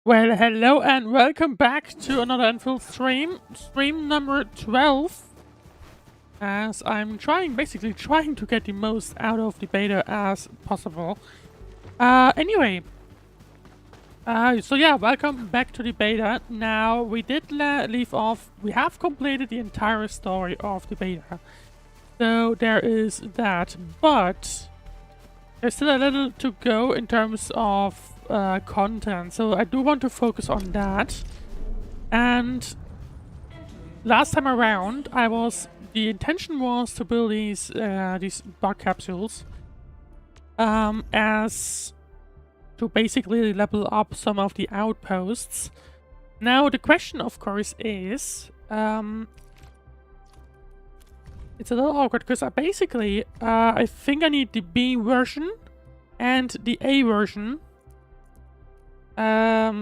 Well, hello and welcome back to another Endfield stream number 12. As I'm basically trying to get the most out of the beta as possible. Anyway. So yeah, welcome back to the beta. Now, we did leave off, we have completed the entire story of the beta. So there is that, but there's still a little to go in terms of content, so I do want to focus on that. And last time around, the intention was to build these bug capsules as to basically level up some of the outposts. Now the question, of course, is it's a little awkward because I think I need the B version and the A version.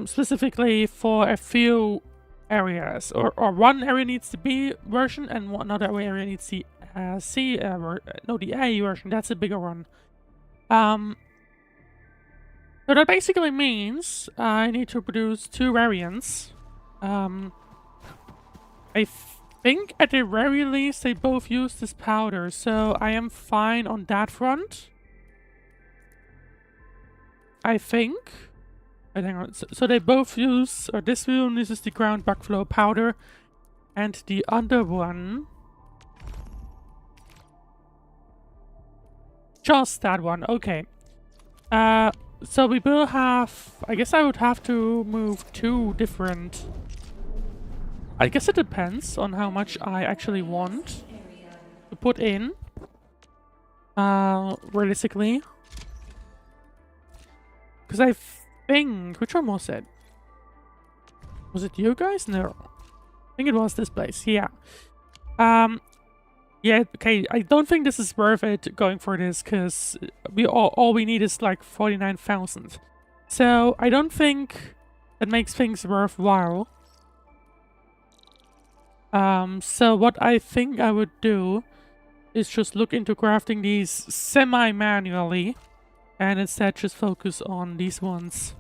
Specifically for a few areas, or one area needs the B version and another area needs the the A version. That's a bigger one. So that basically means I need to produce two variants. I think at the very least they both use this powder, so I am fine on that front. I think. Hang on. So they both use, or this one uses the ground bugflow powder, and the other one, just that one. Okay. So we will have, I guess I would have to move two different. I guess it depends on how much I actually want to put in. Realistically, because I think, which one was it? Was it you guys? No. I think it was this place, yeah. Yeah, okay, I don't think this is worth it going for this, because all we need is like 49,000. So I don't think that makes things worthwhile. So what I think I would do is just look into crafting these semi-manually. And instead just focus on these ones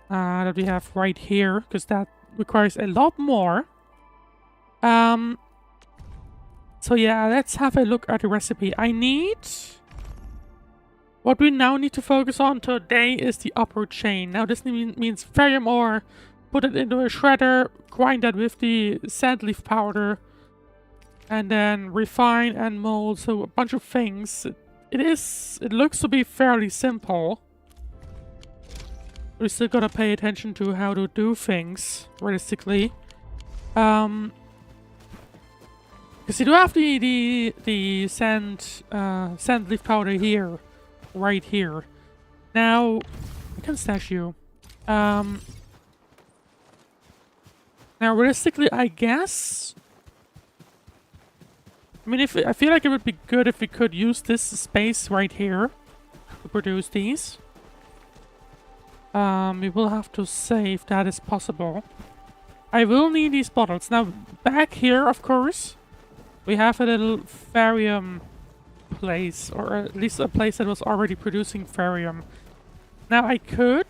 that we have right here, because that requires a lot more. So yeah, let's have a look at the recipe. What we now need to focus on today is the upper chain. Now this means ferrium ore, put it into a shredder, grind that with the sand leaf powder, and then refine and mold, so a bunch of things. It looks to be fairly simple. We still gotta pay attention to how to do things, realistically. Because you do have the sand leaf powder here, right here. Now, I can stash you. Now, realistically, I guess. I mean, I feel like it would be good if we could use this space right here to produce these. We will have to say if that is possible. I will need these bottles. Now, back here, of course, we have a little ferrium place, or at least a place that was already producing ferrium. Now, I could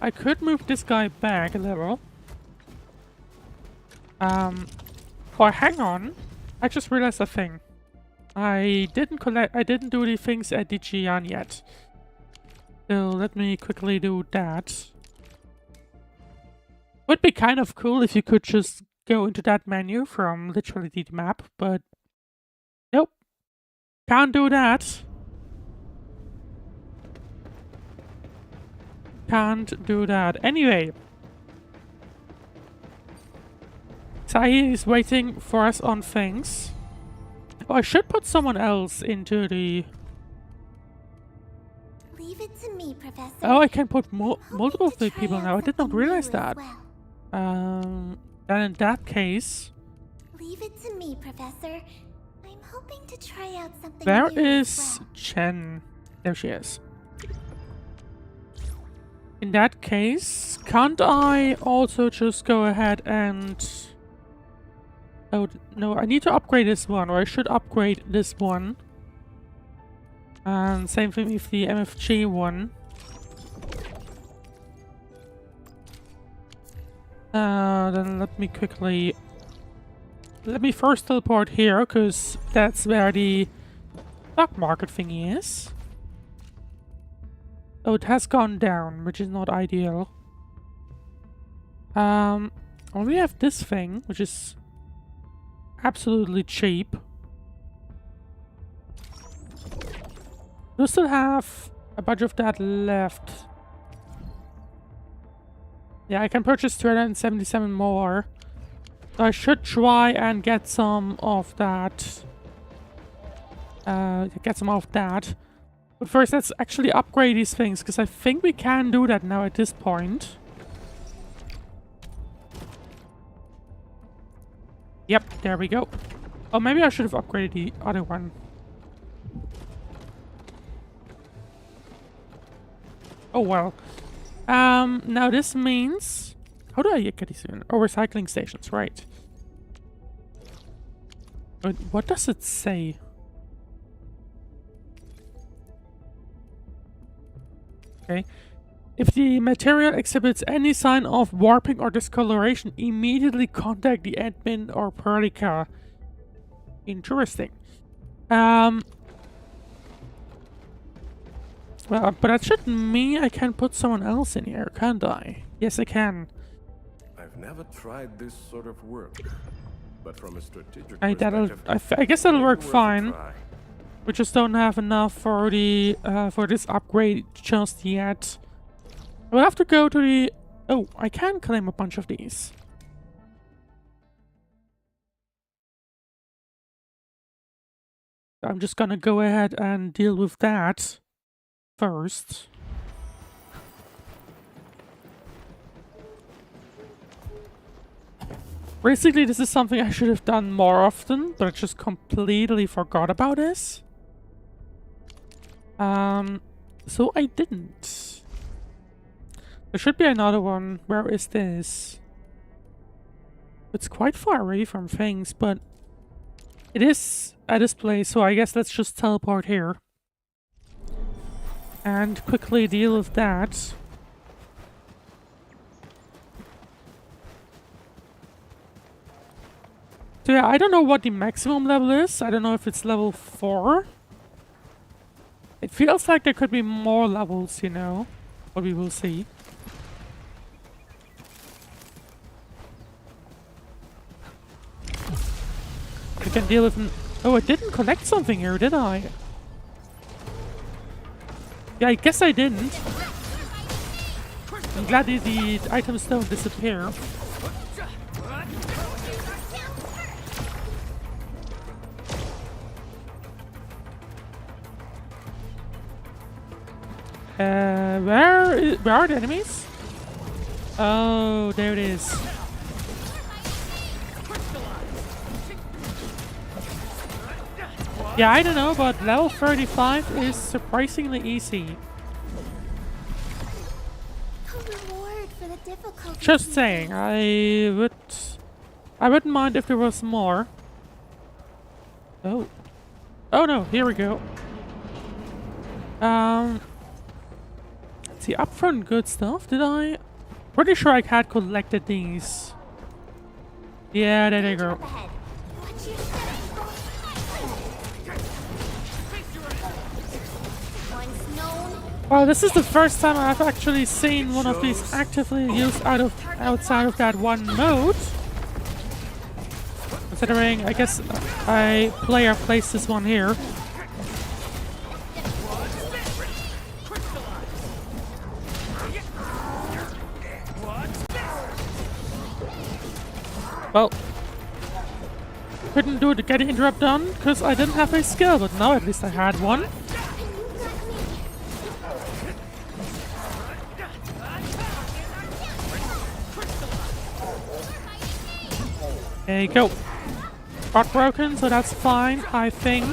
I could move this guy back a little. Oh, hang on. I just realized a thing. I didn't do the things at Dijian yet. So let me quickly do that. Would be kind of cool if you could just go into that menu from literally the map, but nope. Can't do that. Can't do that. Anyway. Sahi is waiting for us on things. Oh, I should put someone else into the... Leave it to me, Professor. Oh, I can put multiple people now. I did not realize that. Then in that case... Leave it to me, Professor. I'm hoping to try out something Where new is well. Chen? There she is. In that case, can't I also just go ahead and... Oh, no, I need to upgrade this one, or I should upgrade this one. And same thing with the MFG one. Then let me quickly... Let me first teleport here, because that's where the stock market thingy is. Oh, it has gone down, which is not ideal. We have this thing, which is absolutely cheap. We still have a bunch of that left. Yeah, I can purchase 277 more. So I should try and get some of that. But first, let's actually upgrade these things, because I think we can do that now at this point. Yep, there we go. Oh, maybe I should have upgraded the other one. Oh, well. Now this means... How do I get these in? Oh, recycling stations, right. But what does it say? Okay. If the material exhibits any sign of warping or discoloration, immediately contact the admin or Perlica. Interesting. Well, but that should mean I can put someone else in here, can't I? Yes, I can. I've never tried this sort of work, but from a strategic I guess that'll work fine. We just don't have enough for the for this upgrade just yet. We'll have to go to the... Oh, I can claim a bunch of these. I'm just gonna go ahead and deal with that first. Basically, this is something I should have done more often, but I just completely forgot about this. So I didn't. There should be another one. Where is this? It's quite far away from things, but it is at this place, so I guess let's just teleport here. And quickly deal with that. So yeah, I don't know what the maximum level is. I don't know if it's level 4. It feels like there could be more levels, you know. But we will see. I can deal with... Oh, I didn't collect something here, did I? Yeah, I guess I didn't. I'm glad the items don't disappear. Where are the enemies? Oh, there it is. Yeah, I don't know, but level 35 is surprisingly easy. A reward for the difficulty. Just saying, I wouldn't mind if there was more. Oh. Oh no, here we go. Let's see, upfront good stuff. Did I? Pretty sure I had collected these. Yeah, there they go. Up ahead. Watch your step. Once known. Well, this is the first time I've actually seen one of these actively used outside of that one mode. Considering, I guess, player placed this one here. Well, couldn't do the getting interrupt done because I didn't have a skill, but now at least I had one. There you go. Got broken, so that's fine, I think.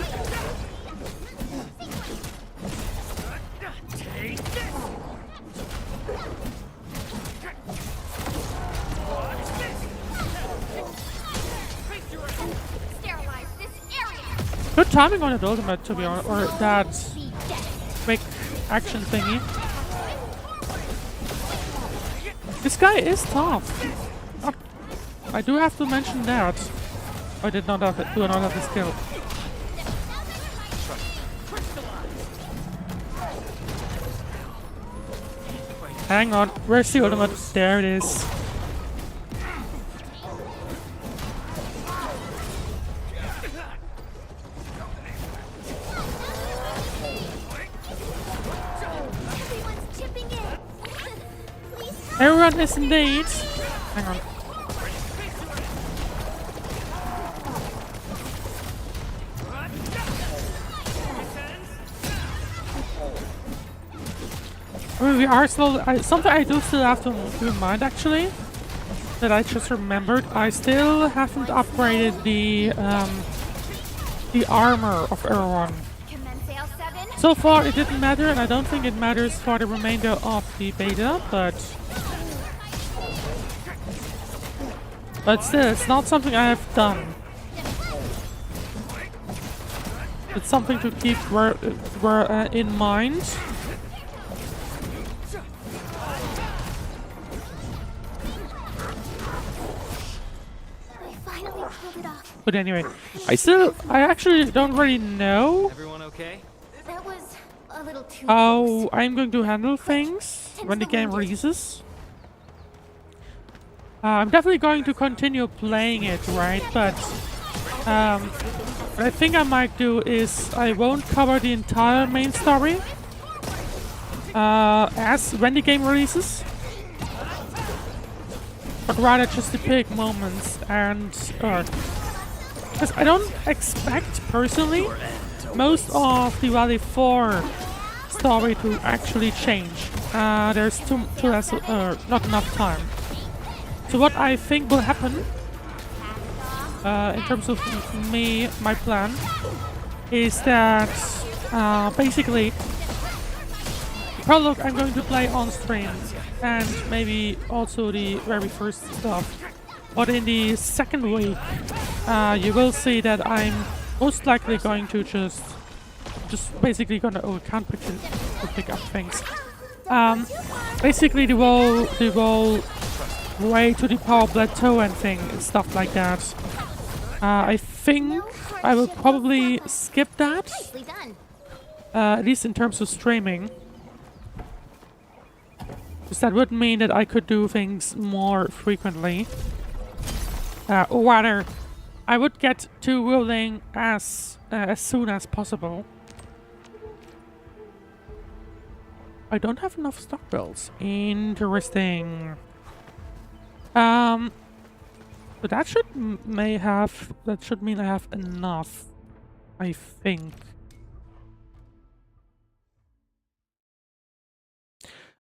Good timing on the ultimate, to be honest, or that quick action thingy. This guy is tough. I do have to mention that. I did not have do not have the skill. Hang on, where's the ultimate? There it is. Everyone is indeed. Hang on. I mean, we are still. Something I do still have to keep in mind, actually, that I just remembered. I still haven't upgraded the armor of everyone. So far, it didn't matter, and I don't think it matters for the remainder of the beta, but still, it's not something I have done. It's something to keep in mind. But anyway, I actually don't really know. Everyone okay? That was a little too How close. I'm going to handle things when the game releases. I'm definitely going to continue playing it, right? But what I think I might do is I won't cover the entire main story as when the game releases, but rather just the big moments and because I don't expect personally most of the Valley 4 story to actually change. There's too less, not enough time. So what I think will happen, in terms of my plan, is that basically the prologue I'm going to play on stream, and maybe also the very first stuff. But in the second week, you will see that I'm most likely going to just basically gonna can't pick up things. Basically the whole way to the power plateau and stuff like that. I think I will probably skip that, Nicely done. at least in terms of streaming. Because that would mean that I could do things more frequently. Or rather, I would get to ruling as soon as possible. I don't have enough stock bills. Interesting. But that should mean I have enough, I think.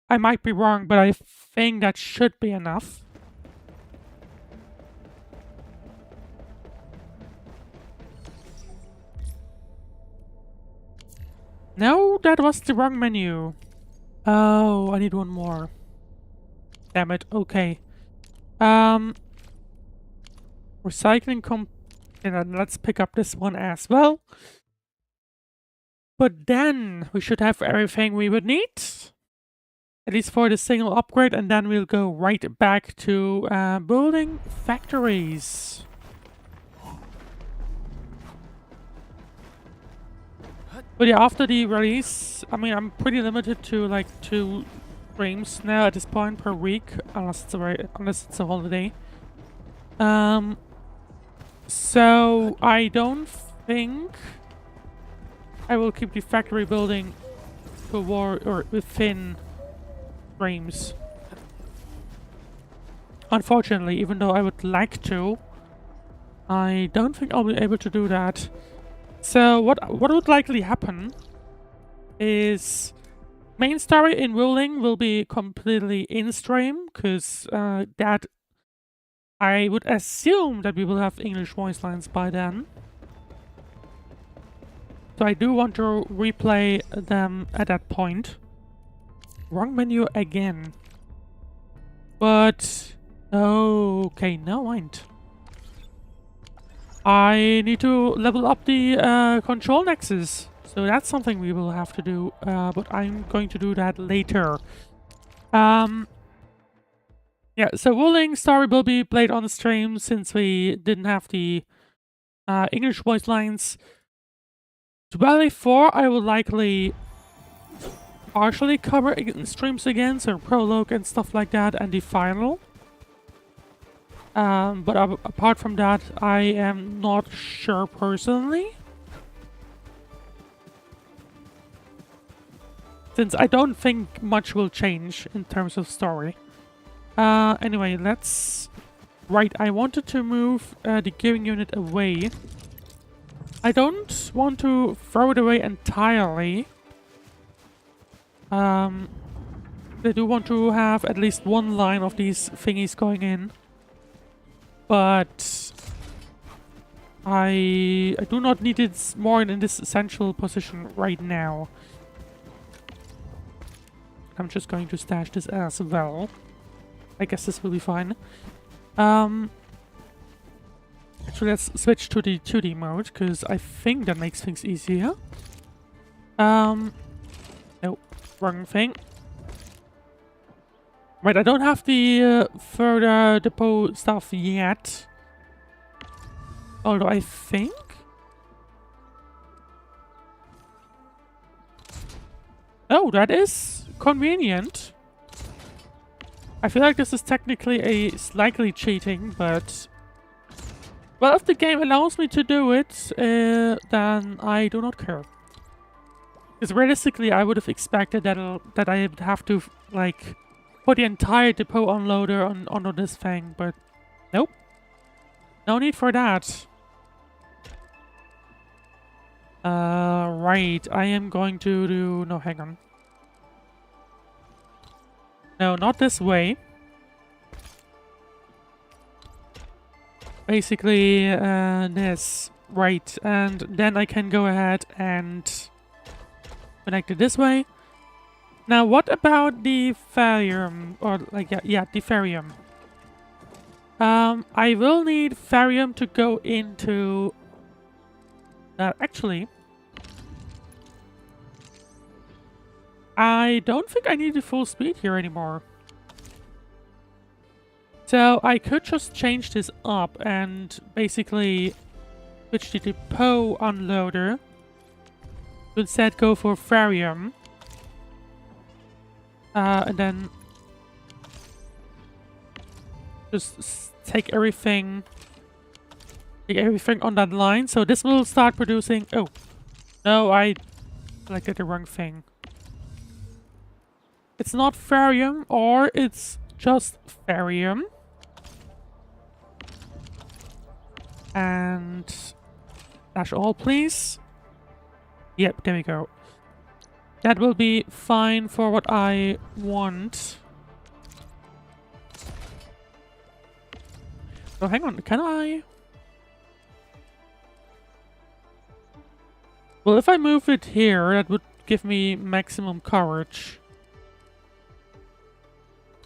I might be wrong, but I think that should be enough. No, that was the wrong menu. Oh, I need one more. Damn it, okay. Recycling and then let's pick up this one as well. But then we should have everything we would need. At least for the single upgrade, and then we'll go right back to building factories. But yeah, after the release, I mean, I'm pretty limited to like 2 streams now at this point per week, unless it's a holiday. So I don't think I will keep the factory building toward or within streams. Unfortunately, even though I would like to, I don't think I'll be able to do that. So what would likely happen is main story in Ruling will be completely in-stream, because that I would assume that we will have English voice lines by then. So I do want to replay them at that point. Wrong menu again. But okay, no mind. I need to level up the control nexus. So that's something we will have to do, but I'm going to do that later. Yeah, so Wuling story will be played on the stream since we didn't have the English voice lines. Dwelly 4 I will likely partially cover in streams again, so prologue and stuff like that, and the final. But apart from that, I am not sure personally. Since I don't think much will change in terms of story. Anyway, let's... Right, I wanted to move the gearing unit away. I don't want to throw it away entirely. I do want to have at least one line of these thingies going in. But I do not need it more in this essential position right now. I'm just going to stash this as well. I guess this will be fine. Actually, let's switch to the 2D mode, because I think that makes things easier. No, wrong thing. Right, I don't have the further depot stuff yet. Although I think... Oh, that is convenient. I feel like this is technically a slightly cheating, but... Well, if the game allows me to do it, then I do not care. Because realistically, I would have expected that I would have to, like... put the entire depot unloader onto this thing, but nope. No need for that. Right, I am going to do... No, hang on. No, not this way. Basically, this. Right, and then I can go ahead and connect it this way. Now, what about the Therium? Or, like, yeah, the Therium. I will need Therium to go into... actually... I don't think I need the full speed here anymore. So, I could just change this up and basically switch the depot unloader. Instead, go for Therium. And then just take everything on that line. So this will start producing... Oh, no, I selected the wrong thing. It's not Therium, or it's just Therium. And dash all, please. Yep, there we go. That will be fine for what I want. Oh, hang on, can I? Well, if I move it here, that would give me maximum coverage.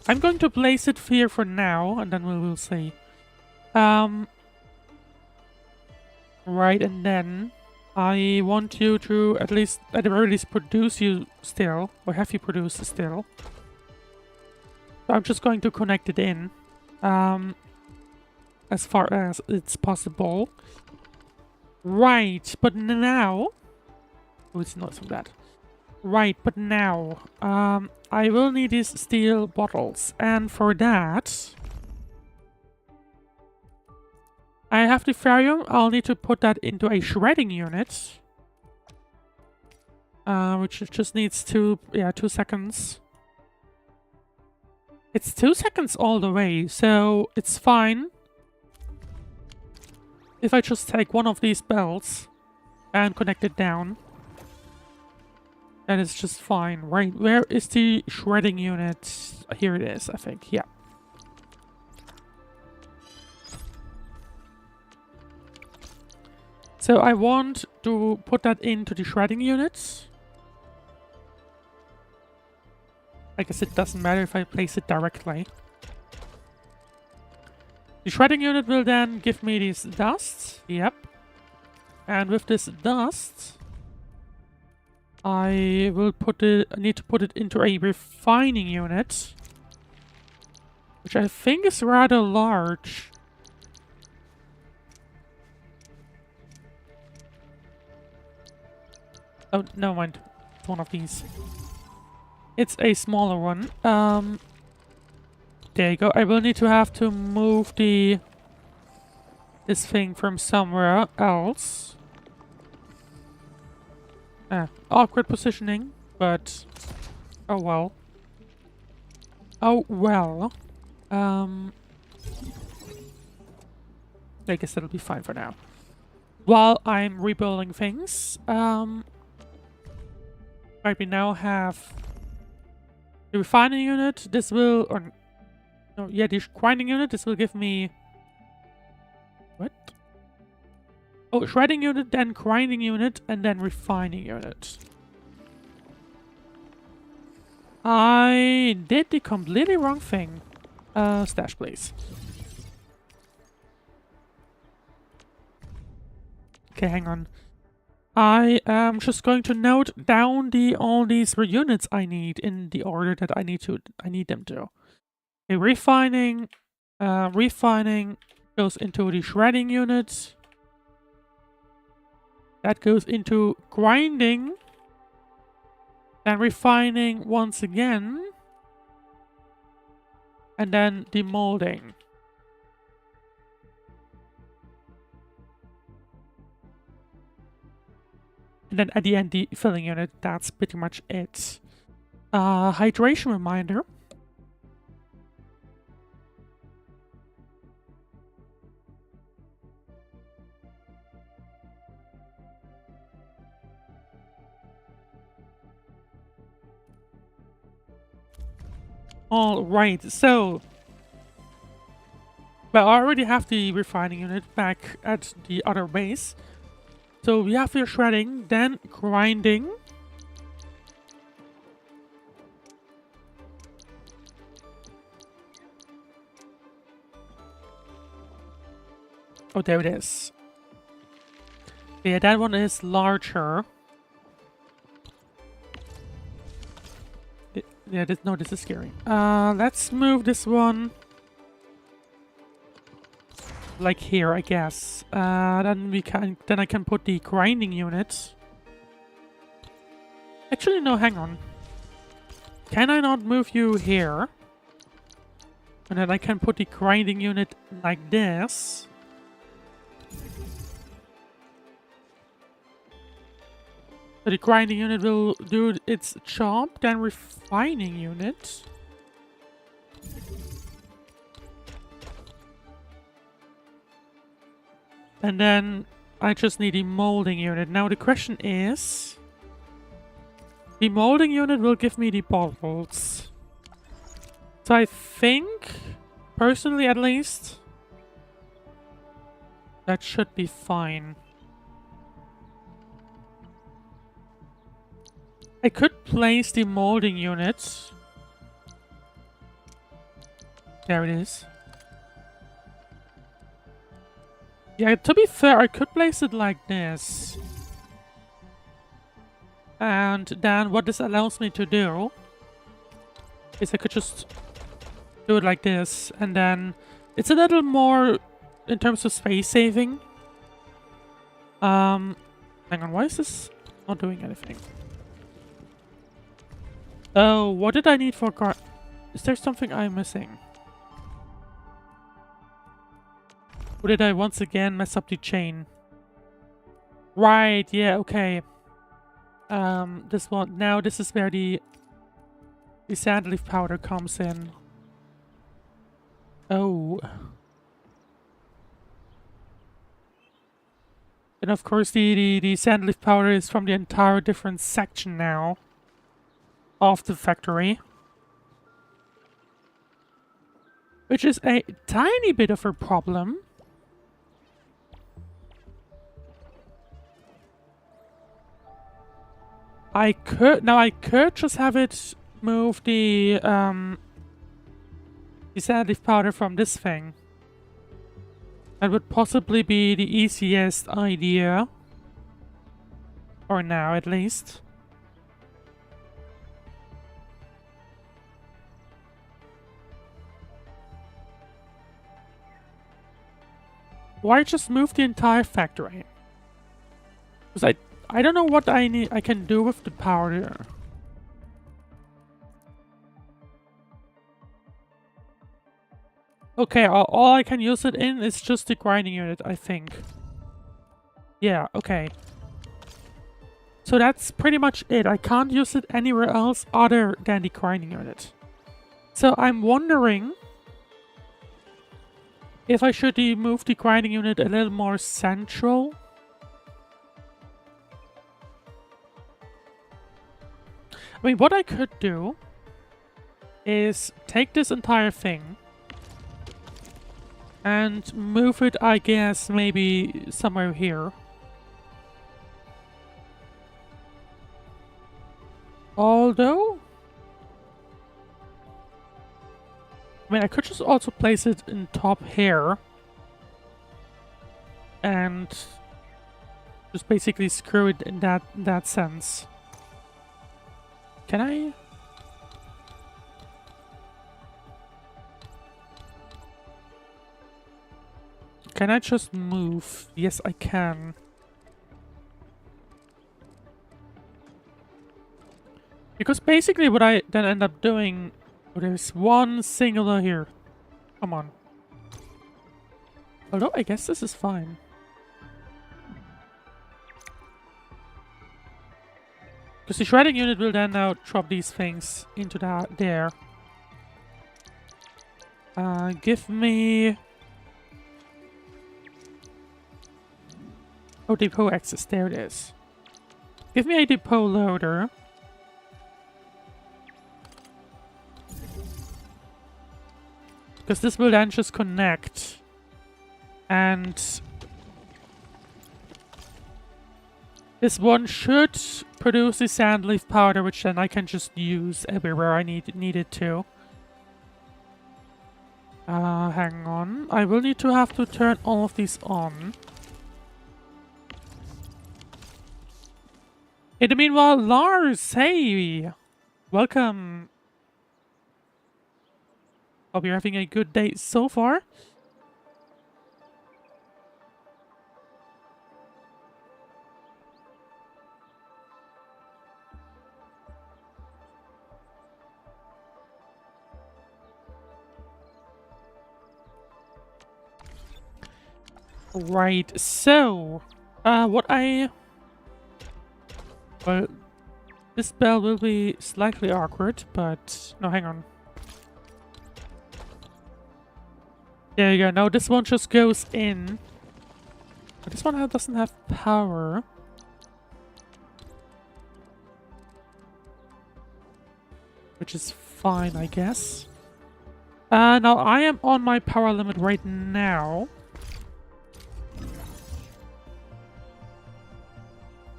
I'm going to place it here for now, and then we will see. Right, and then... I want you to at least, at the very least, produce you still, or have you produced still. So I'm just going to connect it in as far as it's possible. Right, but now... Oh, it's not so bad. Right, but now I will need these steel bottles, and for that I have the ferrium. I'll need to put that into a shredding unit, which just needs 2 seconds. It's 2 seconds all the way, so it's fine if I just take one of these belts and connect it down. That is just fine. Right, where is the shredding unit? Here it is, I think. Yeah. So I want to put that into the shredding unit. I guess it doesn't matter if I place it directly. The shredding unit will then give me this dust. Yep. And with this dust, I will need to put it into a refining unit, which I think is rather large. Oh, never mind. It's one of these. It's a smaller one. There you go. I will need to have to move this thing from somewhere else. Awkward positioning, but oh well. Oh well. I guess that'll be fine for now. While I'm rebuilding things, right, we now have the refining unit. This will, or no, yeah, the grinding unit. This will give me what? Oh, shredding unit, then grinding unit, and then refining unit. I did the completely wrong thing. Stash, please. Okay, hang on. I am just going to note down all these units I need in the order that I need them to. Okay, refining goes into the shredding unit. That goes into grinding. Then refining once again. And then demolding. And then at the end, the filling unit. That's pretty much it. Hydration reminder. Alright, so... Well, I already have the refining unit back at the other base. So we have your shredding, then grinding. Oh, there it is. Yeah, that one is larger. Yeah, this is scary. Let's move this one like here, I guess. Then I can put the grinding unit. Actually, no, hang on. Can I not move you here? And then I can put the grinding unit like this. So the grinding unit will do its job, then refining unit. And then I just need the molding unit. Now the question is... The molding unit will give me the bottles. So I think, personally at least, that should be fine. I could place the molding unit. There it is. Yeah, to be fair, I could place it like this. And then what this allows me to do is I could just do it like this, and then it's a little more in terms of space saving. Hang on, why is this not doing anything? Oh, what did I need for guard? Is there something I'm missing? Or did I once again mess up the chain? Right, yeah, okay. This one, now this is where the sand leaf powder comes in. Oh. And of course the sand leaf powder is from the entire different section now of the factory. Which is a tiny bit of a problem. I could just have it move the sand leaf powder from this thing. That would possibly be the easiest idea. For now, at least. Why just move the entire factory? Because I don't know what I can do with the powder. Okay, all I can use it in is just the grinding unit, I think. Yeah, okay. So that's pretty much it. I can't use it anywhere else other than the grinding unit. So I'm wondering if I should move the grinding unit a little more central. I mean, what I could do is take this entire thing and move it, I guess, maybe somewhere here. Although, I mean, I could just also place it in top here. And just basically screw it in that sense. Can I? Can I just move? Yes, I can. Because basically what I then end up doing... Oh, there's one singular here. Come on. Although, I guess this is fine. Because the shredding unit will then now drop these things into that there. Give me... Oh, depot access. There it is. Give me a depot loader. Because this will then just connect. And this one should produce the sand leaf powder, which then I can just use everywhere I need it to. Hang on. I will need to have to turn all of these on. In the meanwhile, Lars, hey! Welcome. Hope you're having a good day so far. Right, so... Well, this spell will be slightly awkward, but... No, hang on. There you go. Now this one just goes in. But this one doesn't have power. Which is fine, I guess. Now I am on my power limit right now.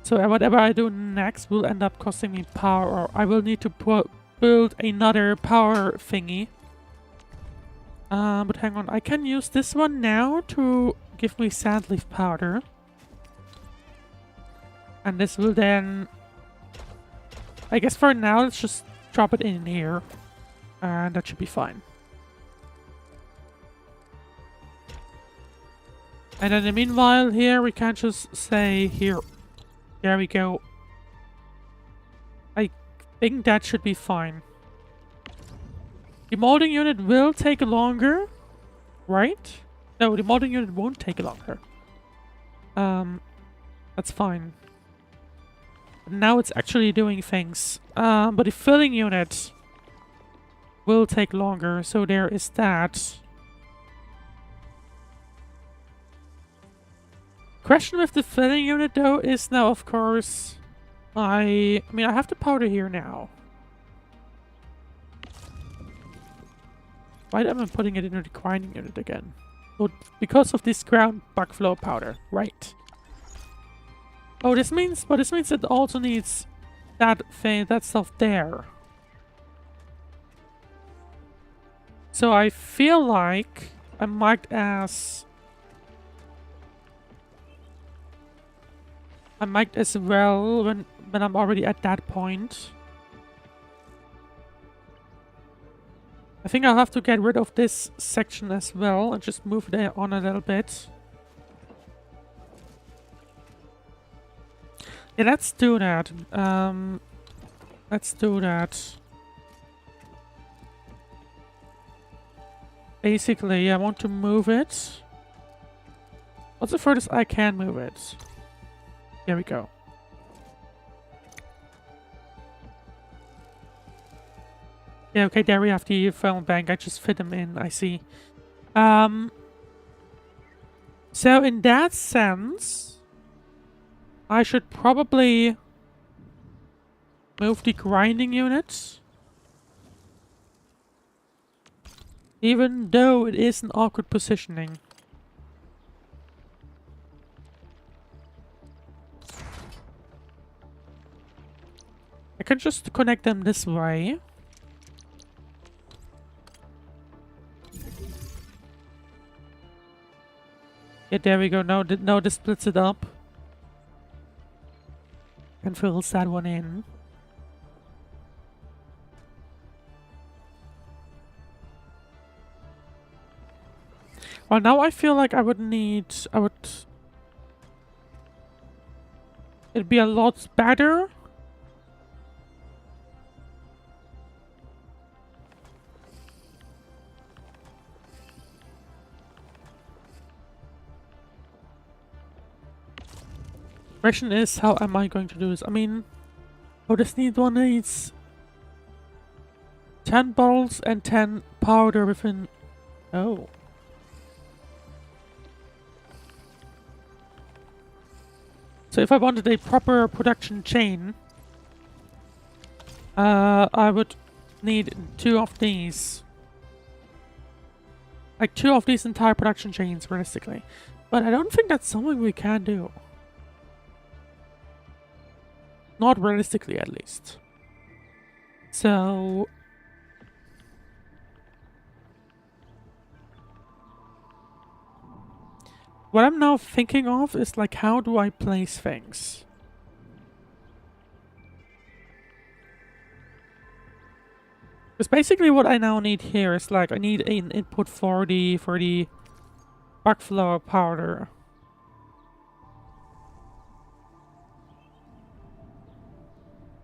So whatever I do next will end up costing me power, or I will need to build another power thingy. But hang on, I can use this one now to give me sand leaf powder. And this will then... I guess for now, let's just drop it in here. And that should be fine. And in the meanwhile here we can just say here. There we go. I think that should be fine. The molding unit will take longer, right? No, the molding unit won't take longer. That's fine. But now it's actually doing things. But the filling unit will take longer, so there is that. Question with the filling unit though is now, of course, I mean, I have the powder here now. Why am I putting it into the grinding unit again? Oh, because of this ground backflow powder, right? Oh, this means it also needs that thing, that stuff there. So I feel like I might as well when I'm already at that point. I think I'll have to get rid of this section as well and just move it on a little bit. Yeah, let's do that. Let's do that. Basically, I want to move it. What's the furthest I can move it? There we go. Yeah, okay, there we have the film bank. I just fit them in, I see. So in that sense, I should probably move the grinding unit. Even though it is an awkward positioning. I can just connect them this way. Yeah, there we go. Now this splits it up. And fills that one in. Well, now I feel like it'd be a lot better. Question is, how am I going to do this? I mean, oh, this one needs 10 bottles and 10 powder within. Oh. So if I wanted a proper production chain, I would need 2 of these. Like 2 of these entire production chains, realistically. But I don't think that's something we can do. Not realistically, at least. So... what I'm now thinking of is, like, how do I place things? Because basically what I now need here is, like, I need an input for the backflow powder.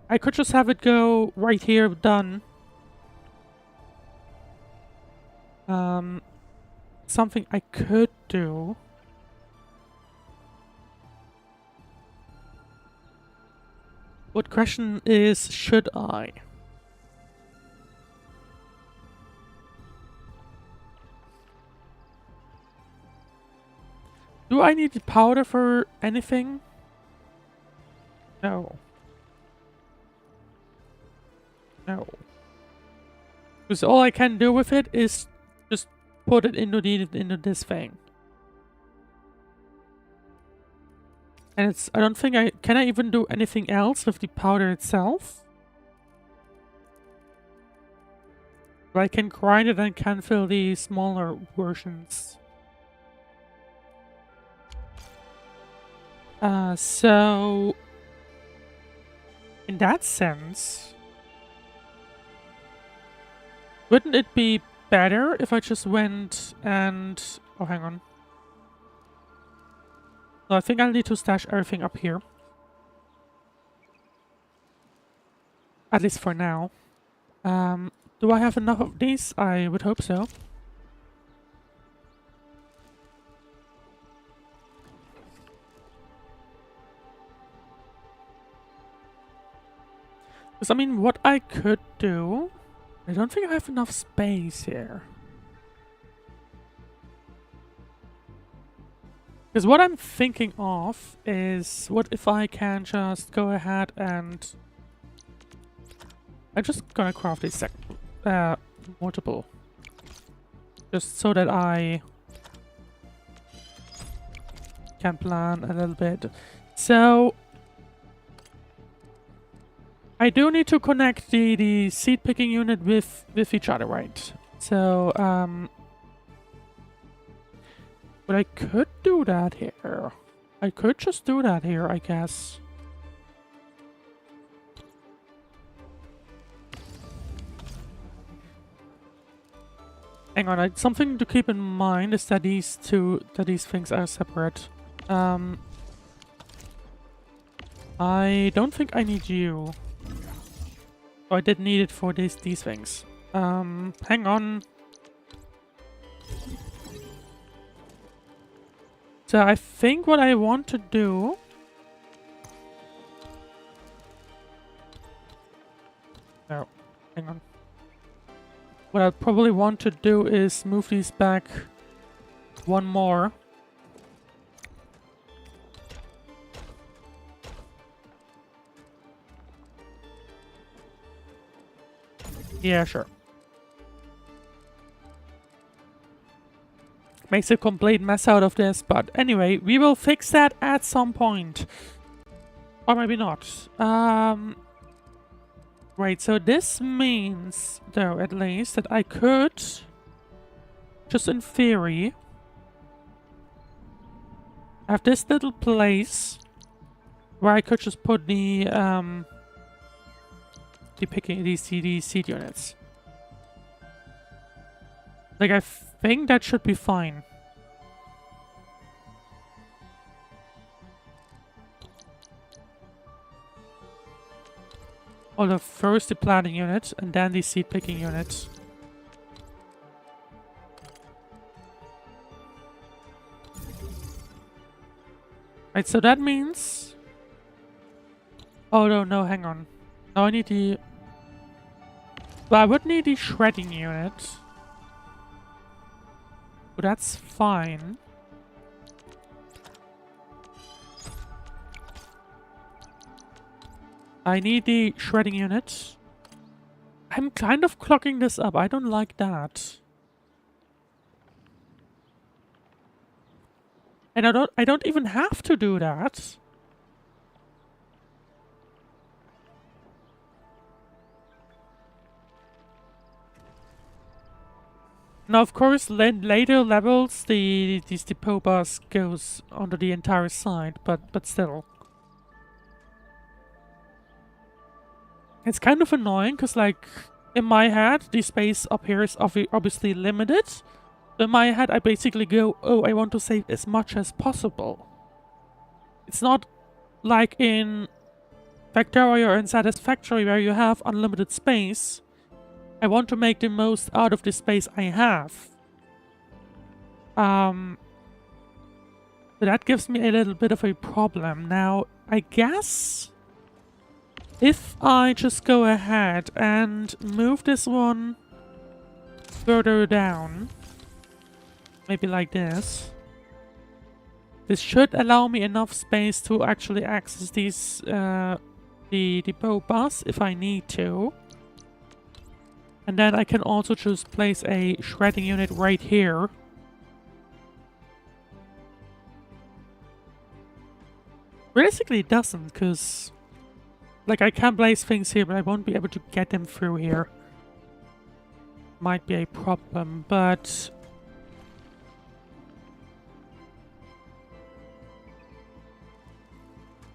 I could just have it go right here, done. Something I could do. What question is, should I? Do I need the powder for anything? No. No. Because all I can do with it is just put it into this thing. And it's, I don't think can I even do anything else with the powder itself? But I can grind it and can fill the smaller versions. So in that sense, wouldn't it be better if I just went and... oh, hang on. So I think I'll need to stash everything up here. At least for now. Do I have enough of these? I would hope so. Because, I mean, what I could do... I don't think I have enough space here. Because what I'm thinking of is... What if I can just go ahead and... I'm just gonna craft these multiple. Just so that I can plan a little bit. So... I do need to connect the seed picking unit with each other, right? So, but I could do that here. I could just do that here, I guess. Hang on, something to keep in mind is that these things are separate. I don't think I need you. Oh, I did need it for these things. Hang on. So I think what I want to do... No, hang on. What I probably want to do is move these back one more. Yeah, sure. Makes a complete mess out of this, but anyway, we will fix that at some point. Or maybe not. Right, so this means, though, at least, that I could, just in theory, have this little place where I could just put the these seed units. Like, I think that should be fine. Although first the planting unit and then the seed picking unit. Right, so that means... Oh no, hang on. Now I need the... Well, I would need the shredding unit. But that's fine. I need the shredding unit. I'm kind of clogging this up. I don't like that. And I don't even have to do that. Now, of course, later levels, the depot bus goes onto the entire side, but still. It's kind of annoying, because, like, in my head, the space up here is obviously limited. So in my head, I basically go, oh, I want to save as much as possible. It's not like in Factorio or in Satisfactory where you have unlimited space. I want to make the most out of the space I have. So that gives me a little bit of a problem. Now, I guess if I just go ahead and move this one further down, maybe like this, this should allow me enough space to actually access these the depot bus if I need to. And then I can also just place a shredding unit right here. Realistically, it doesn't, because... Like, I can place things here, but I won't be able to get them through here. Might be a problem, but...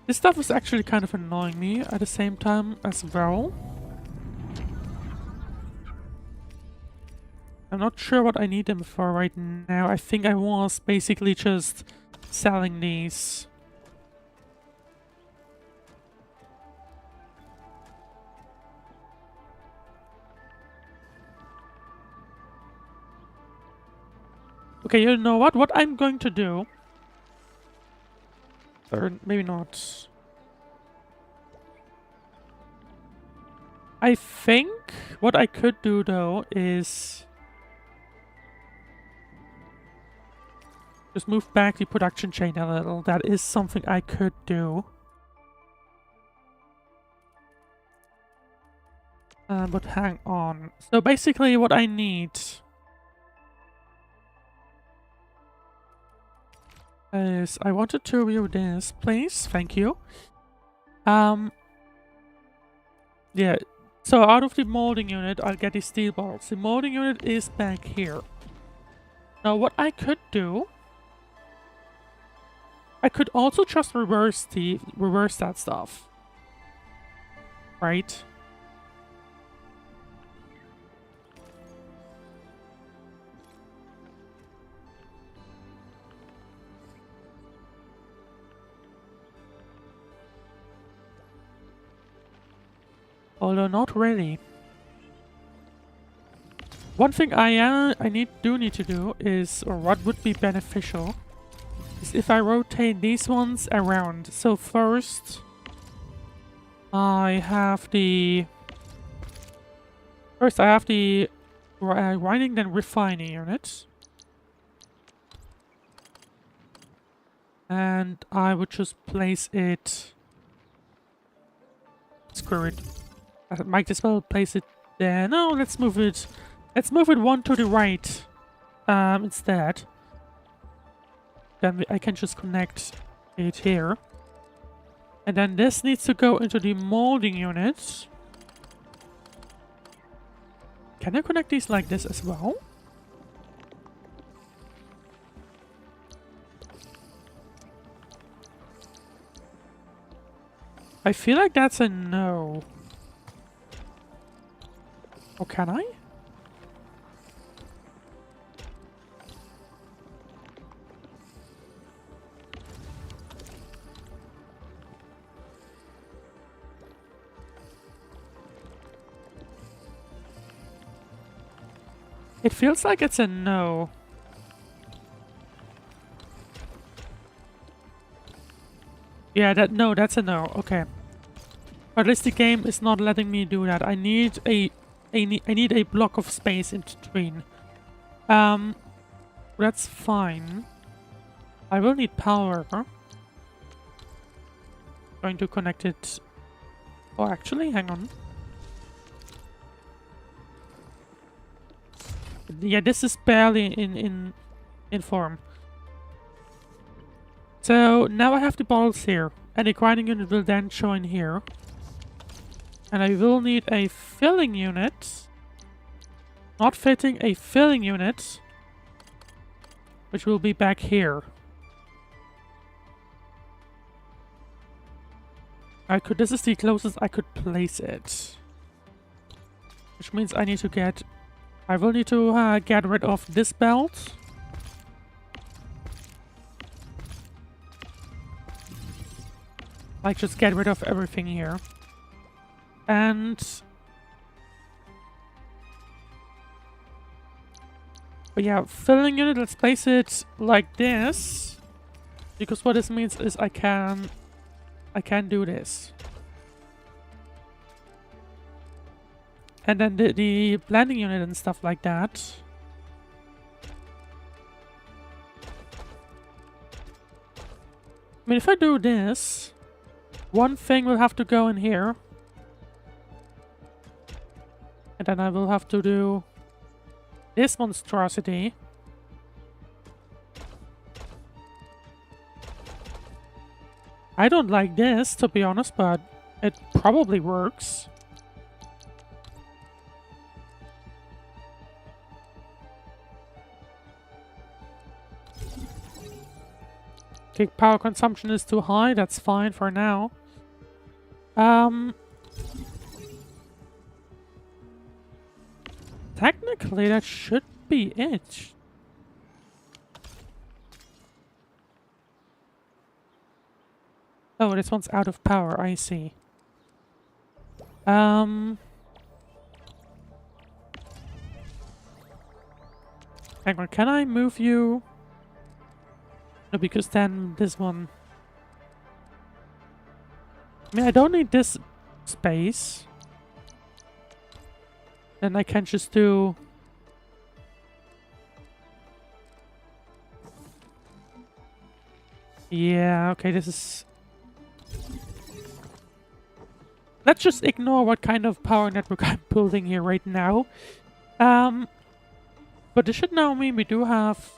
This stuff is actually kind of annoying me at the same time as well. I'm not sure what I need them for right now. I think I was basically just selling these. Okay, you know what? What I'm going to do... Or maybe not. I think what I could do, though, is... just move back the production chain a little. That is something I could do. But hang on. So basically what I need... is I wanted to view this, please. Thank you. Yeah. So out of the molding unit, I'll get the steel balls. The molding unit is back here. Now what I could do... I could also just reverse that stuff. Right? Although not really. One thing I do need to do is, or what would be beneficial, is if I rotate these ones around. So first, I have the grinding then refining unit. And I would just place it... Screw it. I might as well place it there. No, let's move it. Let's move it one to the right instead. Then I can just connect it here. And then this needs to go into the molding unit. Can I connect these like this as well? I feel like that's a no. Or can I? It feels like it's a no. Yeah, that's a no. Okay. But at least the game is not letting me do that. I need a block of space in between. That's fine. I will need power. Going to connect it. Oh, actually, hang on. Yeah, this is barely in form. So now I have the balls here, and the grinding unit will then join here. And I will need a filling unit. Not fitting, a filling unit. Which will be back here. This is the closest I could place it. Which means I need to get... I will need to get rid of this belt. Like, just get rid of everything here. And... But yeah, filling unit, let's place it like this. Because what this means is I can do this. And then the blending unit and stuff like that. I mean, if I do this, one thing will have to go in here. And then I will have to do this monstrosity. I don't like this, to be honest, but it probably works. Okay, power consumption is too high, that's fine for now. Technically, that should be it. Oh, this one's out of power, I see. Hang on, can I move you? No, because then this one... I mean, I don't need this space. Then I can just do... Yeah, okay, this is... Let's just ignore what kind of power network I'm building here right now. But this should now mean we don't have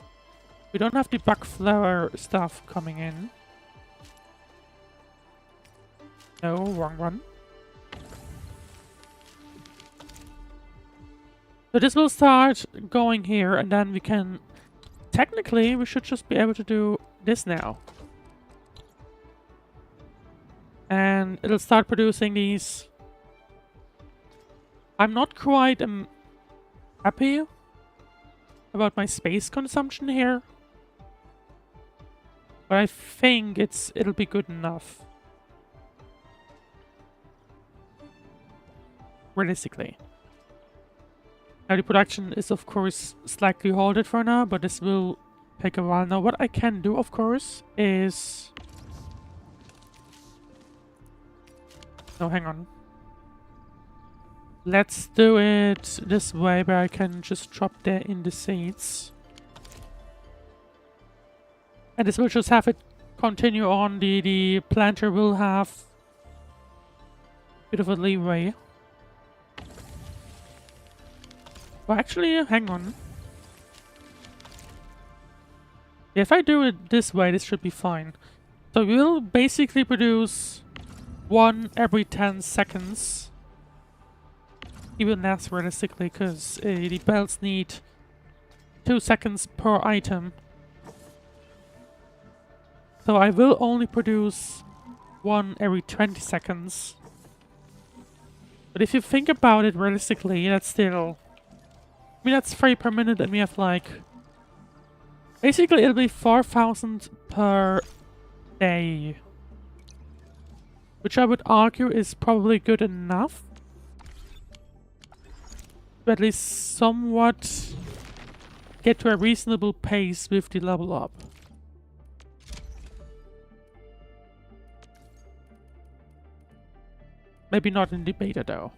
the bug flower stuff coming in. No, wrong one. So this will start going here, and then we can... Technically, we should just be able to do this now. And it'll start producing these... I'm not quite happy about my space consumption here. But I think it'll be good enough. Realistically. Now the production is of course slightly halted for now, but this will take a while. Now what I can do of course is... No, hang on. Let's do it this way, where I can just drop that in the seeds. And this will just have it continue on. The planter will have a bit of a leeway. Well, actually, hang on. If I do it this way, this should be fine. So we'll basically produce one every 10 seconds. Even less realistically, because the belts need 2 seconds per item. So I will only produce one every 20 seconds. But if you think about it realistically, that's still... I mean, that's 3 per minute, and we have like... Basically, it'll be 4,000 per day. Which I would argue is probably good enough. To at least somewhat get to a reasonable pace with the level up. Maybe not in the beta though.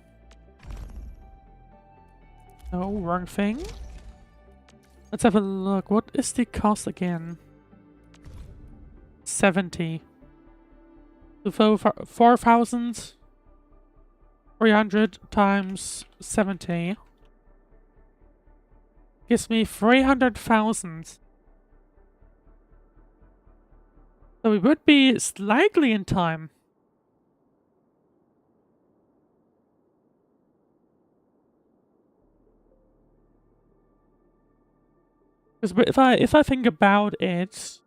No, wrong thing. Let's have a look. What is the cost again? 70. So 4,300 times 70 gives me 300,000. So we would be slightly in time. Because if I think about it,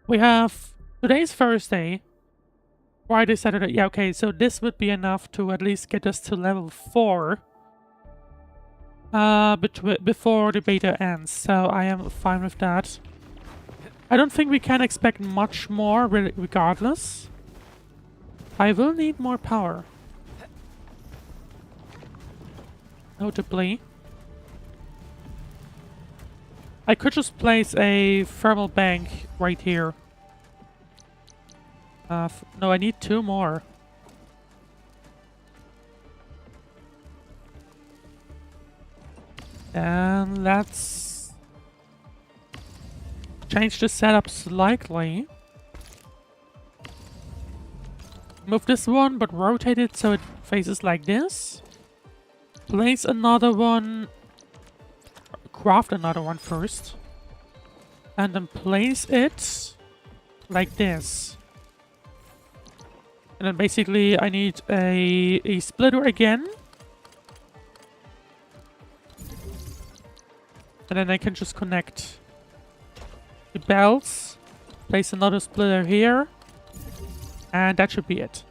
we have today's Thursday, Friday, Saturday. Yeah, okay, so this would be enough to at least get us to level 4 before the beta ends. So I am fine with that. I don't think we can expect much more regardless. I will need more power. Notably. I could just place a thermal bank right here. No, I need 2 more. And let's change the setup slightly. Move this one, but rotate it so it faces like this. Place another one. Craft another one first. And then place it like this. And then basically I need a splitter again. And then I can just connect the belts. Place another splitter here. And that should be it.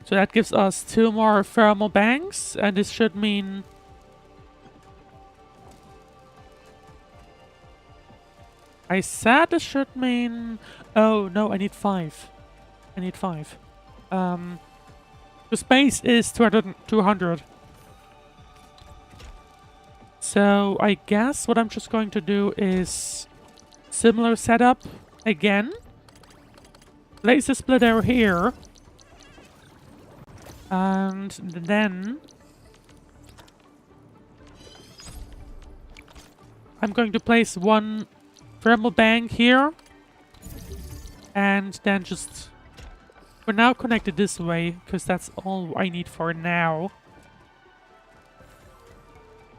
So that gives us 2 more thermal banks. And this should mean... I said this should mean... Oh, no, I need 5. I need 5. The space is 200. So I guess what I'm just going to do is similar setup again. Place a splitter here. And then I'm going to place one thermal bank here. And then just for now connect it this way, because that's all I need for now.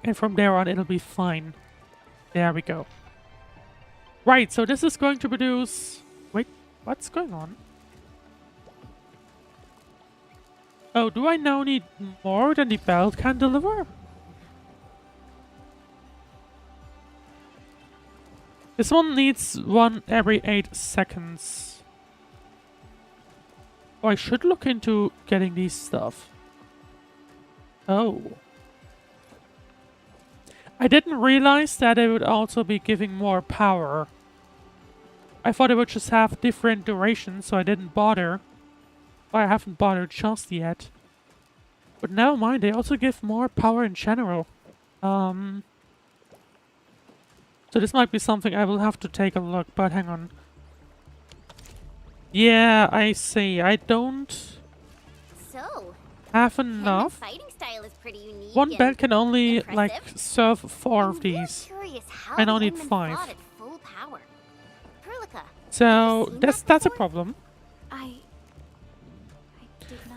And from there on it'll be fine. There we go. Right, so this is going to produce... Wait, what's going on? Oh, do I now need more than the belt can deliver? This one needs one every 8 seconds. Oh, I should look into getting these stuff. Oh. I didn't realize that it would also be giving more power. I thought it would just have different durations, so I didn't bother. Well, I haven't bothered just yet. But never mind, they also give more power in general. So this might be something I will have to take a look, but hang on. Yeah, I see. I don't So, have enough. fighting style is pretty unique. One bed can only, impressive. like, serve 4 of these. I don't need 5. So, that's a problem.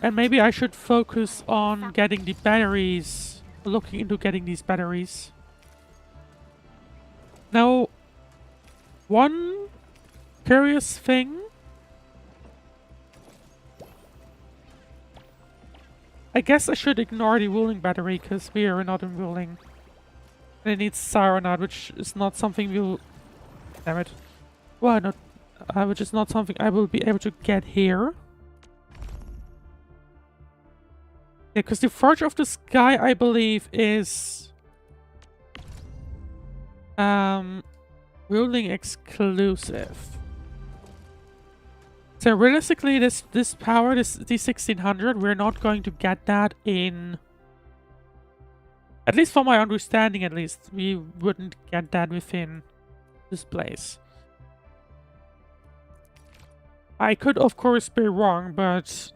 And maybe I should focus on getting the batteries. Looking into getting these batteries. Now, one curious thing. I guess I should ignore the ruling battery, because we are not in ruling. And it needs Sirenite, which is not something we'll... Damn it. Well, not... which is not something I will be able to get here. Yeah, because the Forge of the Sky, I believe, is... ruling exclusive. So realistically, this power, this 1600, we're not going to get that in... At least from my understanding, at least, we wouldn't get that within this place. I could, of course, be wrong, but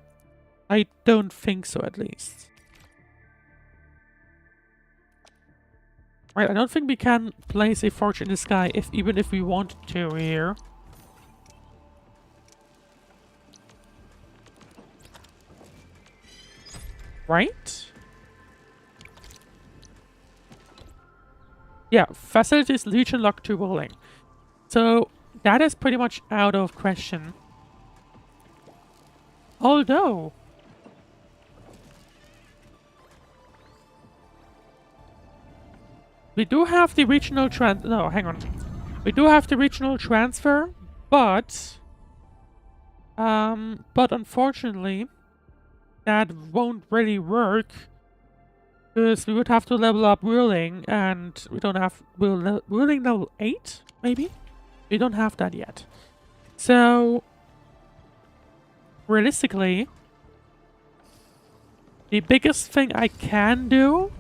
I don't think so, at least. Right, I don't think we can place a forge in the sky, even if we wanted to here. Right? Yeah, facilities Legion Lock to rolling. So that is pretty much out of question. Although we do have the regional no, hang on. We do have the regional transfer, but unfortunately that won't really work, because we would have to level up ruling, and we don't have ruling level 8, maybe? We don't have that yet. So realistically, the biggest thing I can do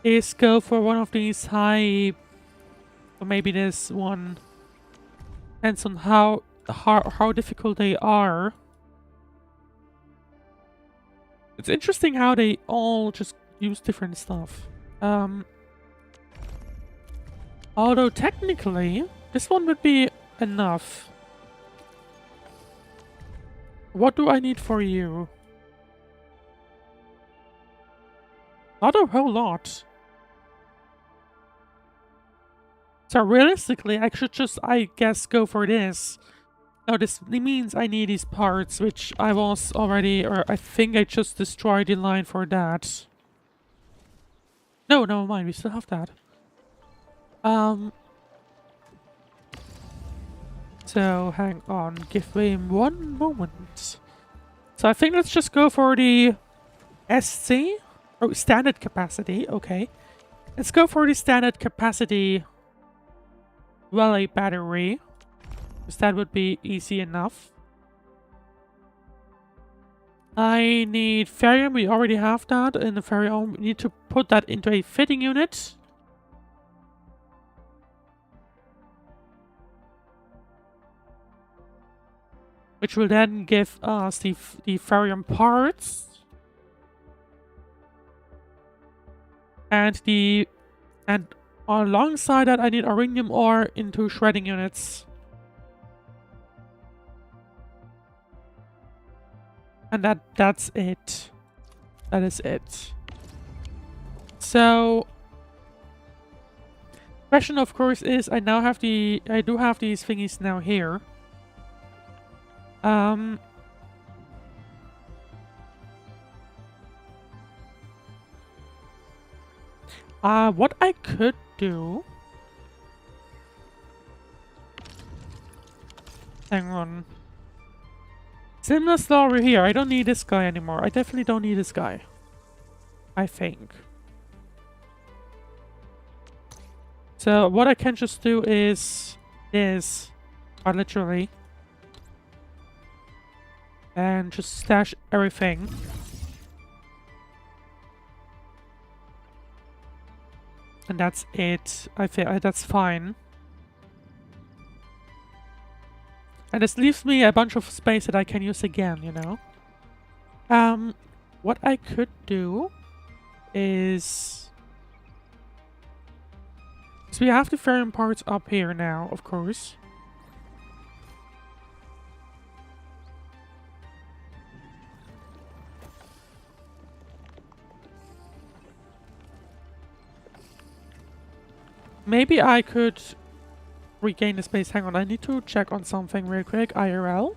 is go for one of these high, or maybe this one. Depends on how difficult they are. It's interesting how they all just use different stuff. Although technically, this one would be enough. What do I need for you? Not a whole lot. So realistically, I should just, I guess, go for this. Now this means I need these parts, which I was already, or I think I just destroyed the line for that. No, never mind, we still have that. So hang on, give me 1 moment. So I think let's just go for the SC, or standard capacity, okay. Let's go for the standard capacity well, a battery. Because that would be easy enough. I need ferrium. We already have that in the ferrium. We need to put that into a fitting unit. Which will then give us the ferrium parts. And alongside that I need auranium ore into shredding units. And that's it. That is it. So question of course is I do have these thingies now here. What I could do... Hang on. Similar story here. I don't need this guy anymore. I definitely don't need this guy. I think. So what I can just do is this. Literally. And just stash everything. And that's it. I think that's fine. And this leaves me a bunch of space that I can use again, you know? What I could do is... So we have the ferrium parts up here now, of course. Maybe I could regain the space. Hang on, I need to check on something real quick. IRL.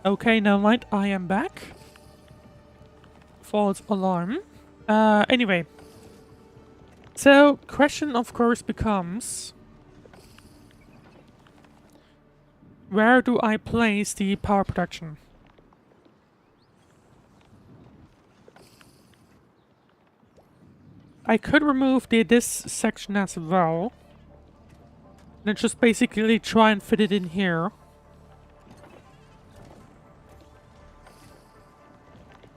Okay, never mind. I am back. False alarm. Anyway. So, question of course becomes... Where do I place the power production? I could remove this section as well. And then just basically try and fit it in here.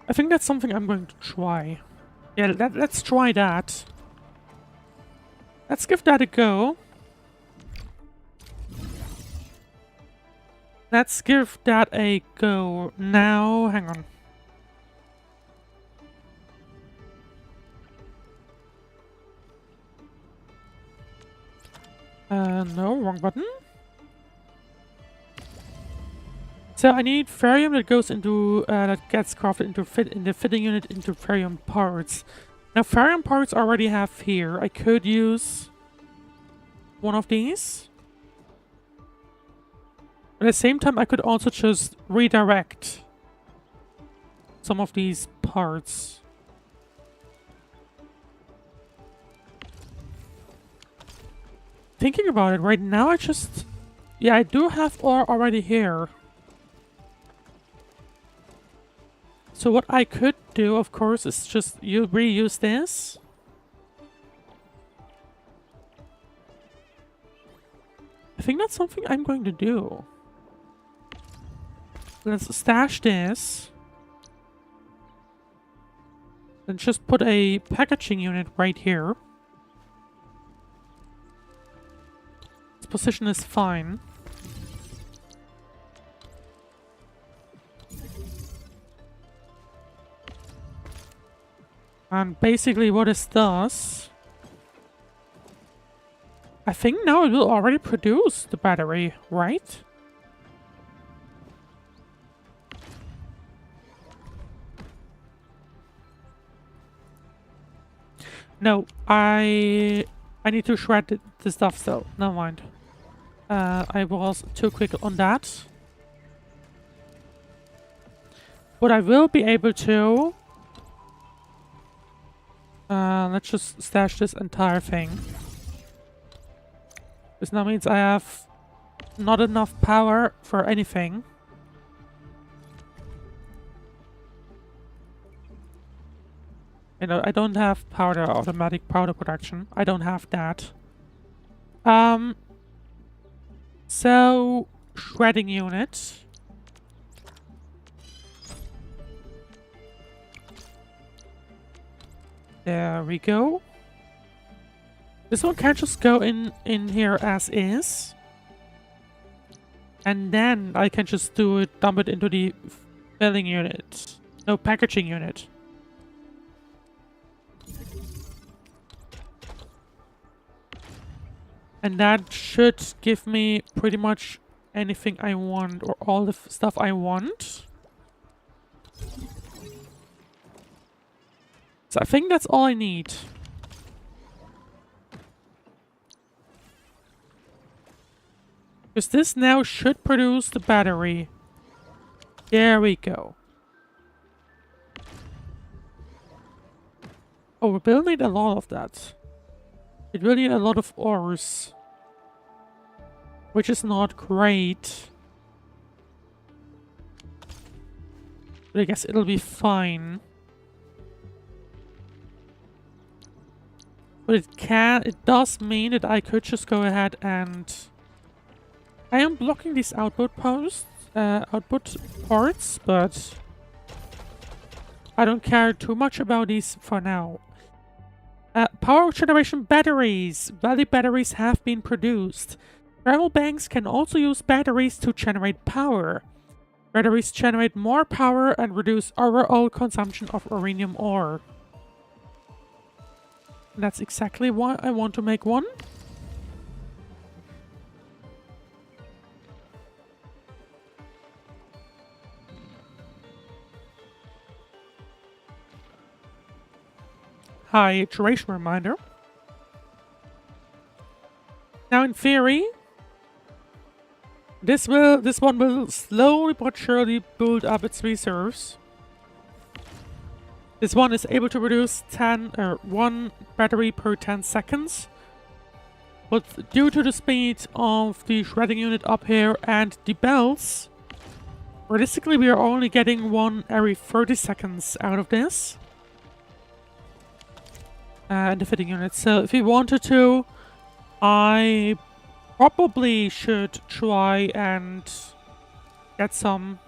I think that's something I'm going to try. Yeah, let's try that. Let's give that a go. Let's give that a go. Now, hang on. No, wrong button. So I need ferrium that goes into, that gets crafted into in the fitting unit into ferrium parts. Now ferrium parts I already have here. I could use one of these. At the same time I could also just redirect some of these parts. Thinking about it right now, yeah, I do have ore already here. So what I could do, of course, is just reuse this. I think that's something I'm going to do. Let's stash this. Then just put a packaging unit right here. This position is fine. And basically what this does... I think now it will already produce the battery, right? No, I I need to shred the stuff still. Never mind. I was too quick on that. But I will be able to... let's just stash this entire thing. This now means I have not enough power for anything. You know, I don't have powder, automatic powder production. I don't have that. So, shredding unit. There we go. This one can just go in here as is. And then I can just dump it into the filling unit. No, packaging unit. And that should give me pretty much anything I want, or all the stuff I want. So I think that's all I need. Because this now should produce the battery. There we go. Oh, we will need a lot of that. It will need a lot of ores. Which is not great. But I guess it'll be fine. But it does mean that I could just go ahead and... I am blocking these output parts, but I don't care too much about these for now. Power generation batteries. Valid batteries have been produced. Travel banks can also use batteries to generate power. Batteries generate more power and reduce overall consumption of uranium ore. And that's exactly why I want to make one. Hydration reminder. Now in theory, this one will slowly but surely build up its reserves. This one is able to produce 1 battery per 10 seconds. But due to the speed of the shredding unit up here and the bells, realistically we are only getting 1 every 30 seconds out of this. And the fitting unit. So if we wanted to, I probably should try and get some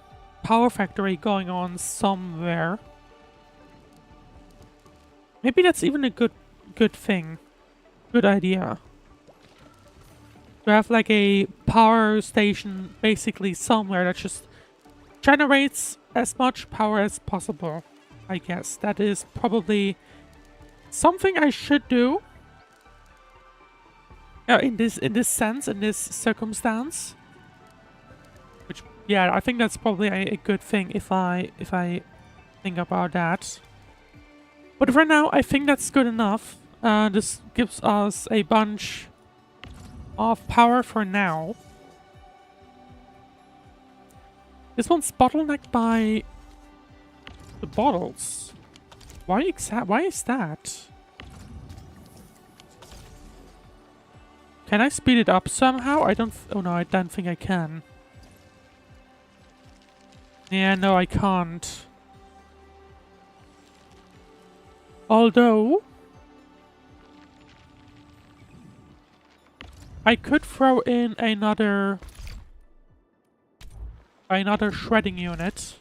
power factory going on somewhere. Maybe that's even a good thing. Good idea. To have like a power station basically somewhere that just generates as much power as possible. I guess that is probably something I should do. In this sense, in this circumstance. Which, yeah, I think that's probably a good thing if I think about that. But for now, I think that's good enough. This gives us a bunch of power for now. This one's bottlenecked by the bottles. Why is that? Can I speed it up somehow? Oh no, I don't think I can. Yeah, no, I can't. Although I could throw in another shredding unit.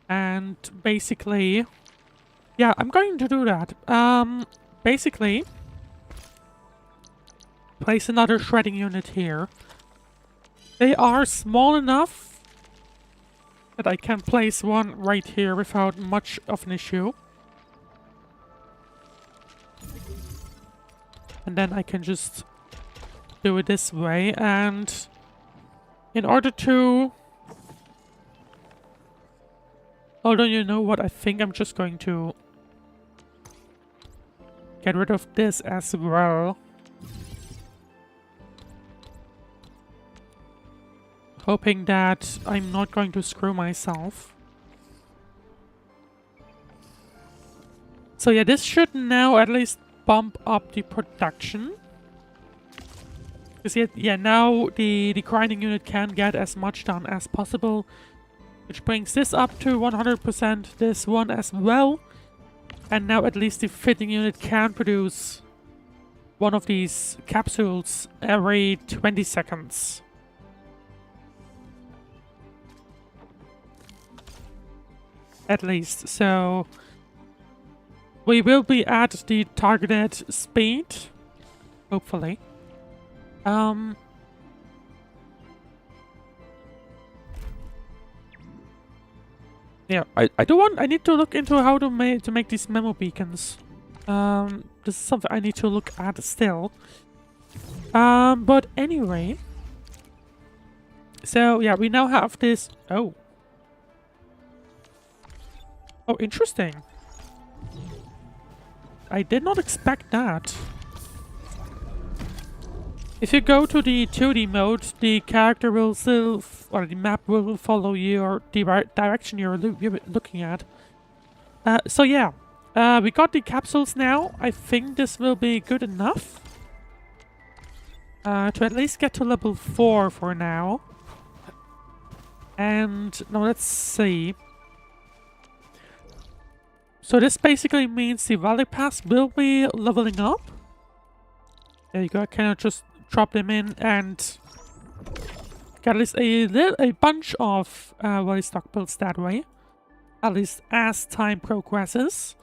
And basically, yeah, I'm going to do that. Basically, place another shredding unit here. They are small enough that I can place one right here without much of an issue. And then I can just do it this way. And in order to... Although, you know what, I think I'm just going to get rid of this as well. Hoping that I'm not going to screw myself. So yeah, this should now at least bump up the production. Because yeah, now the grinding unit can get as much done as possible. Which brings this up to 100%, this one as well. And now at least the fitting unit can produce one of these capsules every 20 seconds. At least, so we will be at the targeted speed, hopefully. Yeah, I need to look into how to make these memo beacons. This is something I need to look at still. But anyway. So yeah, we now have this. Oh, interesting. I did not expect that. If you go to the 2D mode, the character will still, or the map will follow the direction you're looking at. So yeah, we got the capsules now. I think this will be good enough to at least get to level 4 for now. And now let's see. So this basically means the Valley Pass will be leveling up. There you go, I cannot just drop them in and get at least a bunch of Valley stock builds that way. At least as time progresses.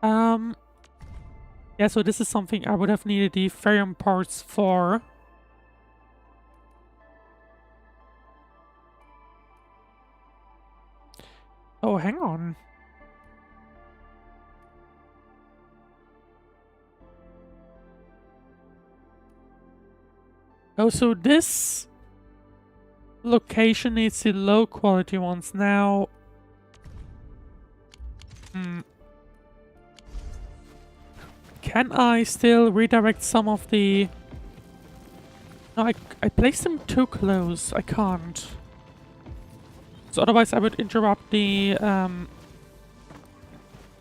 Yeah, so this is something I would have needed the Ferrum parts for. Oh, hang on. Oh, so this location needs the low quality ones now. Can I still redirect some of the... No, I placed them too close. I can't. So otherwise I would interrupt the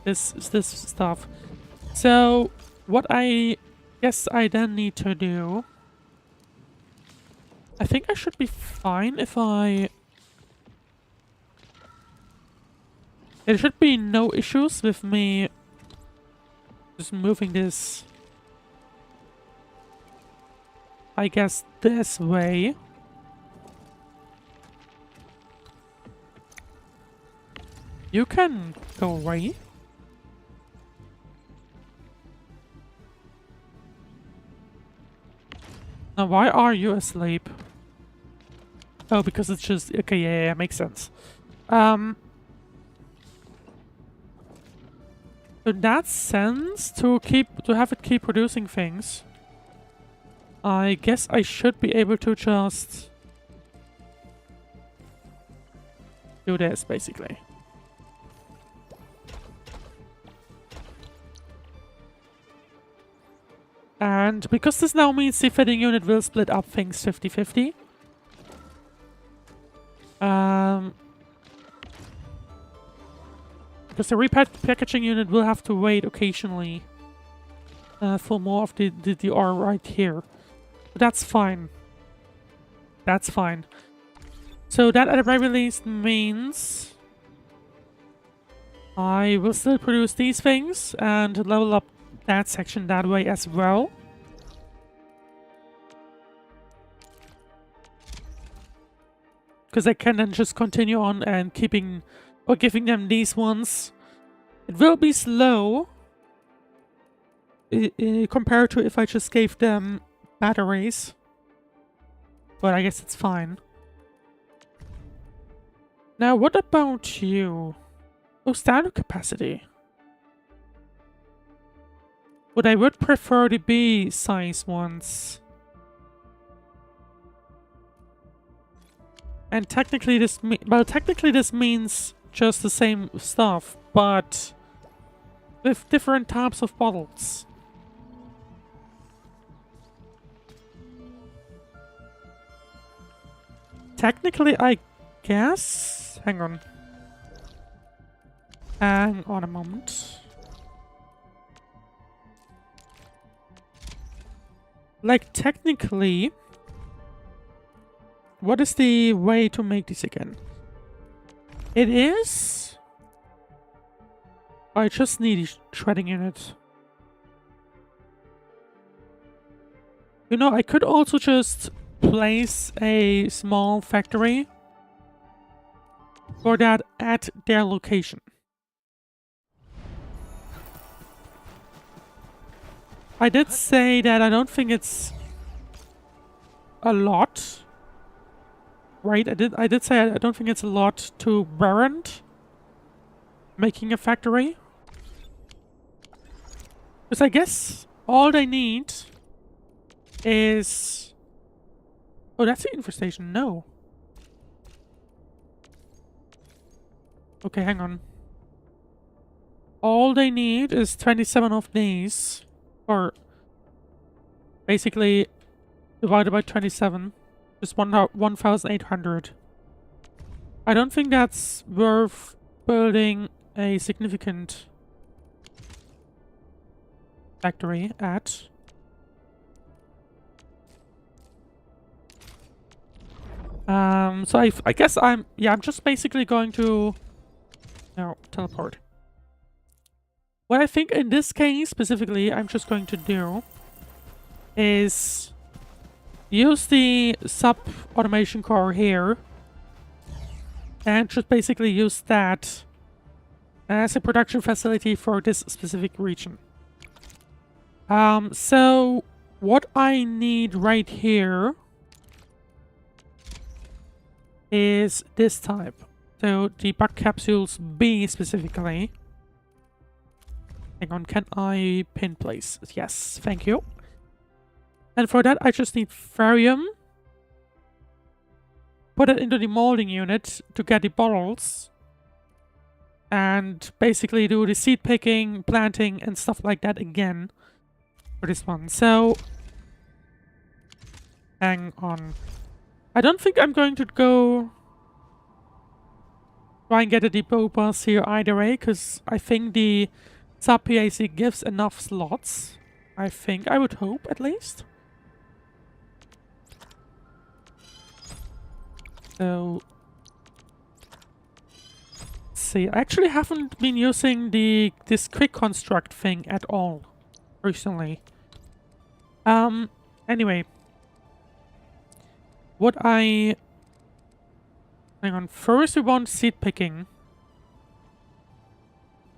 this stuff. So what I guess I then need to do, I think I should be fine if I... There should be no issues with me just moving this, I guess, this way. You can go away. Now, why are you asleep? Oh, because it's just... Okay, yeah, makes sense. In that sense, to have it keep producing things, I guess I should be able to just do this, basically. And because this now means the fitting unit will split up things 50-50. Because the repackaging unit will have to wait occasionally for more of the ore right here. But that's fine. That's fine. So that at the very least means I will still produce these things and level up that section that way as well. Because I can then just continue on and keeping or giving them these ones. It will be slow compared to if I just gave them batteries. But I guess it's fine. Now what about you? Oh, standard capacity. But I would prefer the B size ones. And technically this means just the same stuff, but with different types of bottles. Technically, I guess... Hang on. Hang on a moment. Like, technically... What is the way to make this again? It is... I just need shredding in it. You know, I could also just place a small factory for that at their location. I did say that I don't think it's a lot. Right, I did say I don't think it's a lot to warrant making a factory. Because I guess all they need is... Oh, that's the infestation. No. Okay, hang on. All they need is 27 of these. Or basically divided by 27. Just 1,800. I don't think that's worth building a significant factory at. So I guess I'm just basically going to teleport. What I think in this case specifically I'm just going to do is use the sub automation core here and just basically use that as a production facility for this specific region. So what I need right here is this type. So the bug capsules B specifically. Hang on, can I pin place? Yes, thank you. And for that I just need Therium. Put it into the molding unit to get the bottles. And basically do the seed picking, planting and stuff like that again for this one. So hang on. I don't think I'm going to go try and get a depot bus here either way, because I think the sub PAC gives enough slots. I think, I would hope at least. So let's see. I actually haven't been using this quick construct thing at all recently. Anyway. Hang on, first we want seed picking.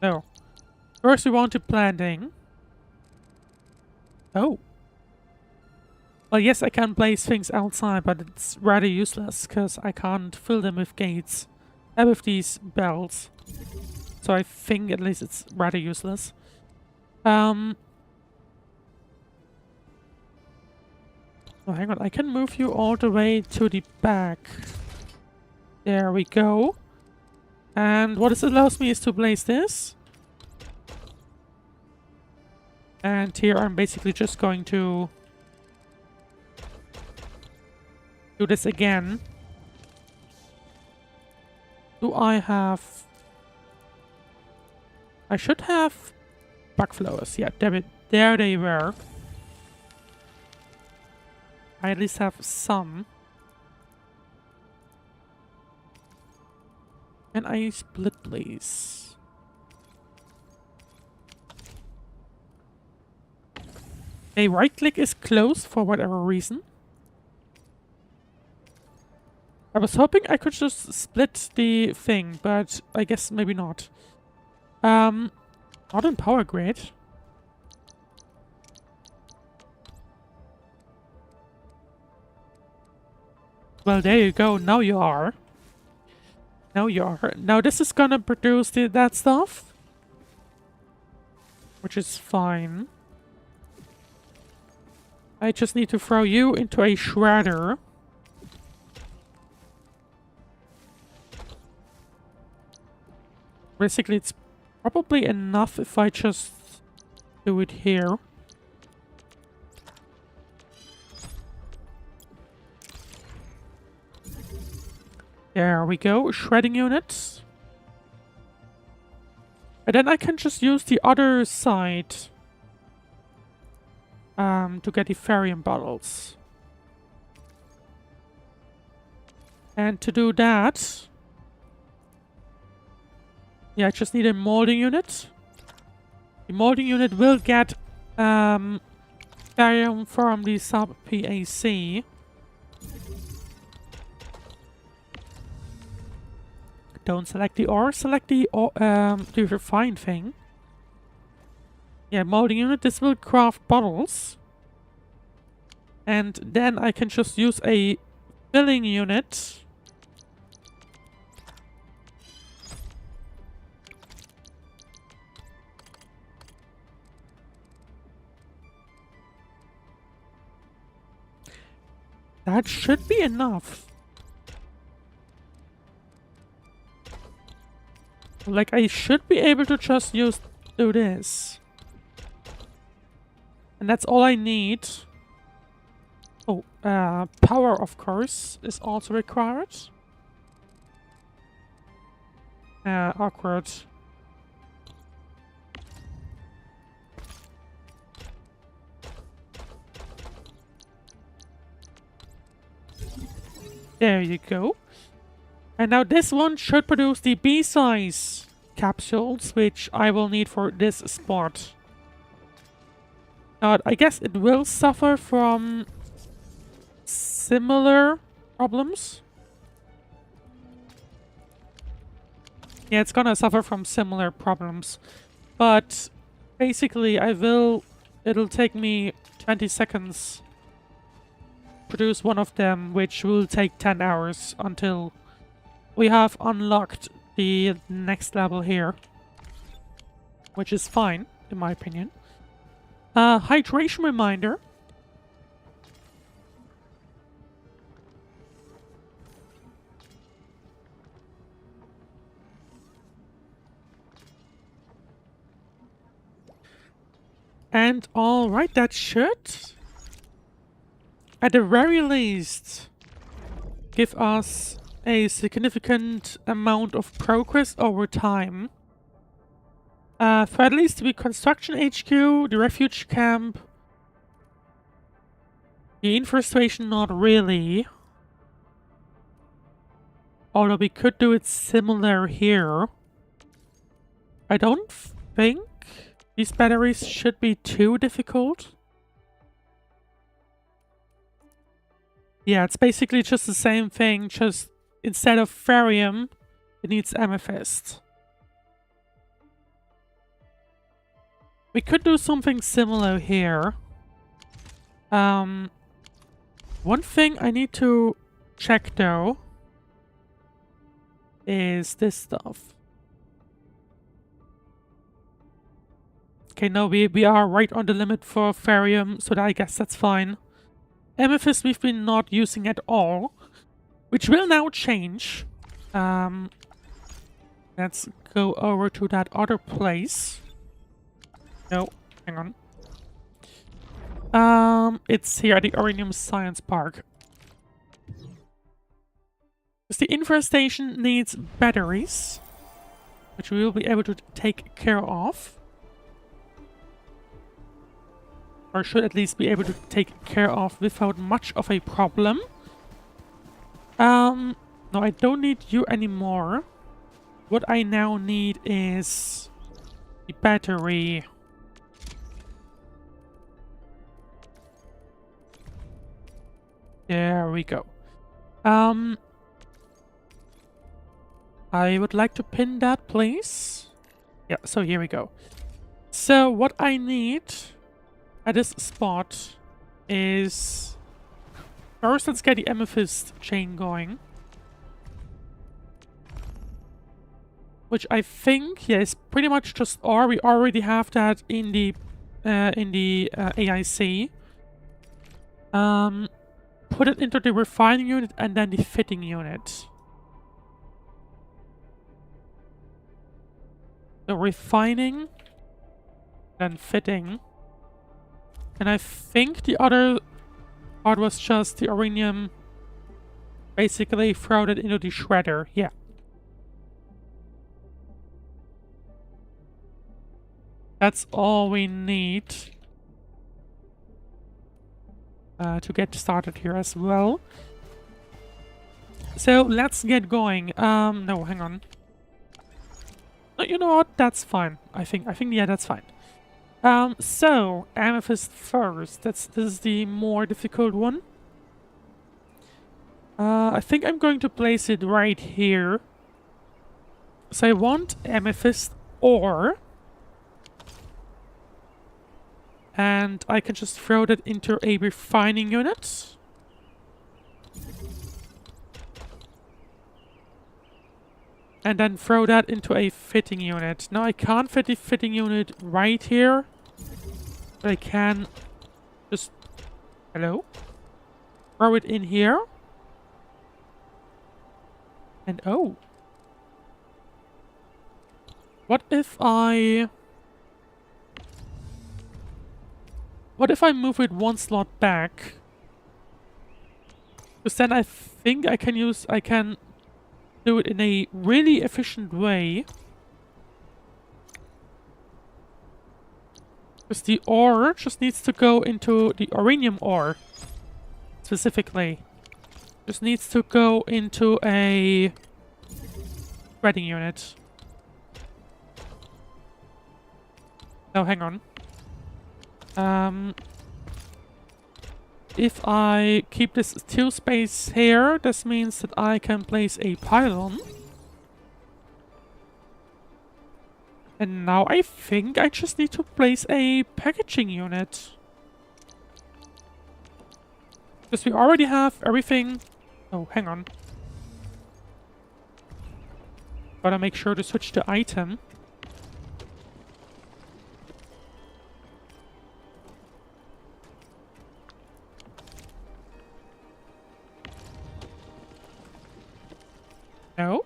No. First we want to planting. Oh. Well, yes, I can place things outside, but it's rather useless, because I can't fill them with gates. With these bells. So I think at least it's rather useless. Oh, hang on, I can move you all the way to the back. There we go. And what this allows me is to place this. And here I'm basically just going to do this again. Do I have... I should have bug flowers. Yeah, there they were. I at least have some. Can I split, please? A right click is closed for whatever reason. I was hoping I could just split the thing, but I guess maybe not. Not in power grid. Well, there you go. Now you are. Now you are. Now this is gonna produce that stuff. Which is fine. I just need to throw you into a shredder. Basically, it's probably enough if I just do it here. There we go, shredding units. And then I can just use the other side to get the Therium bottles. And to do that, yeah, I just need a molding unit. The molding unit will get Therium from the sub-PAC. Don't select the ore, select the refined thing. Yeah, molding unit, this will craft bottles. And then I can just use a filling unit. That should be enough. Like, I should be able to just do this. And that's all I need. Oh, power, of course, is also required. Awkward. There you go. And now this one should produce the B-size capsules, which I will need for this spot. Now, I guess it will suffer from similar problems. Yeah, it's gonna suffer from similar problems. But basically, it'll take me 20 seconds to produce one of them, which will take 10 hours until we have unlocked the next level here. Which is fine, in my opinion. Hydration reminder. And alright, that should, at the very least, give us a significant amount of progress over time. For at least the construction HQ, the refuge camp, the infestation, not really. Although we could do it similar here. I don't think these batteries should be too difficult. Yeah, it's basically just the same thing, just instead of Therium, it needs amethyst. We could do something similar here. One thing I need to check though is this stuff. Okay, no, we are right on the limit for Therium, so I guess that's fine. Amethyst we've been not using at all, which will now change. Let's go over to that other place. No, hang on. It's here at the Uranium Science Park. Because the infestation needs batteries, which we will be able to take care of. Or should at least be able to take care of without much of a problem. No, I don't need you anymore. What I now need is the battery. There we go. I would like to pin that, please. Yeah, so here we go. So what I need at this spot is... First, let's get the amethyst chain going. Which I think, yeah, is pretty much just ore. We already have that in the AIC. Put it into the refining unit and then the fitting unit. So refining, then fitting. And I think the other part was just the uranium. Basically throw it into the shredder, yeah. That's all we need to get started here as well. So let's get going. No, hang on. No, you know what? That's fine. I think yeah, that's fine. So amethyst first. This is the more difficult one. I think I'm going to place it right here. So I want amethyst ore. And I can just throw that into a refining unit. And then throw that into a fitting unit. Now I can't fit the fitting unit right here. But I can just... Hello? Throw it in here. And oh. What if I move it one slot back? Because then I think I can do it in a really efficient way. Because the ore just needs to go into the uranium ore. Specifically. Just needs to go into a shredding unit. No, hang on. If I keep this till space here, this means that I can place a pylon. And now I think I just need to place a packaging unit. Because we already have everything. Oh, hang on. Gotta make sure to switch the item. No?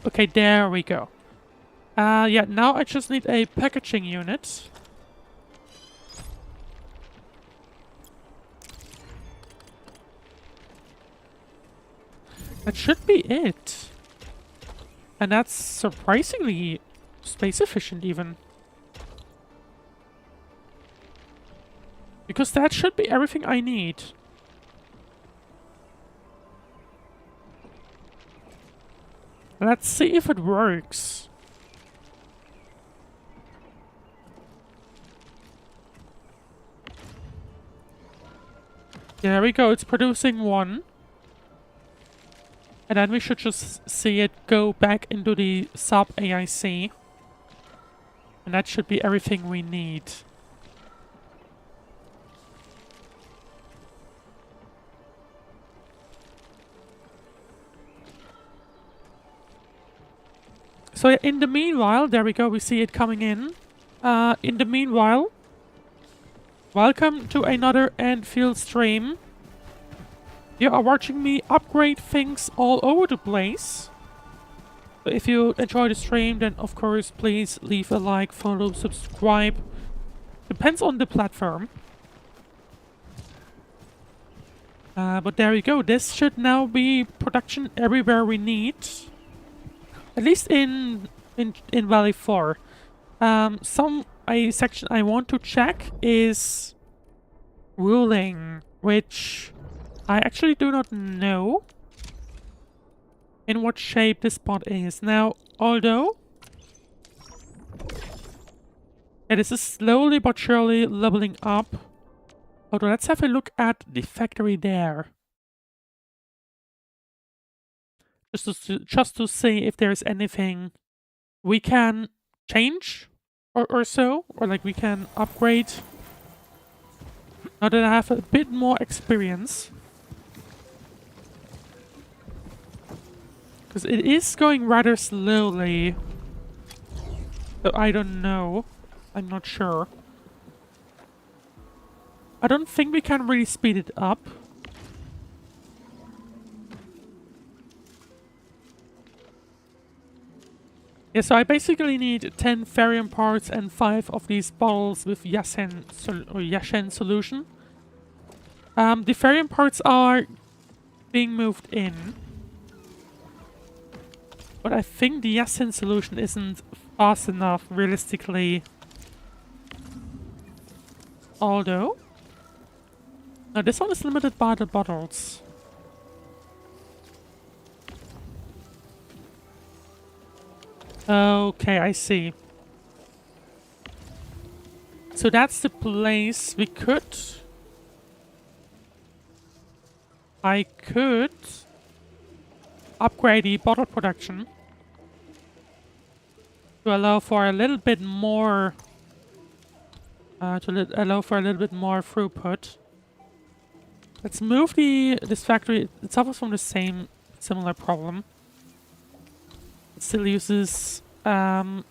Okay, there we go. Yeah, now I just need a packaging unit. That should be it. And that's surprisingly space efficient even. Because that should be everything I need. Let's see if it works. There we go, it's producing one. And then we should just see it go back into the sub AIC. And that should be everything we need. So in the meanwhile, there we go, we see it coming in. In the meanwhile, welcome to another Endfield stream. You are watching me upgrade things all over the place. So if you enjoy the stream, then of course please leave a like, follow, subscribe. Depends on the platform. But there we go, this should now be production everywhere we need. At least in Valley 4. A section I want to check is ruling, which I actually do not know in what shape this spot is. Now, although this is slowly but surely leveling up. Although let's have a look at the factory there. Just to see if there's anything we can change or so, or like we can upgrade. Now that I have a bit more experience. Because it is going rather slowly. So I don't know. I'm not sure. I don't think we can really speed it up. Yeah, so I basically need 10 Therium parts and 5 of these bottles with Yashen solution. The Therium parts are being moved in. But I think the Yashen solution isn't fast enough, realistically. Although... No, this one is limited by the bottles. Okay, I see. So that's the place we could... I could... upgrade the bottle production. To allow for a little bit more... allow for a little bit more throughput. Let's move this factory. It suffers from the same similar problem. It still uses normal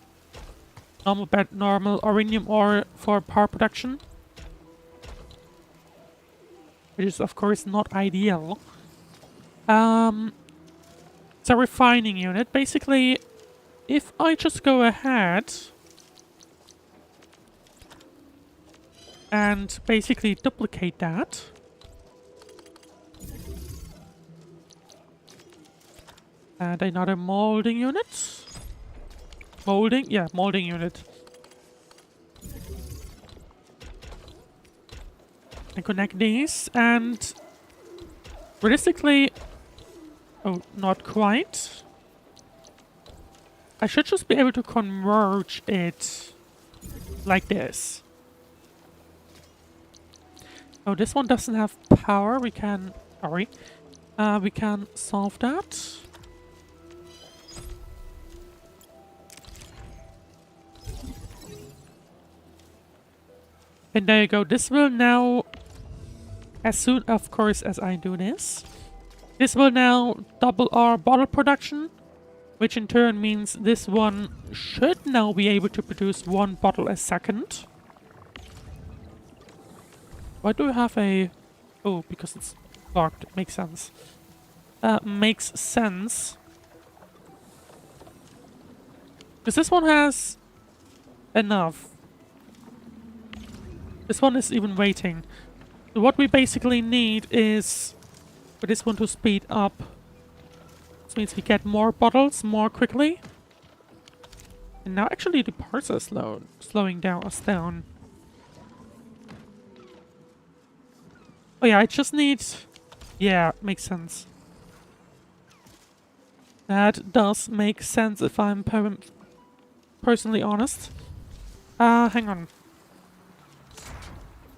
orinium ore for power production, which is of course not ideal. It's a refining unit. Basically, if I just go ahead and basically duplicate that. And another molding unit. Molding? Yeah, molding unit. And connect these, and realistically... Oh, not quite. I should just be able to converge it like this. Oh, this one doesn't have power. We can... Sorry. We can solve that. And there you go. This will now, as soon, of course, as I do this, this will now double our bottle production, which in turn means this one should now be able to produce 1 bottle a second. Why do we have a... Oh, because it's locked. Makes sense. Makes sense. Because this one has enough. This one is even waiting. So what we basically need is for this one to speed up. This means we get more bottles more quickly. And now actually the parts are slowing down us down. Oh yeah, I just need... Yeah, makes sense. That does make sense if I'm personally honest. Hang on.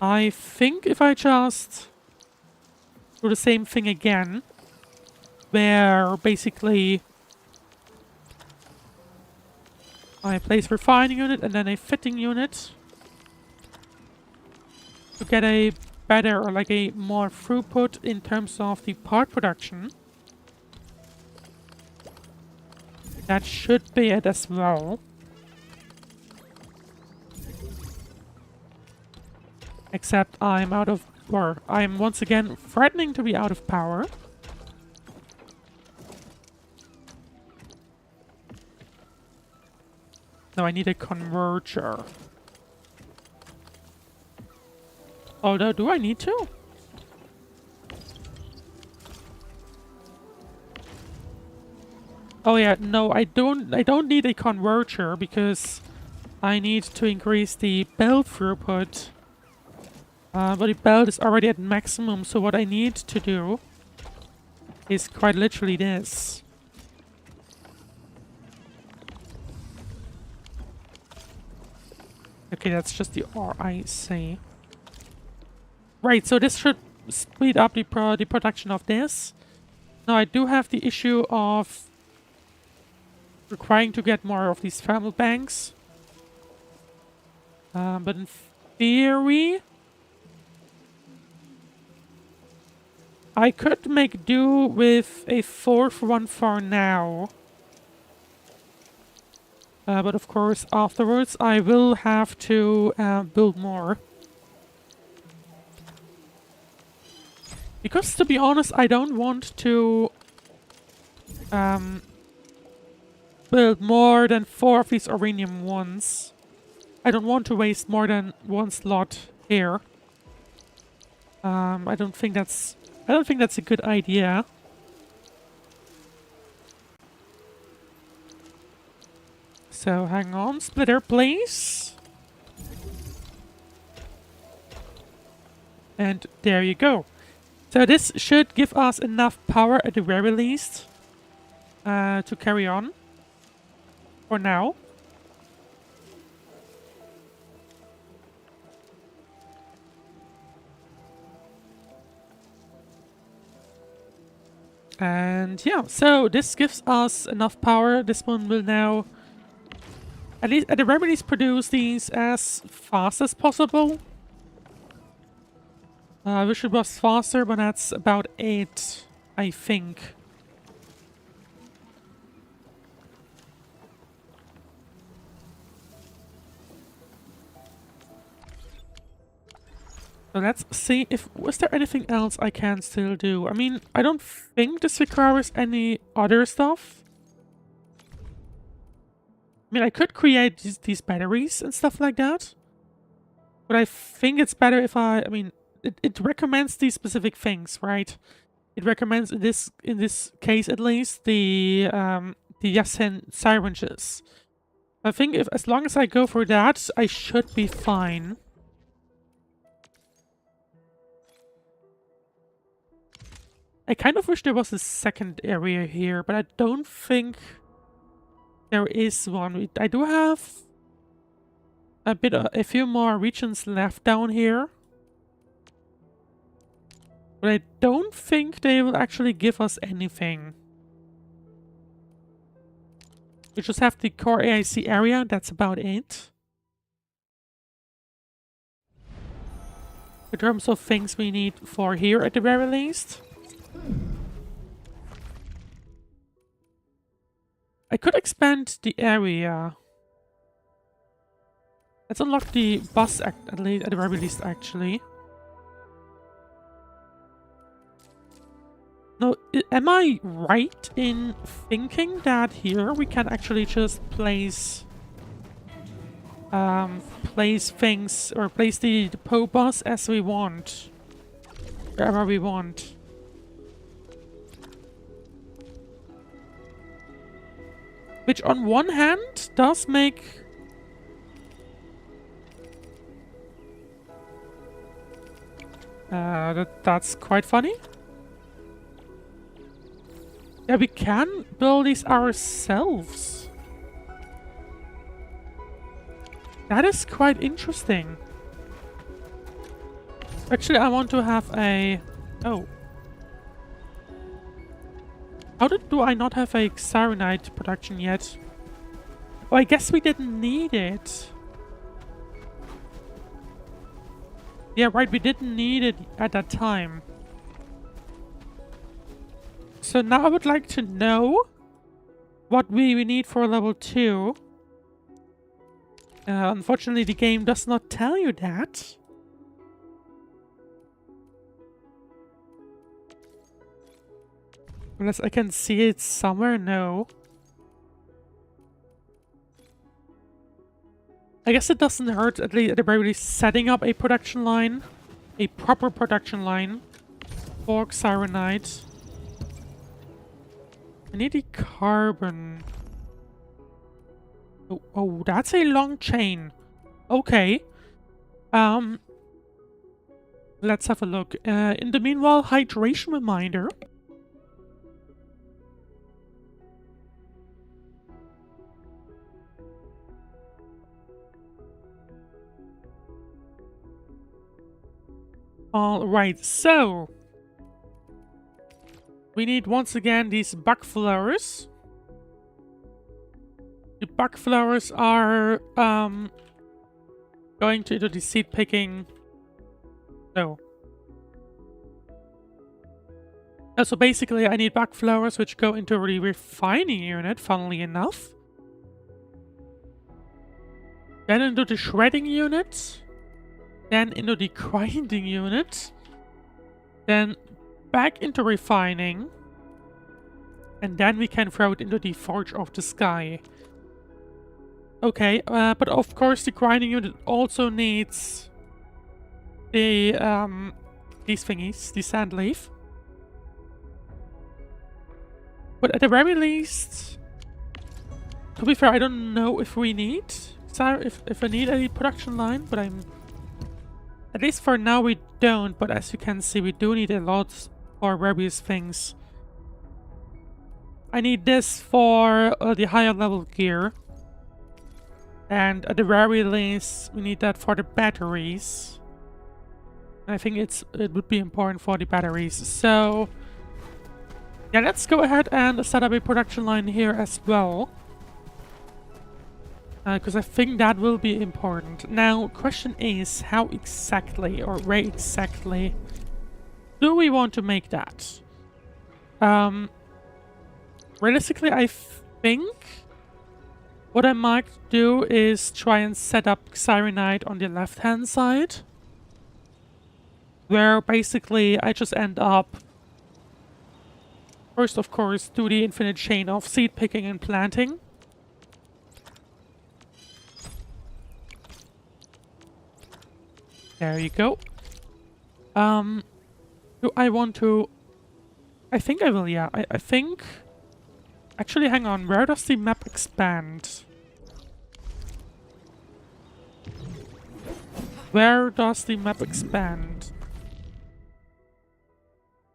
I think if I just do the same thing again, where basically I place refining unit and then a fitting unit to get a better or like a more throughput in terms of the part production. That should be it as well. Except I'm out of... or I'm once again threatening to be out of power. No, I need a converger. Although, do I need to? Oh yeah, no, I don't need a converger because I need to increase the belt throughput. But the belt is already at maximum, so what I need to do is quite literally this. Okay, that's just the RIC. Right, so this should speed up the production of this. Now I do have the issue of requiring to get more of these thermal banks. But in theory, I could make do with a 4th one for now. But of course, afterwards, I will have to build more. Because, to be honest, I don't want to build more than 4 of these uranium ones. I don't want to waste more than 1 slot here. I don't think that's a good idea. So hang on, splitter, please. And there you go. So this should give us enough power at the very least to carry on for now. And yeah, so this gives us enough power. This one will now at the very least produce these as fast as possible. I wish it was faster, but that's about it, I think. So let's see if... was there anything else I can still do? I mean, I don't think this requires any other stuff. I mean, I could create these batteries and stuff like that. But I think it's better if I mean, it recommends these specific things, right? It recommends, in this case at least, the Yasen syringes. I think as long as I go for that, I should be fine. I kind of wish there was a second area here, but I don't think there is one. I do have a few more regions left down here. But I don't think they will actually give us anything. We just have the core AIC area, that's about it. In terms of things we need for here at the very least. I could expand the area. Let's unlock the bus at the very least, actually. No, am I right in thinking that here we can actually just place things, or place the PO bus as we want, wherever we want? Which on one hand does make that's quite funny. Yeah, we can build these ourselves. That is quite interesting. Actually, I want to have a... oh. How do I not have a Cyanide production yet? Oh, I guess we didn't need it. Yeah, right, we didn't need it at that time. So now I would like to know what we need for level 2. Unfortunately, the game does not tell you that. Unless I can see it somewhere, no. I guess it doesn't hurt, at least at the very least, setting up a production line. A proper production line for Cyanide. I need the carbon. Oh, that's a long chain. Okay. Let's have a look. In the meanwhile, hydration reminder. Alright, so we need once again these bug flowers. The bug flowers are going to do the seed picking. No. So basically I need bug flowers which go into the refining unit, funnily enough. Then into the shredding unit. Then into the grinding unit. Then back into refining. And then we can throw it into the Forge of the Sky. Okay, but of course the grinding unit also needs the, these thingies, the sand leaf. But at the very least, to be fair, I don't know if we need, if I need any production line, but at least for now we don't, but as you can see, we do need a lot for various things. I need this for the higher level gear. And at the very least, we need that for the batteries. I think it would be important for the batteries. So, yeah, let's go ahead and set up a production line here as well. Because I think that will be important. Now, question is, how exactly, or where exactly, do we want to make that? Realistically, I think what I might do is try and set up Sirenite on the left-hand side. Where basically I just end up... First, of course, do the infinite chain of seed picking and planting. There you go. Do I want to... I think I will, yeah. I think... Actually, hang on. Where does the map expand? Where does the map expand?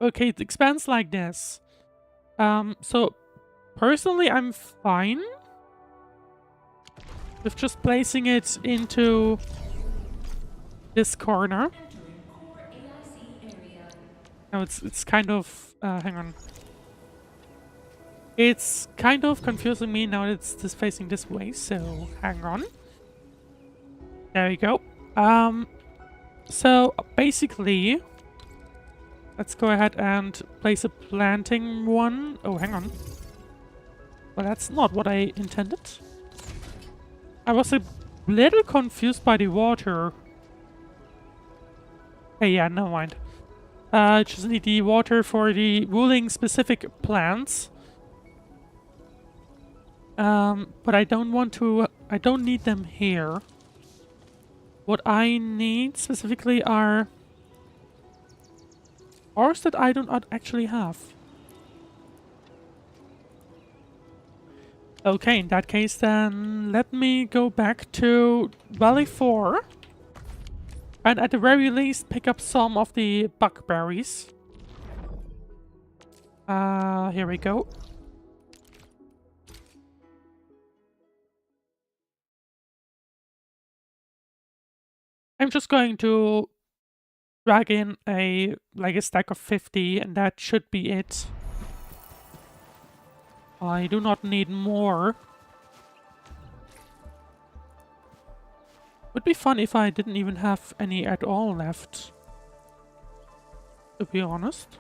Okay, it expands like this. So, personally, I'm fine with just placing it into this corner. No, it's kind of... hang on. It's kind of confusing me now that it's just facing this way, so hang on. There we go. So basically, let's go ahead and place a planting one. Oh, hang on. Well, that's not what I intended. I was a little confused by the water. Hey, yeah, never mind. Just need the water for the ruling specific plants. But I don't want to... I don't need them here. What I need specifically are ores that I do not actually have. Okay, in that case then let me go back to Valley 4. And at the very least pick up some of the buckberries. Here we go. I'm just going to drag in a stack of 50 and that should be it. I do not need more. Would be fun if I didn't even have any at all left, to be honest.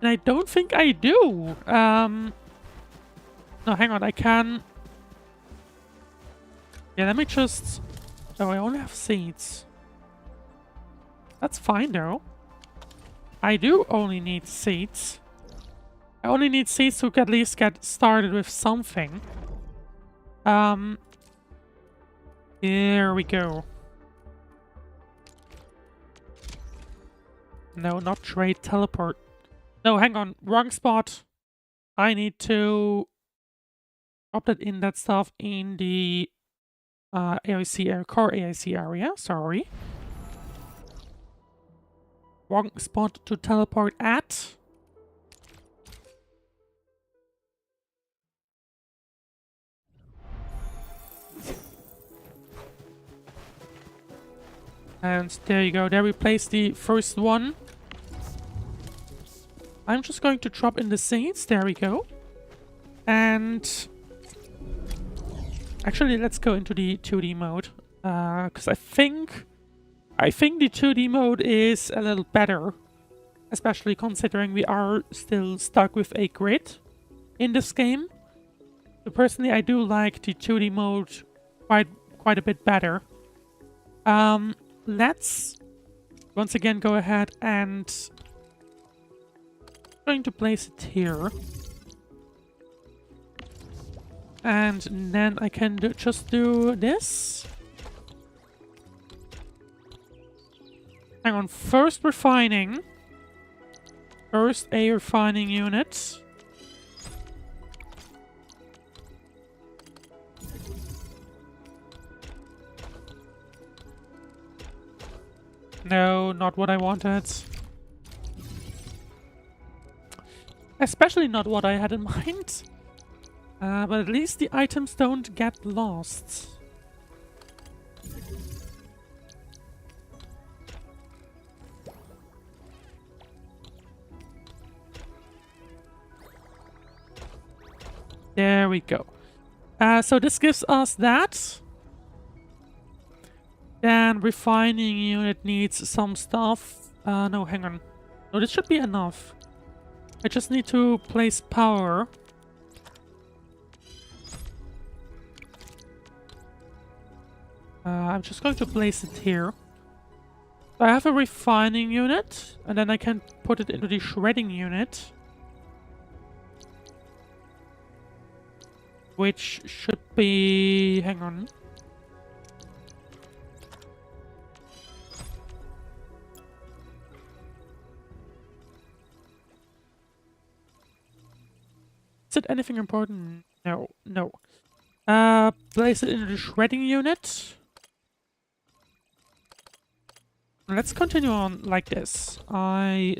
And I don't think I do. No, hang on, I can... Yeah, let me just... Oh, I only have seeds. That's fine, though. I do only need seeds. I only need seeds to at least get started with something. Here we go. No, not trade, teleport. No, hang on, wrong spot. I need to drop that stuff in the AIC area, core AIC area, sorry. Wrong spot to teleport at. And there you go, there we place the first one. I'm just going to drop in the seeds, there we go. And... Actually, let's go into the 2D mode. Because I think the 2D mode is a little better. Especially considering we are still stuck with a grid in this game. So personally, I do like the 2D mode quite a bit better. Let's once again go ahead and going to place it here. And then I can just do this. Hang on, first refining. First a refining unit. No, not what I wanted. Especially not what I had in mind. But at least the items don't get lost. There we go. So this gives us that. Then refining unit needs some stuff. No, hang on. No, this should be enough. I just need to place power. I'm just going to place it here. So I have a refining unit, and then I can put it into the shredding unit. Which should be... hang on. Is it anything important? No, no. Place it into the shredding unit. Let's continue on like this. I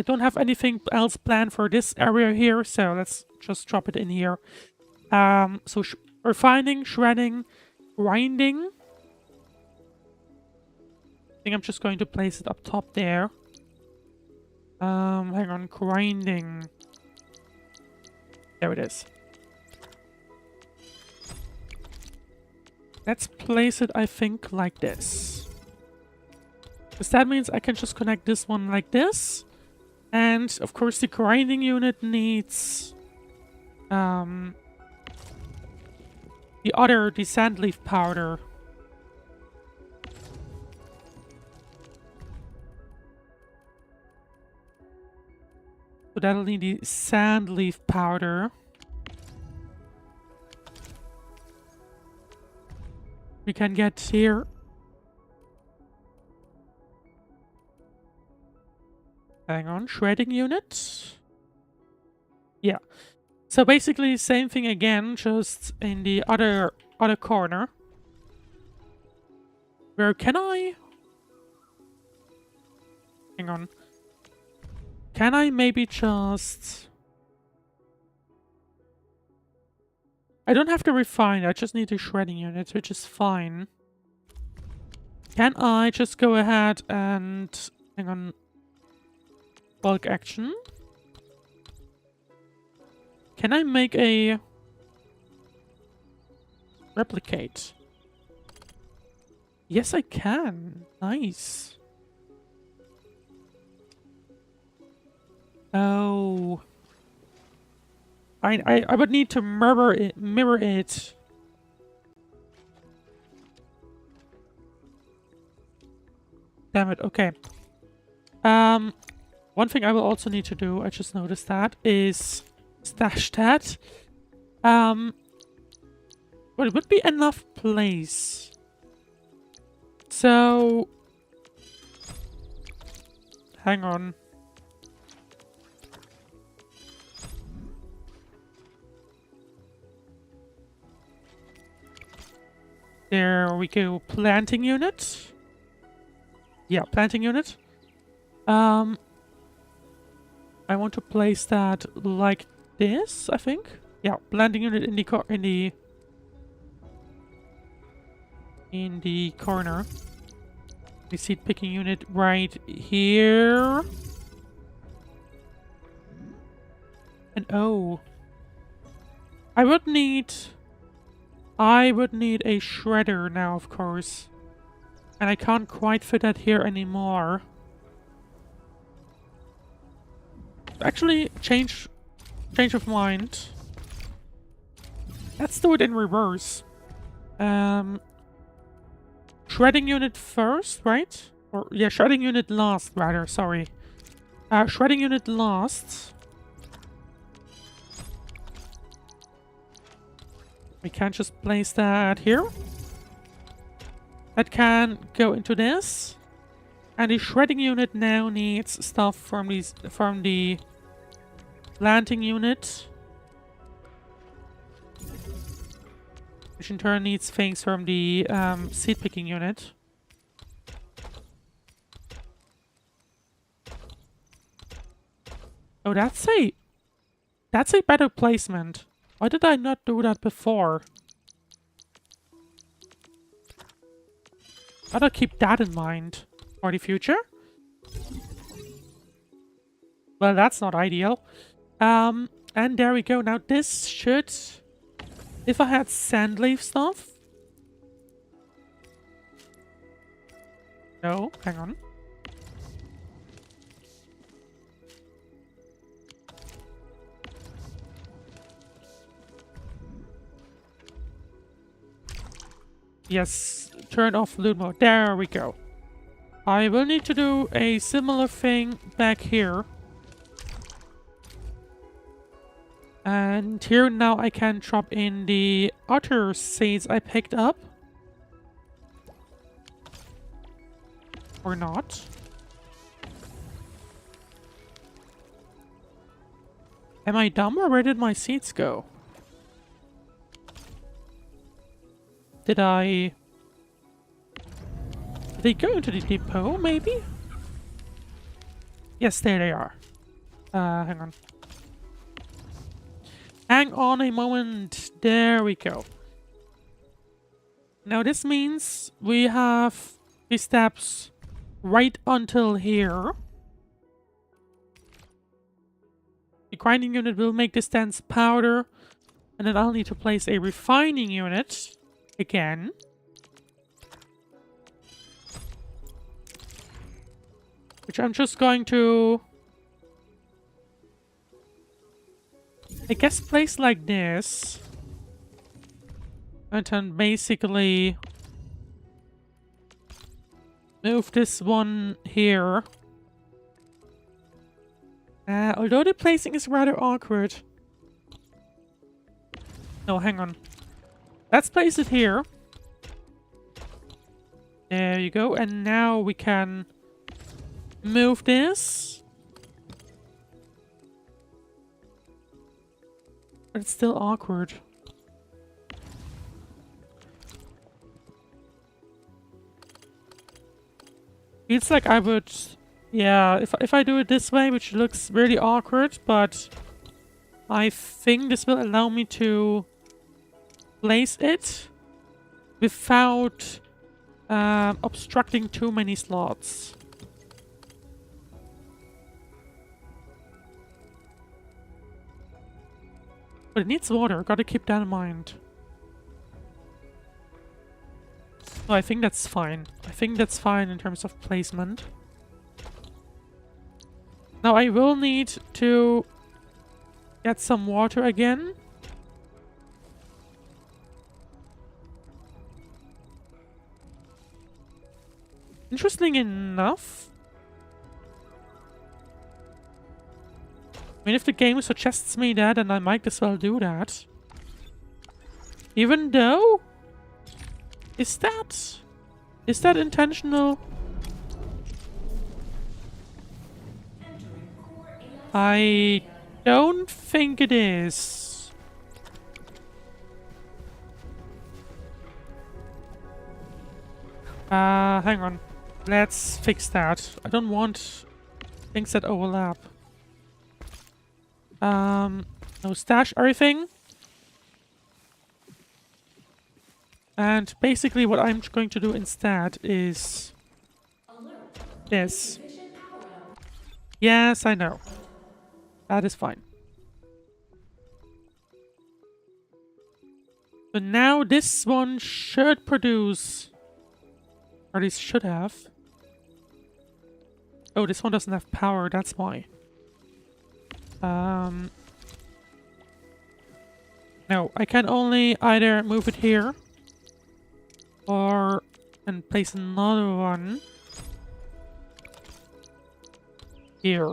don't have anything else planned for this area here, so let's just drop it in here. So refining, shredding, grinding. I think I'm just going to place it up top there. Hang on, grinding. There it is. Let's place it, I think, like this. Because that means I can just connect this one like this. And, of course, the grinding unit needs... the sand leaf powder. So that'll need the sand leaf powder. We can get here. Hang on, shredding unit. Yeah. So basically, same thing again, just in the other corner. Where can I? Hang on. Can I maybe just... I don't have to refine, I just need a shredding unit, which is fine. Can I just go ahead and... hang on. Bulk action. Can I make a... replicate? Yes, I can. Nice. Oh. I would need to mirror it. Damn it, okay. One thing I will also need to do, I just noticed that, is stash that. Well, it would be enough place. So... hang on. There we go. Planting unit. Yeah, planting unit. I want to place that like this, I think. Yeah, planting unit in the corner. The seed picking unit right here. And oh, I would need a shredder now, of course. And I can't quite fit that here anymore. Actually, change of mind. Let's do it in reverse. Shredding unit first, right? Or yeah, shredding unit last, rather, sorry. Shredding unit last. We can't just place that here. That can go into this. And the shredding unit now needs stuff from the planting unit. Which in turn needs things from the seed picking unit. Oh, that's a better placement. Why did I not do that before? Gotta keep that in mind for the future. Well, that's not ideal. And there we go. Now this should... If I had sand leaf stuff... No, hang on. Yes, turn off loot mode. There we go. I will need to do a similar thing back here. And here now I can drop in the other seeds I picked up. Or not. Am I dumb or where did my seeds go? Did they go into the depot, maybe? Yes, there they are. Hang on. Hang on a moment. There we go. Now this means we have the steps right until here. The grinding unit will make this dense powder. And then I'll need to place a refining unit. Again. Which I'm just going to... I guess place like this. And then basically... move this one here. Although the placing is rather awkward. No, hang on. Let's place it here. There you go. And now we can move this. But it's still awkward. Feels like I would... Yeah, if I do it this way, which looks really awkward, but I think this will allow me to place it without obstructing too many slots. But it needs water, gotta keep that in mind. So I think that's fine. I think that's fine in terms of placement. Now I will need to get some water again. Interesting enough. I mean, if the game suggests me that, then I might as well do that. Even though... Is that intentional? I don't think it is. Hang on. Let's fix that. I don't want things that overlap. No, stash everything. And basically what I'm going to do instead is this. Yes, I know. That is fine. So now this one should produce, or at least should have. Oh, this one doesn't have power, that's why. No, I can only either move it here or and place another one here.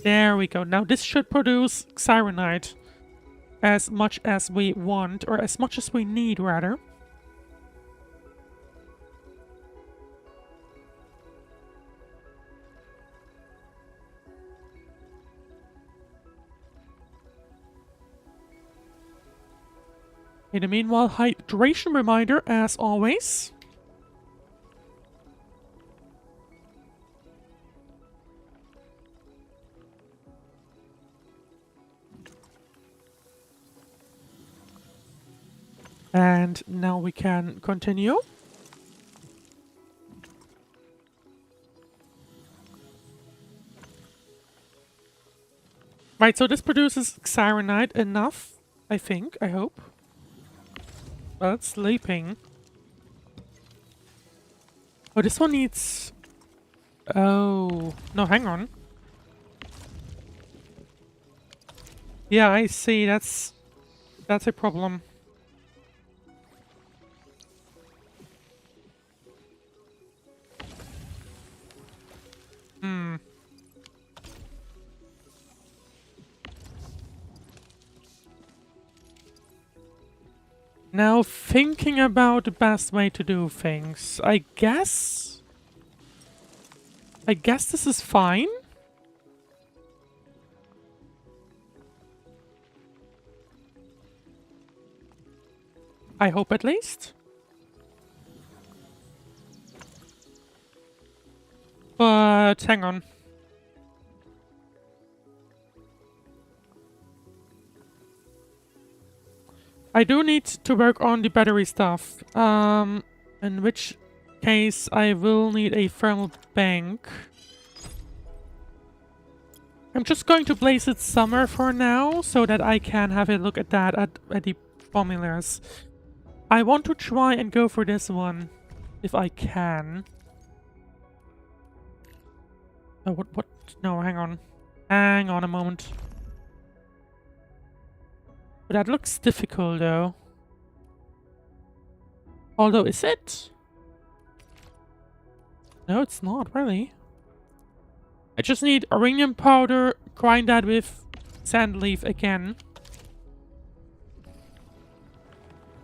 There we go. Now this should produce Sirenite. as much as we want, or as much as we need, rather. In the meanwhile, hydration reminder, as always. And now we can continue. Right, so this produces Cyanide enough, I think, I hope. Well, it's sleeping. Oh, this one needs... Oh, no, hang on. Yeah, I see, that's a problem. Now, thinking about the best way to do things, I guess this is fine. I hope at least. But hang on. I do need to work on the battery stuff. In which case I will need a thermal bank. I'm just going to place it somewhere for now, so that I can have a look at that, at the formulas. I want to try and go for this one, if I can. Oh, what? No, hang on. Hang on a moment. But that looks difficult, though. Although, is it? No, it's not, really. I just need uranium powder, grind that with sand leaf again.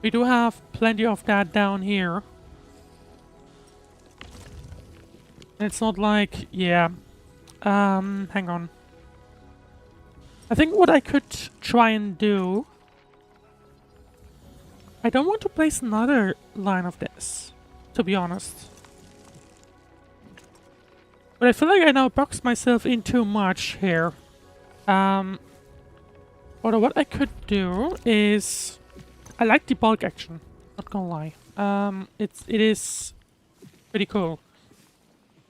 We do have plenty of that down here. It's not like... yeah. Hang on. I think what I could try and do... I don't want to place another line of this, to be honest. But I feel like I now box myself in too much here. Although what I could do is... I like the bulk action, not gonna lie. It is pretty cool.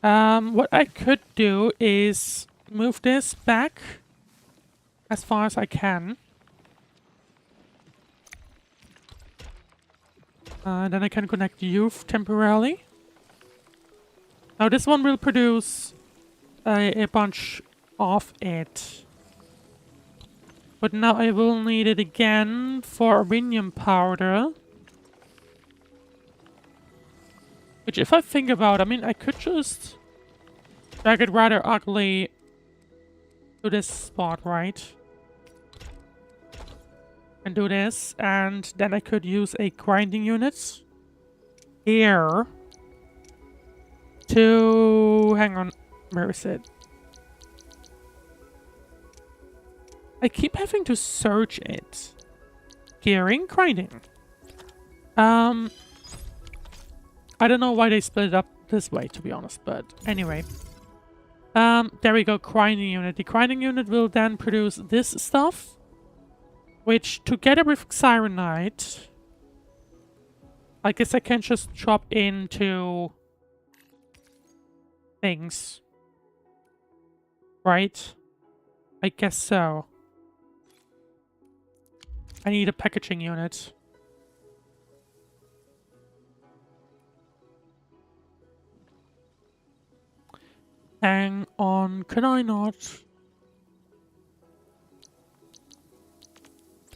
What I could do is move this back as far as I can. Then I can connect youth temporarily. Now this one will produce a bunch of it. But now I will need it again for uranium powder. Which, if I think about, I mean, I could just drag it rather ugly to this spot, right? And do this, and then I could use a grinding unit here to... hang on, where is it? I keep having to search it. Gearing, grinding. I don't know why they split it up this way, to be honest, but anyway. There we go, grinding unit. The grinding unit will then produce this stuff, which together with Cyanide, I guess I can just drop into things. Right? I guess so. I need a packaging unit. Hang on, can I not?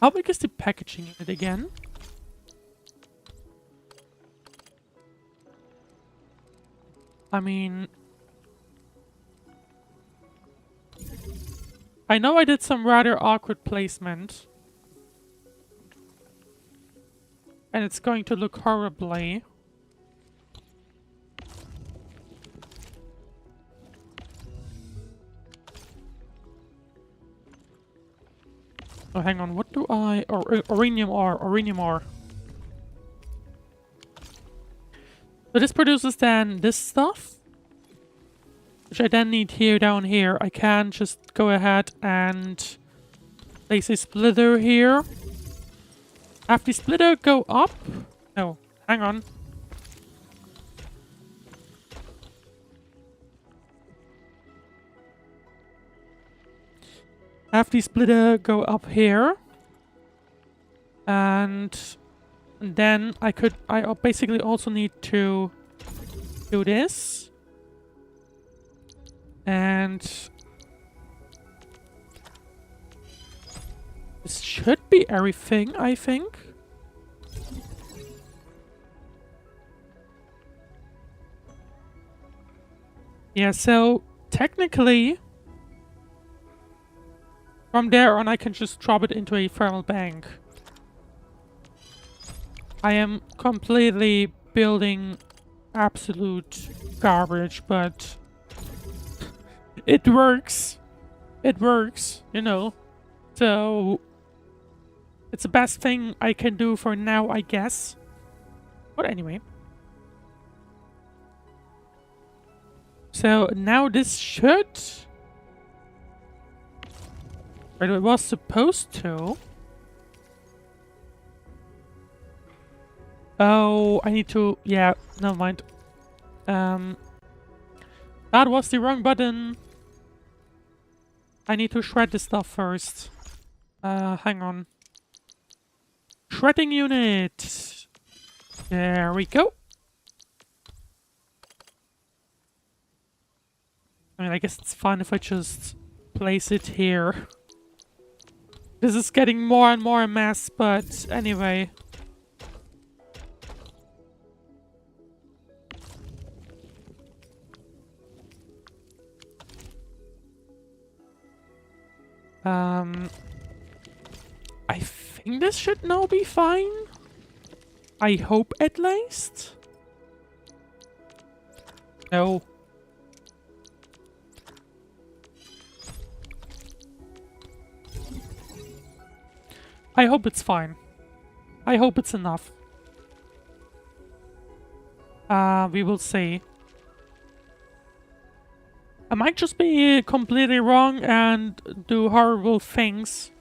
How big is the packaging unit again? I mean... I know I did some rather awkward placement. And it's going to look horribly. Oh, hang on, what do I... Orinium ore, Orinium ore. So this produces then this stuff, which I then need here, down here. I can just go ahead and place a splitter here. Have the splitter go up? No, hang on. Have the splitter go up here. And then I basically also need to do this. And this should be everything, I think. Yeah, so technically from there on I can just drop it into a thermal bank. I am completely building absolute garbage, but it works. It works, you know. So it's the best thing I can do for now, I guess. But anyway. So now this should... But it was supposed to. Oh, I need to... Yeah, never mind. That was the wrong button. I need to shred this stuff first. Hang on. Shredding unit. There we go. I mean, I guess it's fine if I just place it here. This is getting more and more a mess, but anyway. I think this should now be fine. I hope at least. No. I hope it's fine. I hope it's enough. We will see. I might just be completely wrong and do horrible things.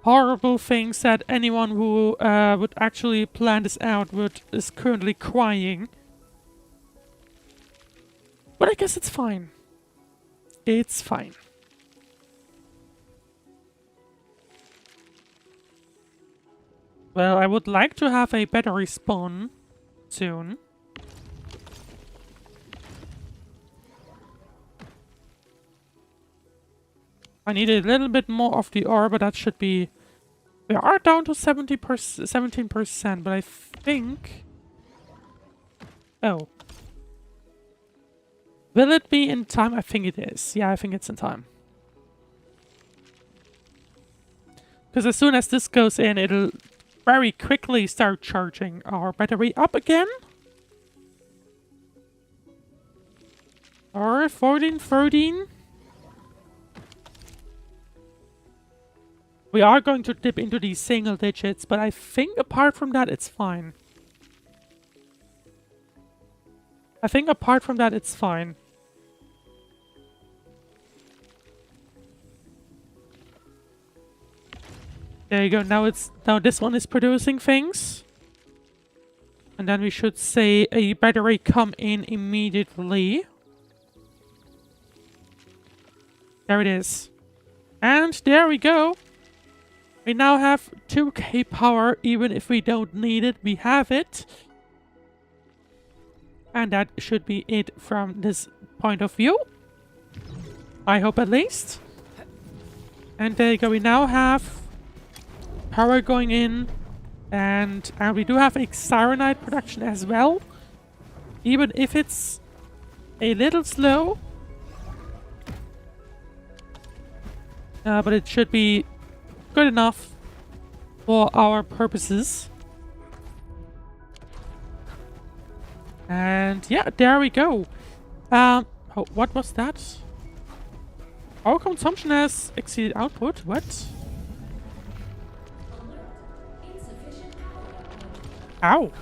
Horrible things that anyone who would actually plan this out is currently crying. But I guess it's fine. It's fine. Well, I would like to have a battery spawn soon. I need a little bit more of the ore, but that should be... We are down to 17%, but I think... Oh. Will it be in time? I think it is. Yeah, I think it's in time. Because as soon as this goes in, it'll very quickly start charging our battery up again. Or 14, 13. We are going to dip into these single digits, but I think apart from that, it's fine. I think apart from that, it's fine. There you go. Now this one is producing things. And then we should say a battery come in immediately. There it is. And there we go. We now have 2k power, even if we don't need it, we have it. And that should be it from this point of view. I hope at least. And there you go, we now have power going in. And we do have a Sirenite production as well. Even if it's a little slow. But it should be good enough. for our purposes. And yeah, there we go. Oh, what was that? Our consumption has exceeded output. What? Ow.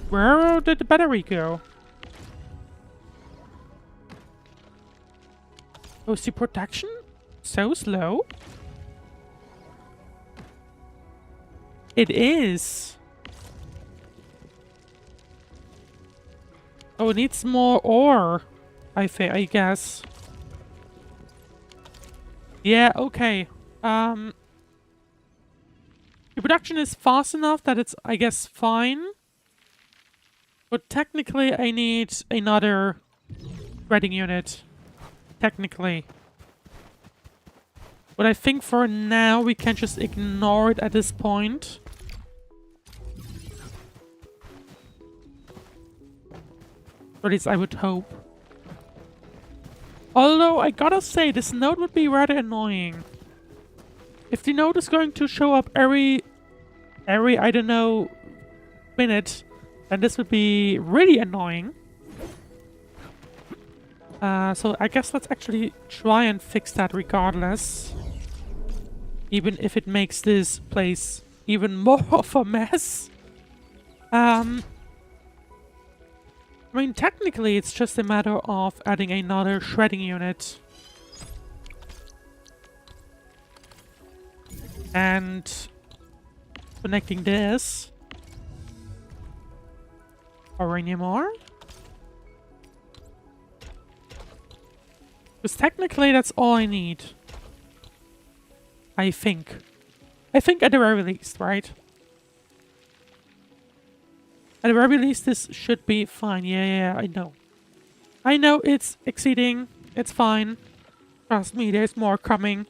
Where did the battery go? Oh, is the protection so slow? It is. Oh, it needs more ore, I guess. Yeah, okay. The production is fast enough that it's, I guess, fine. But technically, I need another threading unit. Technically. But I think for now, we can just ignore it at this point. Or at least I would hope. Although, I gotta say, this node would be rather annoying. If the node is going to show up every, I don't know, minute, then this would be really annoying. So I guess let's actually try and fix that regardless. Even if it makes this place even more of a mess. I mean, technically, it's just a matter of adding another shredding unit. And connecting this. Uranium ore. Because technically, that's all I need. I think. I think at the very least, right? At the very least, this should be fine. Yeah, I know. I know it's exceeding. It's fine. Trust me, there's more coming.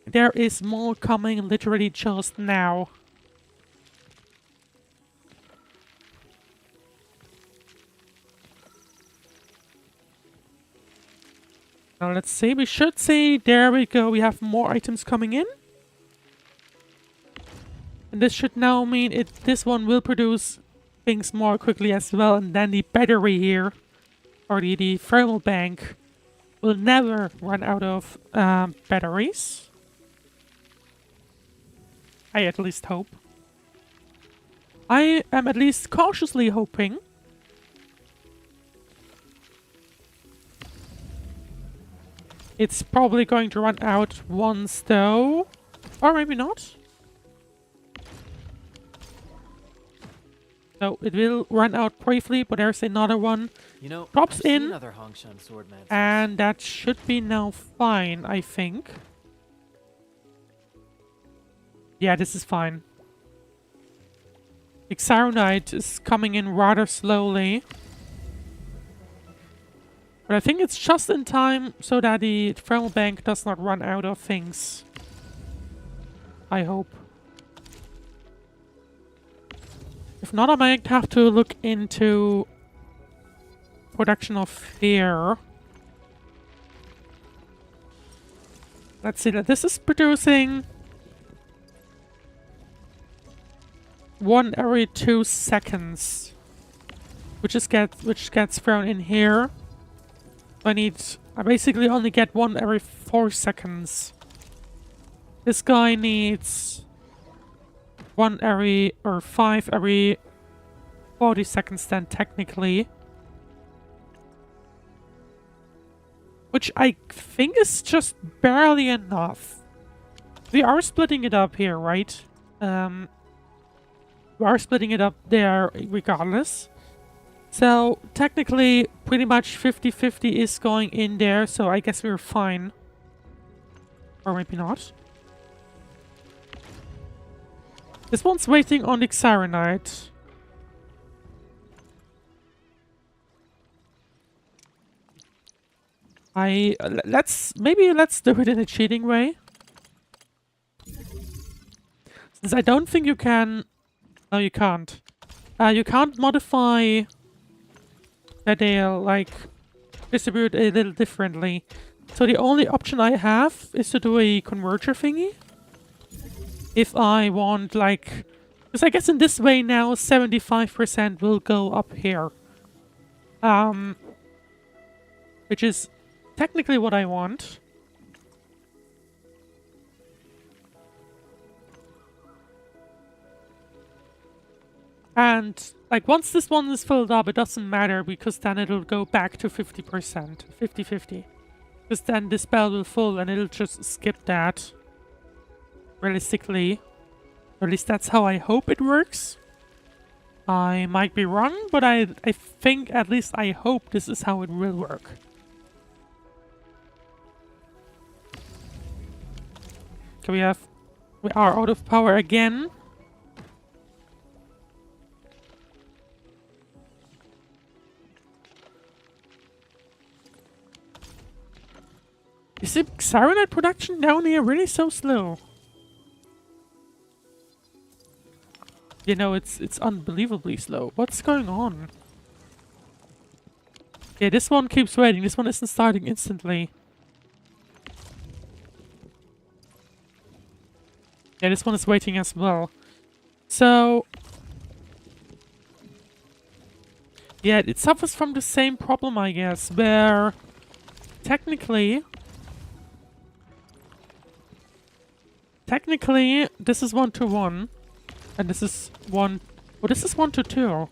There is more coming literally just now. Now let's see. We should see. There we go. We have more items coming in. And this should now mean this one will produce things more quickly as well. And then the battery here, or the thermal bank, will never run out of batteries. I at least hope. I am at least cautiously hoping. It's probably going to run out once though. Or maybe not. So it will run out briefly, but there's another one. You know, drops in, another Hongshan swordman. And that should be now fine, I think. Yeah, this is fine. Arknight is coming in rather slowly. But I think it's just in time so that the thermal bank does not run out of things. I hope. If not, I might have to look into production of fear. Let's see that this is producing 1 every 2 seconds, which gets thrown in here. I basically only get 1 every 4 seconds. This guy needs 1 every, or 5 every 40 seconds then, technically. Which I think is just barely enough. We are splitting it up here, right? We are splitting it up there regardless. So, technically, pretty much 50-50 is going in there, so I guess we're fine. Or maybe not. This one's waiting on the Arknight. Let's do it in a cheating way. Since I don't think you can... No, you can't. You can't modify that they'll, like, distribute a little differently. So the only option I have is to do a converter thingy. If I want, like... Because I guess in this way now, 75% will go up here. Which is technically what I want. And, like, once this one is filled up, it doesn't matter, because then it'll go back to 50%. 50-50. Because then this spell will full, and it'll just skip that. Realistically. Or at least that's how I hope it works. I might be wrong, but I think, at least I hope this is how it will work. Okay, we are out of power again. Is the Sirenet production down here really so slow? You know, it's unbelievably slow. What's going on? Yeah, this one keeps waiting. This one isn't starting instantly. Yeah, this one is waiting as well. So... yeah, it suffers from the same problem, I guess, where... Technically, this is 1-to-1. And this is 1... well, this is 1-to-2.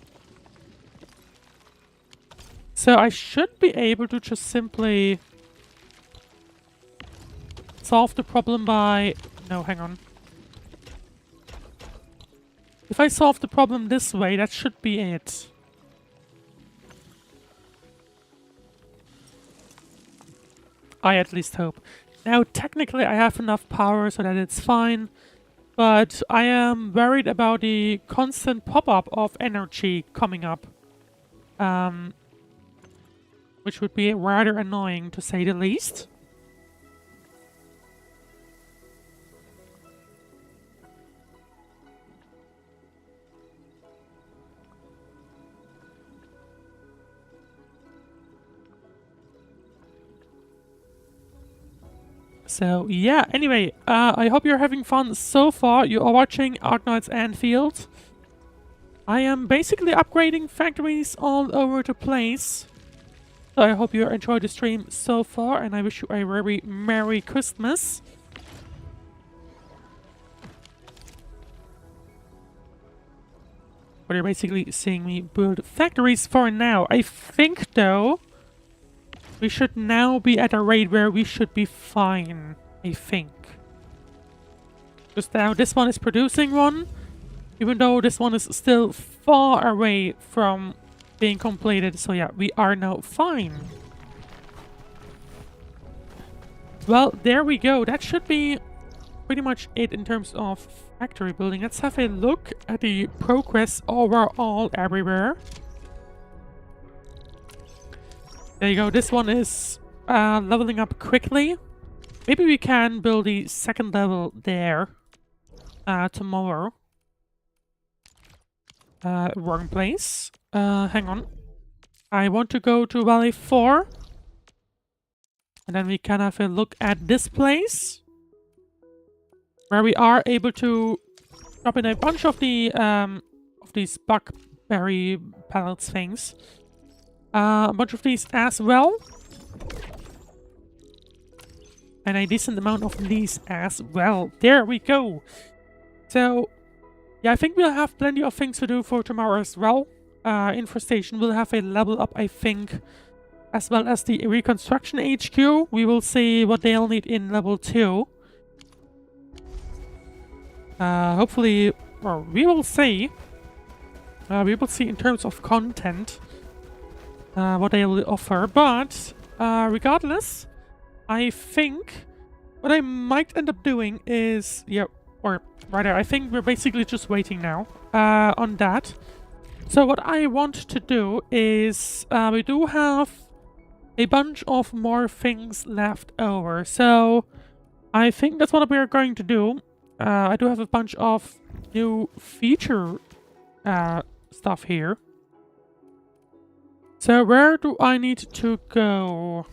So I should be able to just simply... solve the problem by... no, hang on. If I solve the problem this way, that should be it. I at least hope. Now, technically, I have enough power so that it's fine. But I am worried about the constant pop-up of energy coming up. Which would be rather annoying, to say the least. So, yeah, anyway, I hope you're having fun so far. You are watching Arknights Endfield. I am basically upgrading factories all over the place. So I hope you enjoyed the stream so far, and I wish you a very Merry Christmas. But you're basically seeing me build factories for now. I think, though... we should now be at a rate where we should be fine, I think. Just now, this one is producing one, even though this one is still far away from being completed. So yeah, we are now fine. Well, there we go. That should be pretty much it in terms of factory building. Let's have a look at the progress overall everywhere. There you go, this one is leveling up quickly. Maybe we can build the second level there tomorrow. Wrong place. Hang on. I want to go to Valley 4. And then we can have a look at this place. Where we are able to drop in a bunch of the of these buckberry pellets things. A bunch of these as well. And a decent amount of these as well. There we go. So, yeah, I think we'll have plenty of things to do for tomorrow as well. Infestation will have a level up, I think. As well as the Reconstruction HQ. We will see what they'll need in level 2. Hopefully, or we will see. We will see in terms of content. What they will offer, but regardless, I think what I might end up doing is, yeah, or rather, I think we're basically just waiting now on that. So what I want to do is, we do have a bunch of more things left over, so I think that's what we're going to do. I do have a bunch of new feature stuff here. So where do I need to go?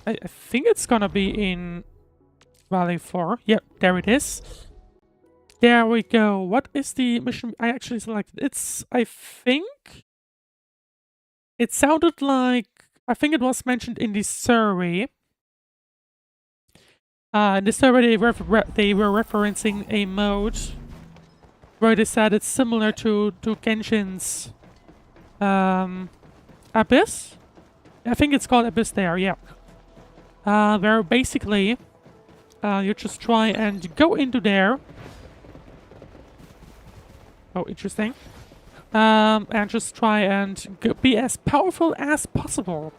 I think it's gonna be in Valley 4. Yep, there it is. There we go. What is the mission I actually selected? It's, I think... It sounded like... I think it was mentioned in the survey. In the survey, they were referencing a mode where they said it's similar to Genshin's Abyss. I think it's called Abyss there, yeah. Where basically you just try and go into there. Oh, interesting. And just try and be as powerful as possible.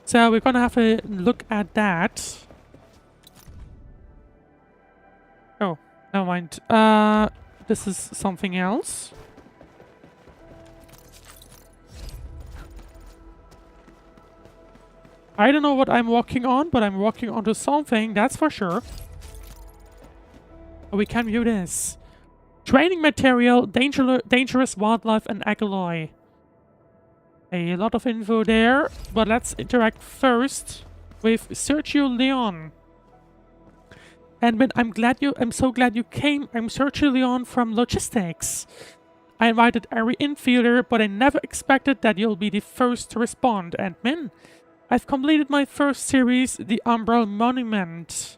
So we're gonna have a look at that. Oh, never mind. This is something else. I don't know what I'm walking on, but I'm walking onto something, that's for sure. Oh, we can view this. Training material, dangerous wildlife and alloy. A lot of info there, but let's interact first with Sergio Leon. And I'm so glad you came. I'm Sergio Leon from Logistics. I invited every infielder, but I never expected that you'll be the first to respond. And Min, I've completed my first series, the Umbral Monument.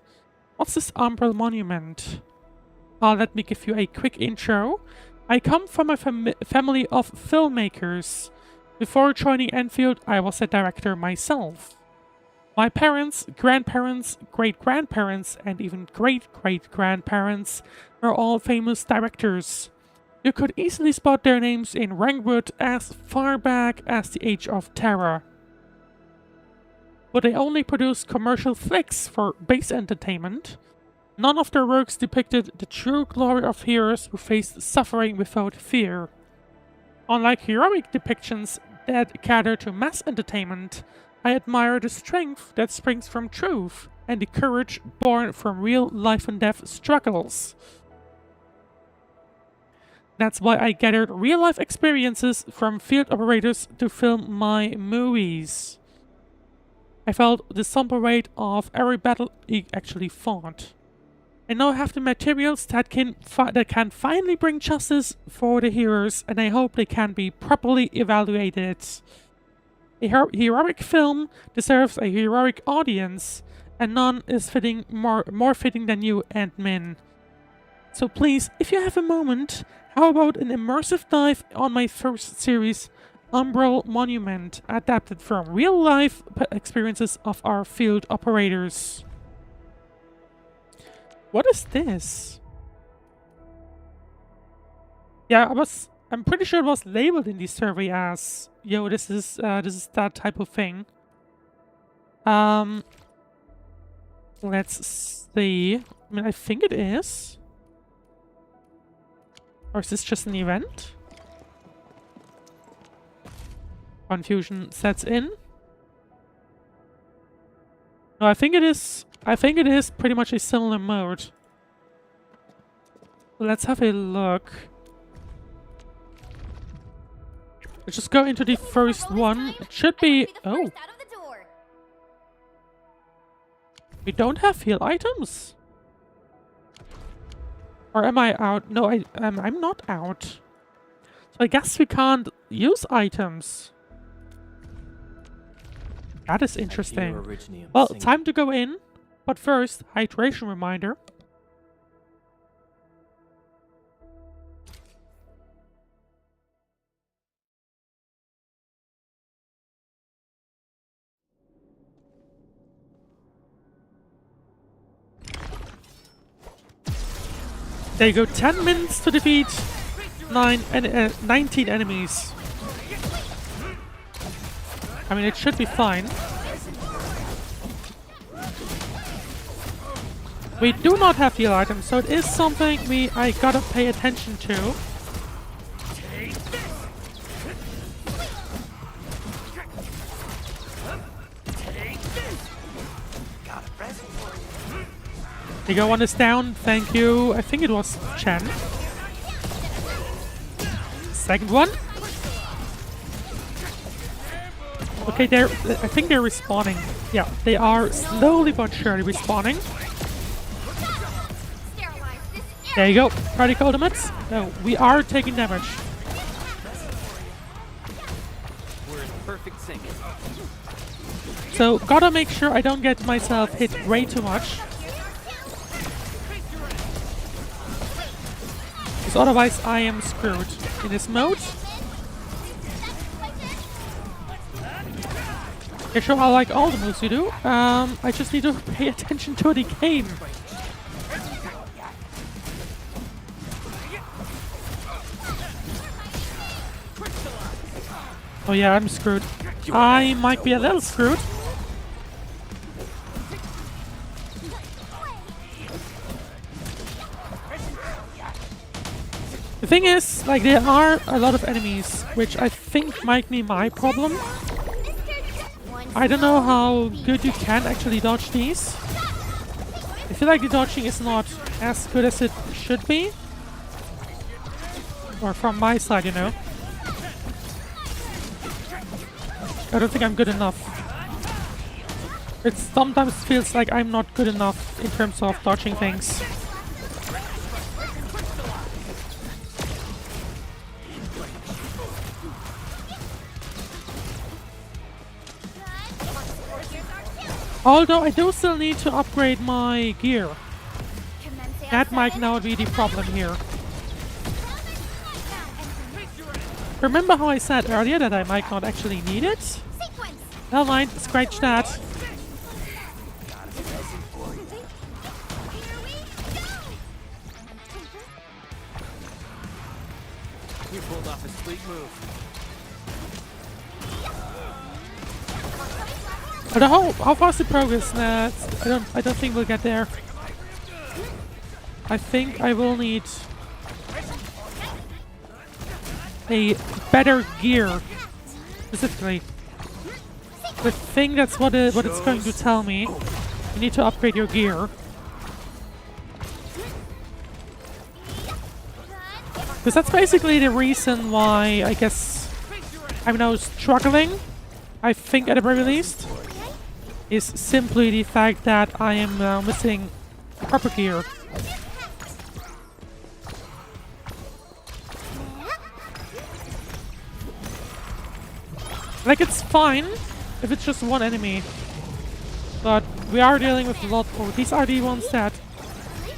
What's this Umbral Monument? Let me give you a quick intro. I come from a family of filmmakers. Before joining Endfield, I was a director myself. My parents, grandparents, great-grandparents, and even great-great-grandparents were all famous directors. You could easily spot their names in Rangwood as far back as the Age of Terror. But they only produced commercial flicks for base entertainment. None of their works depicted the true glory of heroes who faced suffering without fear. Unlike heroic depictions that cater to mass entertainment, I admire the strength that springs from truth and the courage born from real life and death struggles. That's why I gathered real-life experiences from field operators to film my movies. I felt the somber weight of every battle he actually fought. I now have the materials that can finally bring justice for the heroes, and I hope they can be properly evaluated. A heroic film deserves a heroic audience, and none is more fitting than you and Min. So please, if you have a moment, how about an immersive dive on my first series, Umbral Monument, adapted from real-life experiences of our field operators. What is this? Yeah, I'm pretty sure it was labeled in the survey as, yo, this is that type of thing. Let's see. I mean, I think it is. Or is this just an event? Confusion sets in. No, I think it is pretty much a similar mode. Let's have a look. Let's just go into the first one. It should be... Oh. We don't have heal items. Or am I out? No, I'm not out. So I guess we can't use items. That is interesting. Well, time to go in. But first, hydration reminder. There you go, 10 minutes to defeat 19 enemies. I mean, it should be fine. We do not have heal items, so it is something I gotta pay attention to. There you go, one is down, thank you. I think it was Chen. Second one. Okay, I think they're respawning. Yeah, they are slowly but surely respawning. There you go. Try to ultimates. No, we are taking damage. We're in perfect sync. So, gotta make sure I don't get myself hit way too much. Because otherwise I am screwed in this mode. Yeah, sure, I like all the moves you do. I just need to pay attention to the game. Oh yeah, I'm screwed. I might be a little screwed. The thing is, like, there are a lot of enemies, which I think might be my problem. I don't know how good you can actually dodge these. I feel like the dodging is not as good as it should be. Or from my side, you know. I don't think I'm good enough. It sometimes feels like I'm not good enough in terms of dodging things. Although I do still need to upgrade my gear. That might now be the problem here. Remember how I said earlier that I might not actually need it? Never mind, scratch that. We pulled off a sweet move. I don't know how fast the progress. Nah, I don't think we'll get there. I think I will need a better gear, specifically. I think that's what it's going to tell me. You need to upgrade your gear. Because that's basically the reason why I guess I'm now struggling. I think at the very least is simply the fact that I am now missing proper gear. Like, it's fine if it's just one enemy, but we are dealing with a lot. Oh, these are the ones that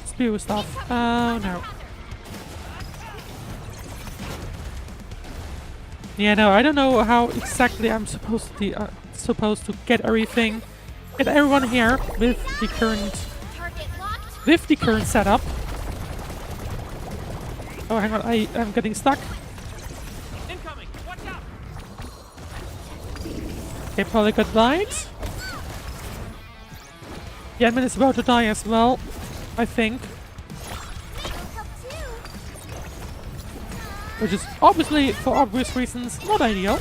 spew stuff. Oh no. Yeah, no, I don't know how exactly I'm supposed to get everything, get everyone here with the current setup. Oh, hang on, I am getting stuck. Incoming! Watch out! Okay, probably got light. The admin is about to die as well, I think. Which is obviously, for obvious reasons, not ideal.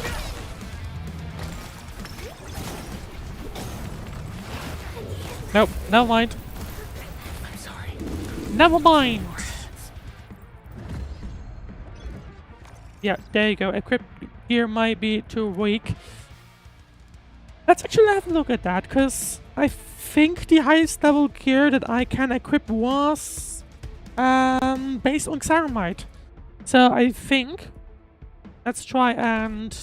Nope, never mind. I'm sorry. Never mind! Yeah, there you go. Equip gear might be too weak. Let's actually have a look at that, because I think the highest level gear that I can equip was based on Xaramite. So I think let's try and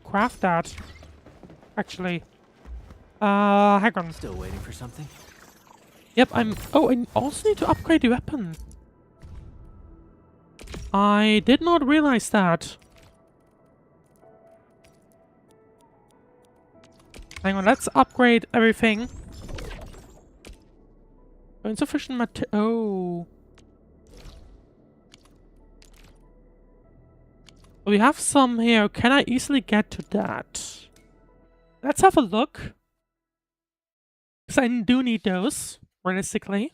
craft that. Actually, hang on. Still waiting for something? Yep, oh, I also need to upgrade the weapon. I did not realize that. Hang on, let's upgrade everything. Insufficient material. Oh. We have some here. Can I easily get to that? Let's have a look. Because I do need those, realistically.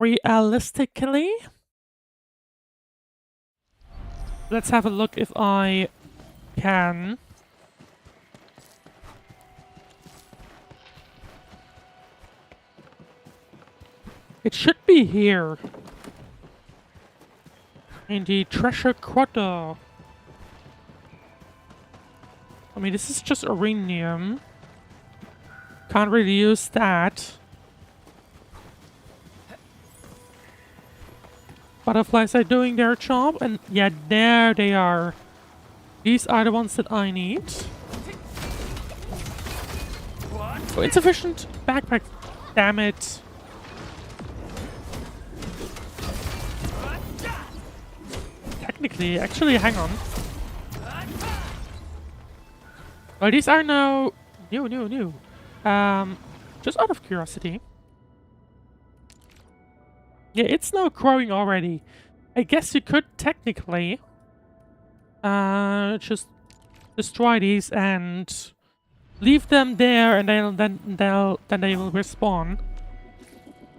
Realistically? Let's have a look if I can. It should be here. In the treasure quarter. I mean, this is just uranium. Can't really use that. Butterflies are doing their job, and yeah, there they are. These are the ones that I need. Oh, insufficient backpack. Damn it. Technically, actually, hang on. Well, these are now new. Just out of curiosity. Yeah, it's now growing already. I guess you could technically just destroy these and leave them there, and then they will respawn.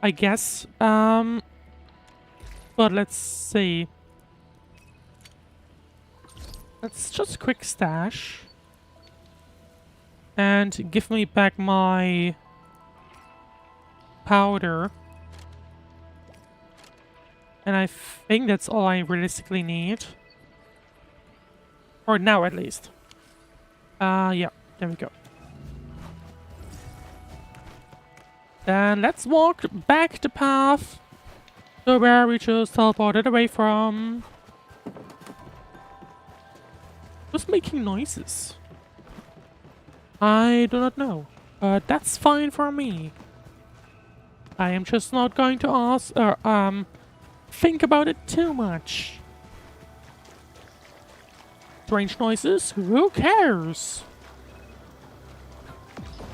I guess. But let's see. Let's just quick stash and give me back my powder. And I think that's all I realistically need. For now, at least. Yeah, there we go. Then let's walk back the path to where we just teleported away from. Who's making noises? I do not know, but that's fine for me. I am just not going to ask or think about it too much. Strange noises? Who cares?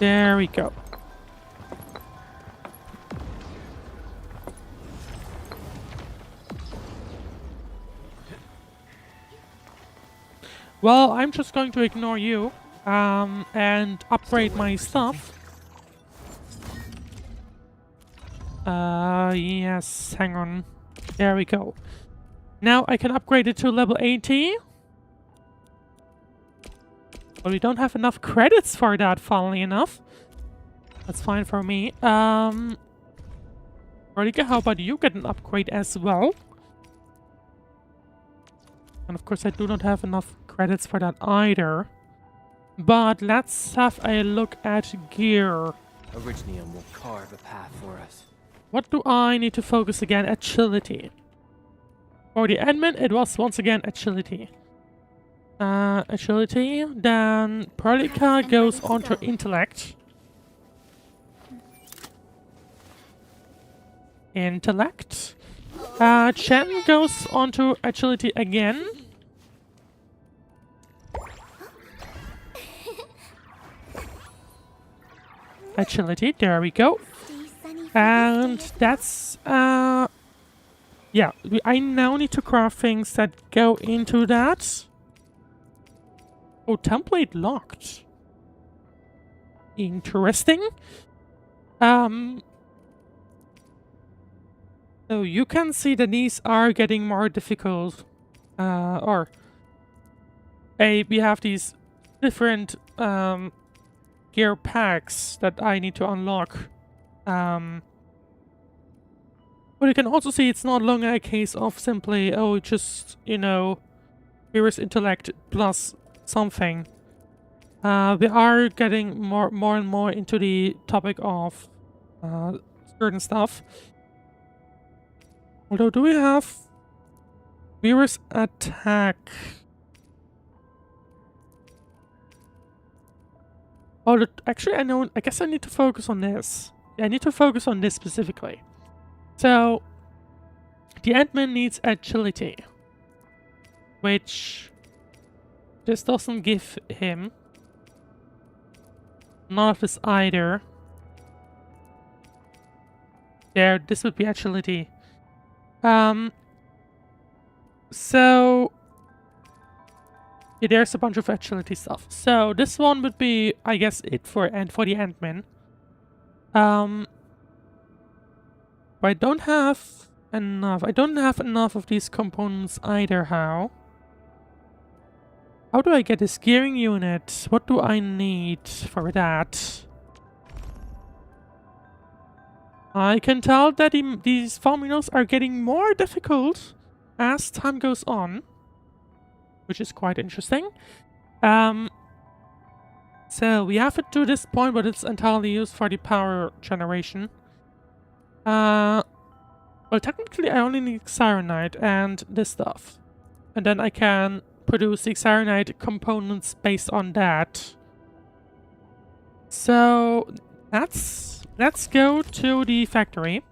There we go. Well, I'm just going to ignore you and upgrade my stuff. Yes, hang on. There we go. Now I can upgrade it to level 80. But we don't have enough credits for that, funnily enough. That's fine for me. Rodika, how about you get an upgrade as well? And of course I do not have enough credits for that either. But let's have a look at gear. Orignium will carve a path for us. What do I need to focus again? Agility. For the admin, it was once again agility. Agility. Then Prolica goes on to intellect. Intellect. Chen goes on to agility again. Agility, there we go. And that's, yeah, I now need to craft things that go into that. Oh, template locked. Interesting. So you can see that these are getting more difficult. We have these different, gear packs that I need to unlock. But you can also see it's not longer a case of simply, oh, just, you know, Virus Intellect plus something. We are getting more and more into the topic of certain stuff. Although, do we have Virus Attack? Oh, actually, I guess I need to focus on this. Yeah, I need to focus on this specifically. So, the admin needs agility, which this doesn't give him. None of this either. There, this would be agility. So yeah, there's a bunch of agility stuff. So this one would be, I guess, it for the admin. But I don't have enough. I don't have enough of these components either. How do I get a gearing unit? What do I need for that? I can tell that these formulas are getting more difficult as time goes on, which is quite interesting. So we have it to this point, but it's entirely used for the power generation. Well, technically I only need Cyanide and this stuff. And then I can produce the Cyanide components based on that. So let's go to the factory.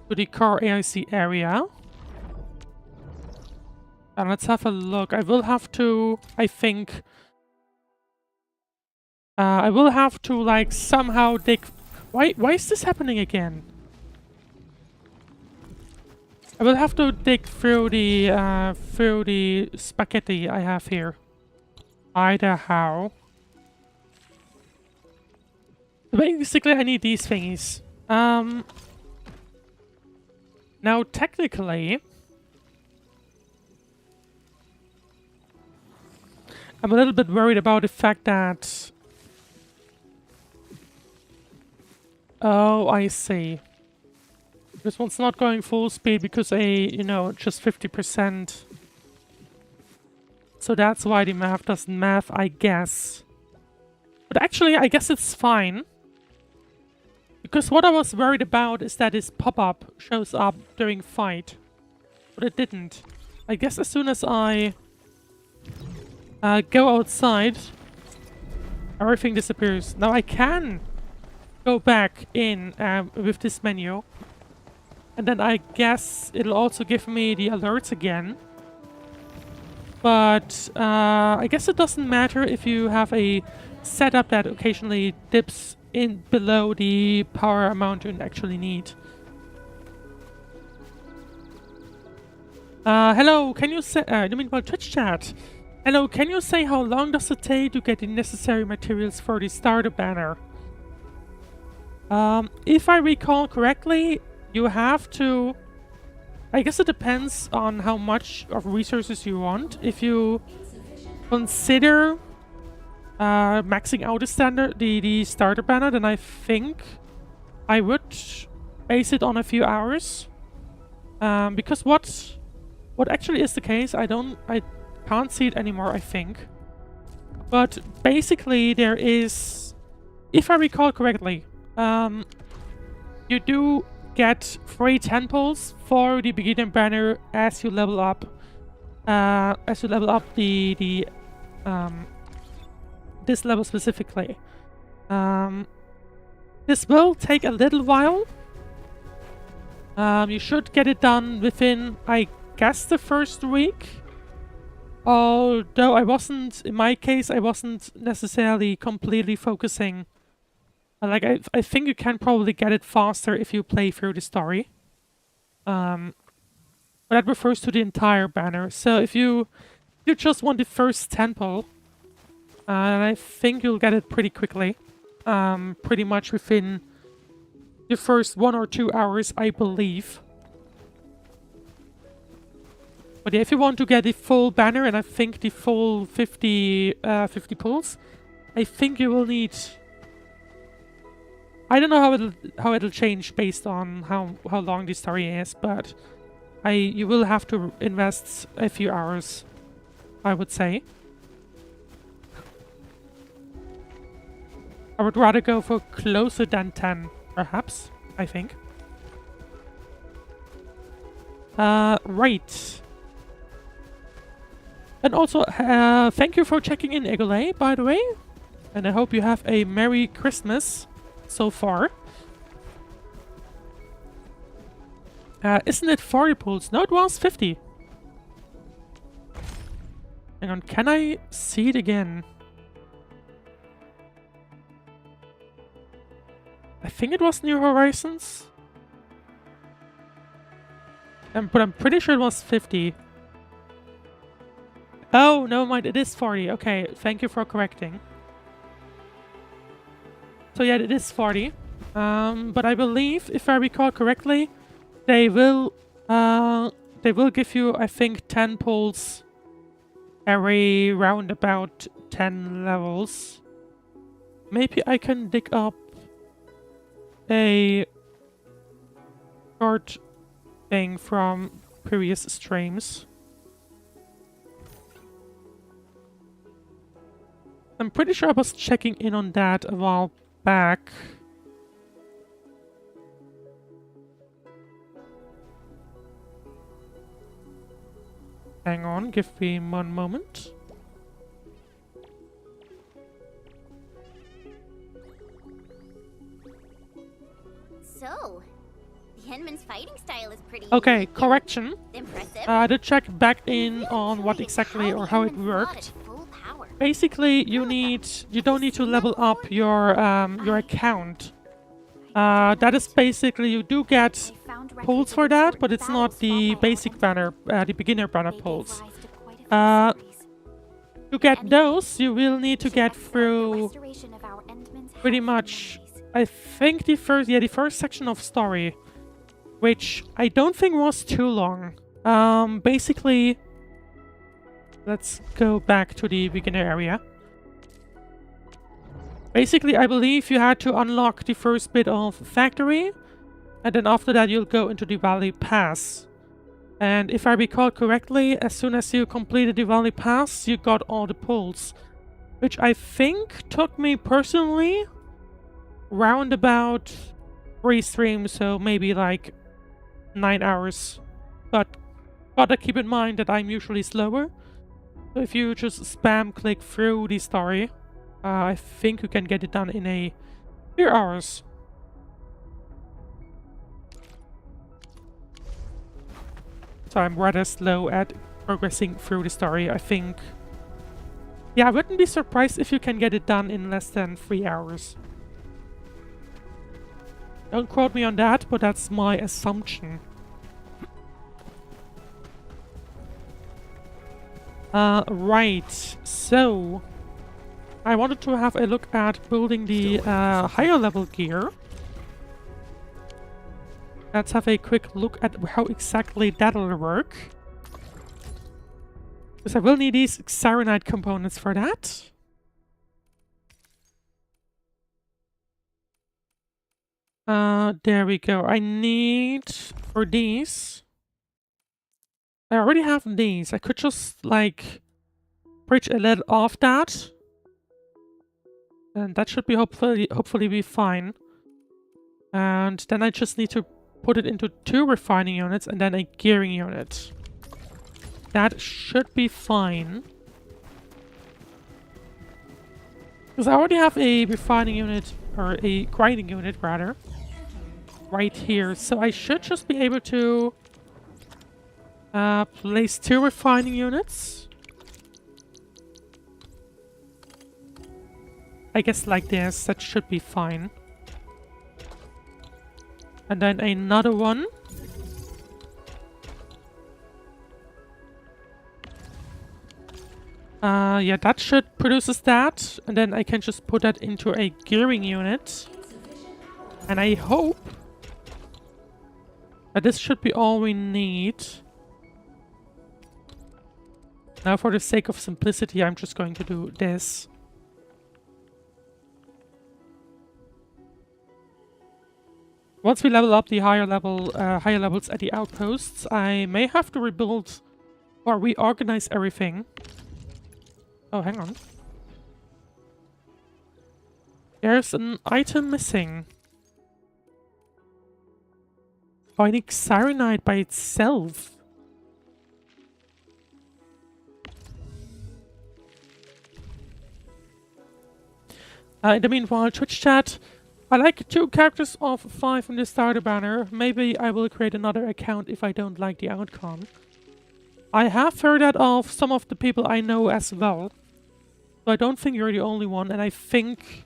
To the car AIC area. And let's have a look. I will have to, I think... I will have to, like, somehow dig... Why is this happening again? I will have to dig through the spaghetti I have here. Either how. Basically, I need these thingies. Now, technically... I'm a little bit worried about the fact that... Oh, I see. This one's not going full speed because you know, just 50%. So that's why the math doesn't math, I guess. But actually, I guess it's fine. Because what I was worried about is that this pop-up shows up during fight. But it didn't. I guess as soon as I go outside, everything disappears. Now I can go back in with this menu. And then I guess it'll also give me the alerts again. But I guess it doesn't matter if you have a setup that occasionally dips in below the power amount you actually need. Hello, can you say... I mean, well, Twitch chat. Hello, can you say how long does it take to get the necessary materials for the starter banner? If I recall correctly, you have to... I guess it depends on how much of resources you want. If you consider maxing out the starter banner, then I think I would base it on a few hours. Because what actually is the case, I can't see it anymore, I think. But basically there is, if I recall correctly, you do get free temples for the beginner banner as you level up. This level specifically. This will take a little while. You should get it done within, I guess, the first week. Although in my case, I wasn't necessarily completely focusing. Like, I think you can probably get it faster if you play through the story. But that refers to the entire banner. So if you just want the first temple, I think you'll get it pretty quickly. Pretty much within the first 1 or 2 hours, I believe. But yeah, if you want to get the full banner, and I think the full 50 pulls, I think you will need... I don't know how it'll change based on how long the story is, but you will have to invest a few hours, I would say. I would rather go for closer than 10, perhaps, I think. Right. And also, thank you for checking in, Egole, by the way. And I hope you have a Merry Christmas so far. Isn't it 40 pulls? No, it was 50. Hang on, can I see it again? I think it was New Horizons. But I'm pretty sure it was 50. Oh, never mind, it is 40. Okay, thank you for correcting. So yeah, it is 40. But I believe, if I recall correctly, they will give you, I think, 10 pulls every round about 10 levels. Maybe I can dig up a short thing from previous streams. I'm pretty sure I was checking in on that a while back. Hang on, give me one moment. So, the Henman's fighting style is pretty Okay, correction. impressive. I did check back in on what exactly or how it worked. Basically, you don't need to level up your account. That is basically, you do get pulls for that, but it's not the basic banner, the beginner banner pulls. To get those, you will need to get through pretty much, I think the first section of story, which I don't think was too long. Basically, let's go back to the beginner area. Basically, I believe you had to unlock the first bit of factory, and then after that you'll go into the Valley Pass. And if I recall correctly, as soon as you completed the Valley Pass, you got all the pulls. Which I think took me personally round about 3 streams, so maybe like 9 hours. But gotta keep in mind that I'm usually slower. So if you just spam click through the story, I think you can get it done in a few hours. So I'm rather slow at progressing through the story, I think. Yeah, I wouldn't be surprised if you can get it done in less than 3 hours. Don't quote me on that, but that's my assumption. Right, so I wanted to have a look at building the higher level gear. Let's have a quick look at how exactly that'll work. Because I will need these Sidequests components for that. There we go. I need for these. I already have these. I could just like bridge a little off that. And that should be hopefully be fine. And then I just need to put it into 2 refining units and then a gearing unit. That should be fine. Because I already have a refining unit, or a grinding unit rather, right here. So I should just be able to place 2 refining units. I guess like this, that should be fine. And then another one. Yeah, that should produces that. And then I can just put that into a gearing unit. And I hope that this should be all we need. Now for the sake of simplicity, I'm just going to do this. Once we level up the higher levels at the outposts, I may have to rebuild or reorganize everything. Oh, hang on. There's an item missing. Finding Cyanide by itself. In the meanwhile, Twitch chat. I like 2 characters of 5 in the starter banner. Maybe I will create another account if I don't like the outcome. I have heard that of some of the people I know as well. So I don't think you're the only one, and I think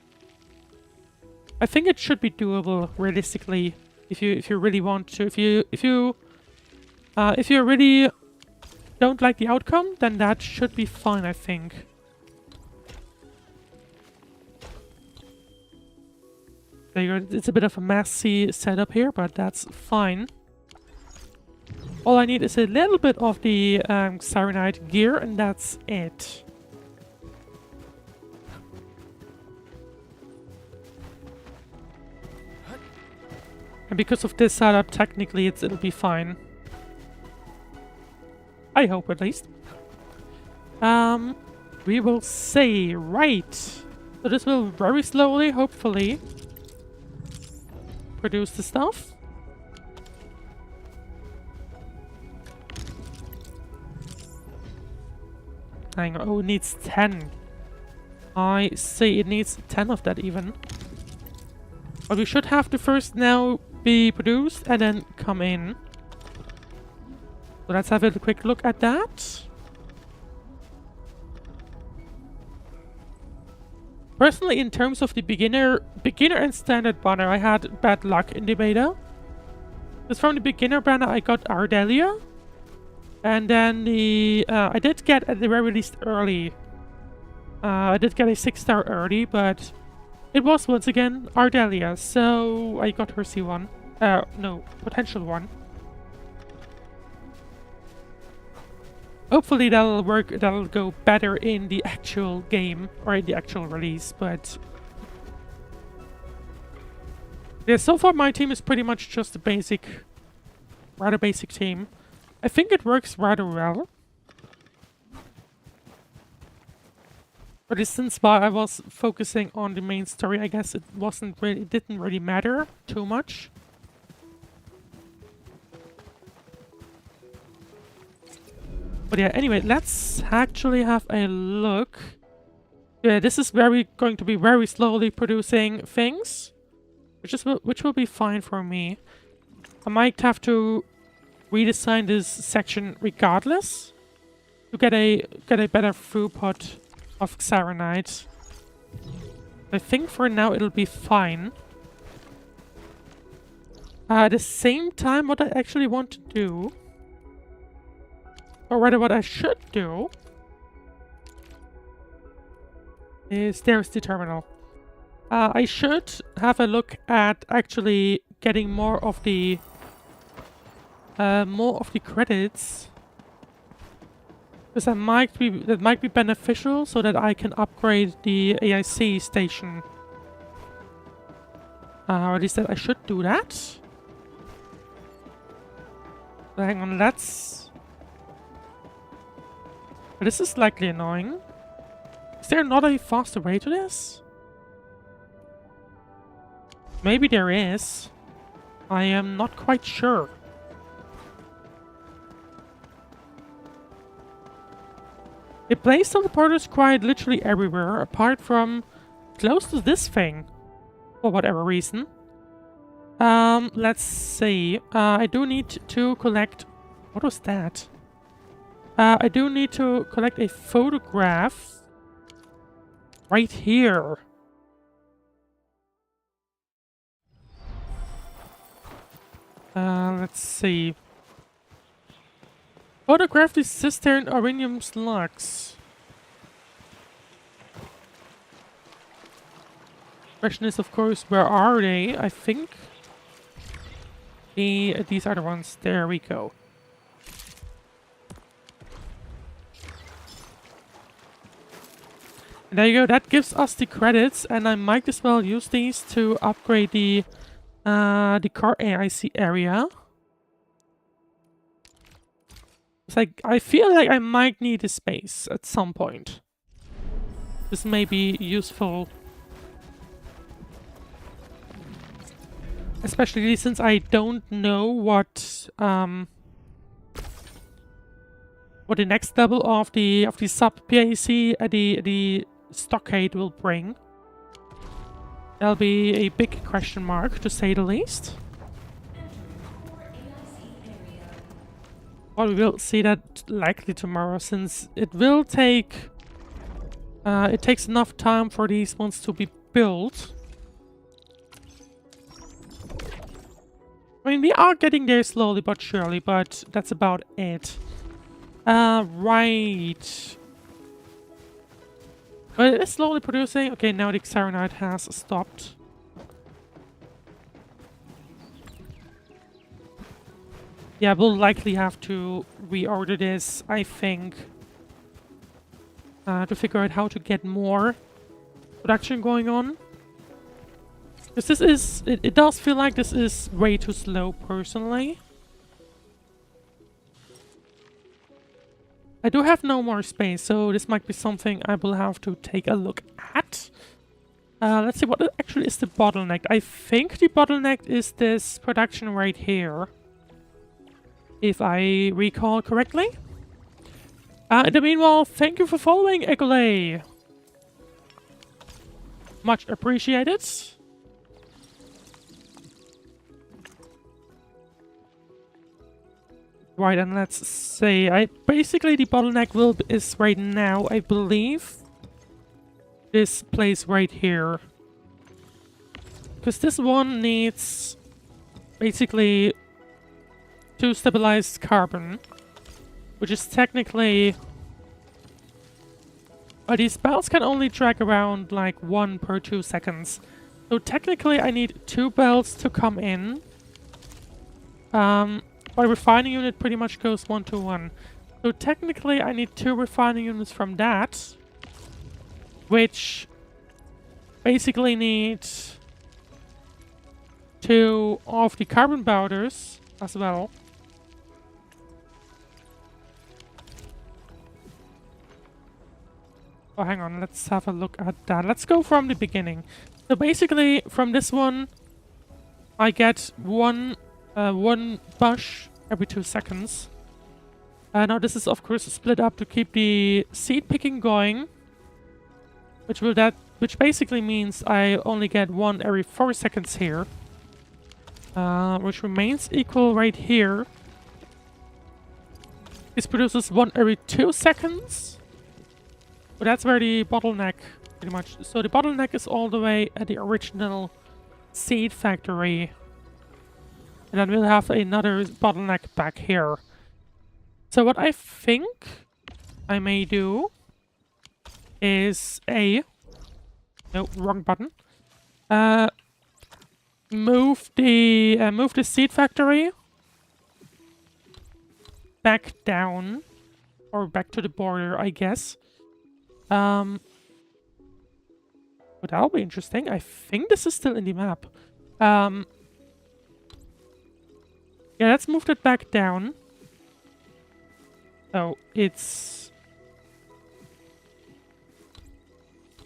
it should be doable realistically if you really want to. If you really don't like the outcome, then that should be fine, I think. It's a bit of a messy setup here, but that's fine. All I need is a little bit of the Cyanide gear, and that's it. And because of this setup, technically it'll be fine. I hope, at least. We will see. Right. So this will very slowly, hopefully, produce the stuff. Hang on. Oh, it needs 10. I see. It needs 10 of that even. But we should have to first now be produced and then come in. So let's have a quick look at that. Personally, in terms of the beginner and standard banner, I had bad luck in the beta. Because from the beginner banner, I got Ardelia. And then I did get at the very least early. I did get a 6-star early, but it was once again Ardelia, so I got her C1. No, potential 1. Hopefully that'll work, that'll go better in the actual game, or in the actual release, but... Yeah, so far my team is pretty much just a basic, rather basic team. I think it works rather well. But since while I was focusing on the main story, I guess it didn't really matter too much. But yeah, anyway, let's actually have a look. Yeah, this is going to be very slowly producing things, which will be fine for me. I might have to redesign this section regardless to get a better throughput of Arknights. I think for now it'll be fine. At the same time, what I actually want to do, or rather what I should do, is there's the terminal. I should have a look at actually getting more of the credits, because that might be beneficial, so that I can upgrade the AIC station. Or at least that I should do that. So hang on, this is slightly annoying. Is there not a faster way to this? Maybe there is. I am not quite sure. It placed teleporters quite literally everywhere, apart from close to this thing. For whatever reason. Let's see. I do need to collect... What was that? I do need to collect a photograph right here. Let's see. Photograph the cistern Aurinium slugs. Question is, of course, where are they? I think these are the ones. There we go. And there you go. That gives us the credits, and I might as well use these to upgrade the car AIC area. It's like I feel like I might need a space at some point. This may be useful, especially since I don't know what the next level of the sub PAC the stockade will bring. That'll be a big question mark, to say the least. Well, we will see that likely tomorrow, since it will take... it takes enough time for these ones to be built. I mean, we are getting there slowly but surely, but that's about it. Right. But it is slowly producing. Okay, now the Arknight has stopped. Yeah, we'll likely have to reorder this, I think, to figure out how to get more production going on. Because this is... It does feel like this is way too slow, personally. I do have no more space, so this might be something I will have to take a look at. Let's see, what actually is the bottleneck? I think the bottleneck is this production right here, if I recall correctly. In the meanwhile, thank you for following, Egole. Much appreciated. Right, and let's say, basically the bottleneck is right now, I believe, this place right here. Because this one needs basically 2 stabilized carbon, which is technically... these belts can only drag around like 1 per 2 seconds. So technically I need 2 belts to come in. My refining unit pretty much goes 1 to 1. So technically I need 2 refining units from that, which basically need 2 of the carbon powders as well. Oh, hang on, let's have a look at that. Let's go from the beginning. So basically, from this one, I get one bush every 2 seconds. Now this is of course split up to keep the seed picking going, which basically means I only get 1 every 4 seconds here, which remains equal right here. This produces 1 every 2 seconds. But that's where the bottleneck, pretty much. So the bottleneck is all the way at the original seed factory. And then we'll have another bottleneck back here. So what I think I may do is no, wrong button. Move the seed factory back down, or back to the border, I guess. But that'll be interesting. I think this is still in the map. Yeah, let's move that back down. So it's...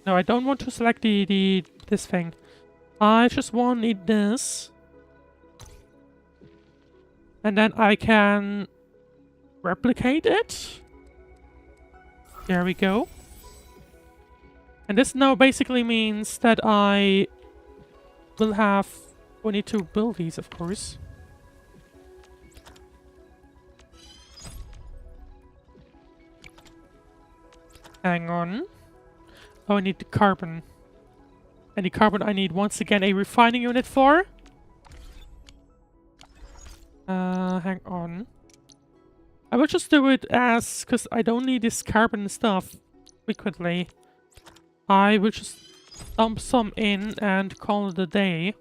No, I don't want to select this thing. I just need this. And then I can replicate it. There we go. And this now basically means that I will have... We need to build these, of course. Hang on. Oh, I need the carbon. And the carbon I need once again a refining unit for. Hang on. I will just do it as... because I don't need this carbon stuff frequently. I will just dump some in and call it a day.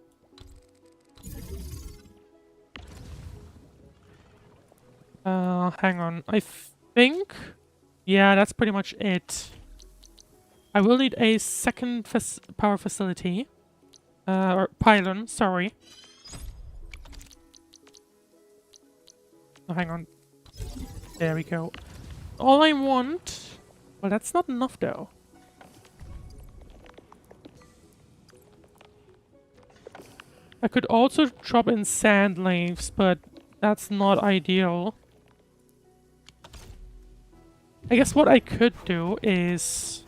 Hang on. I think... yeah, that's pretty much it. I will need a second power facility. Or pylon, sorry. Oh, hang on. There we go. All I want... well, that's not enough though. I could also drop in sand leaves, but that's not ideal. I guess what I could do is...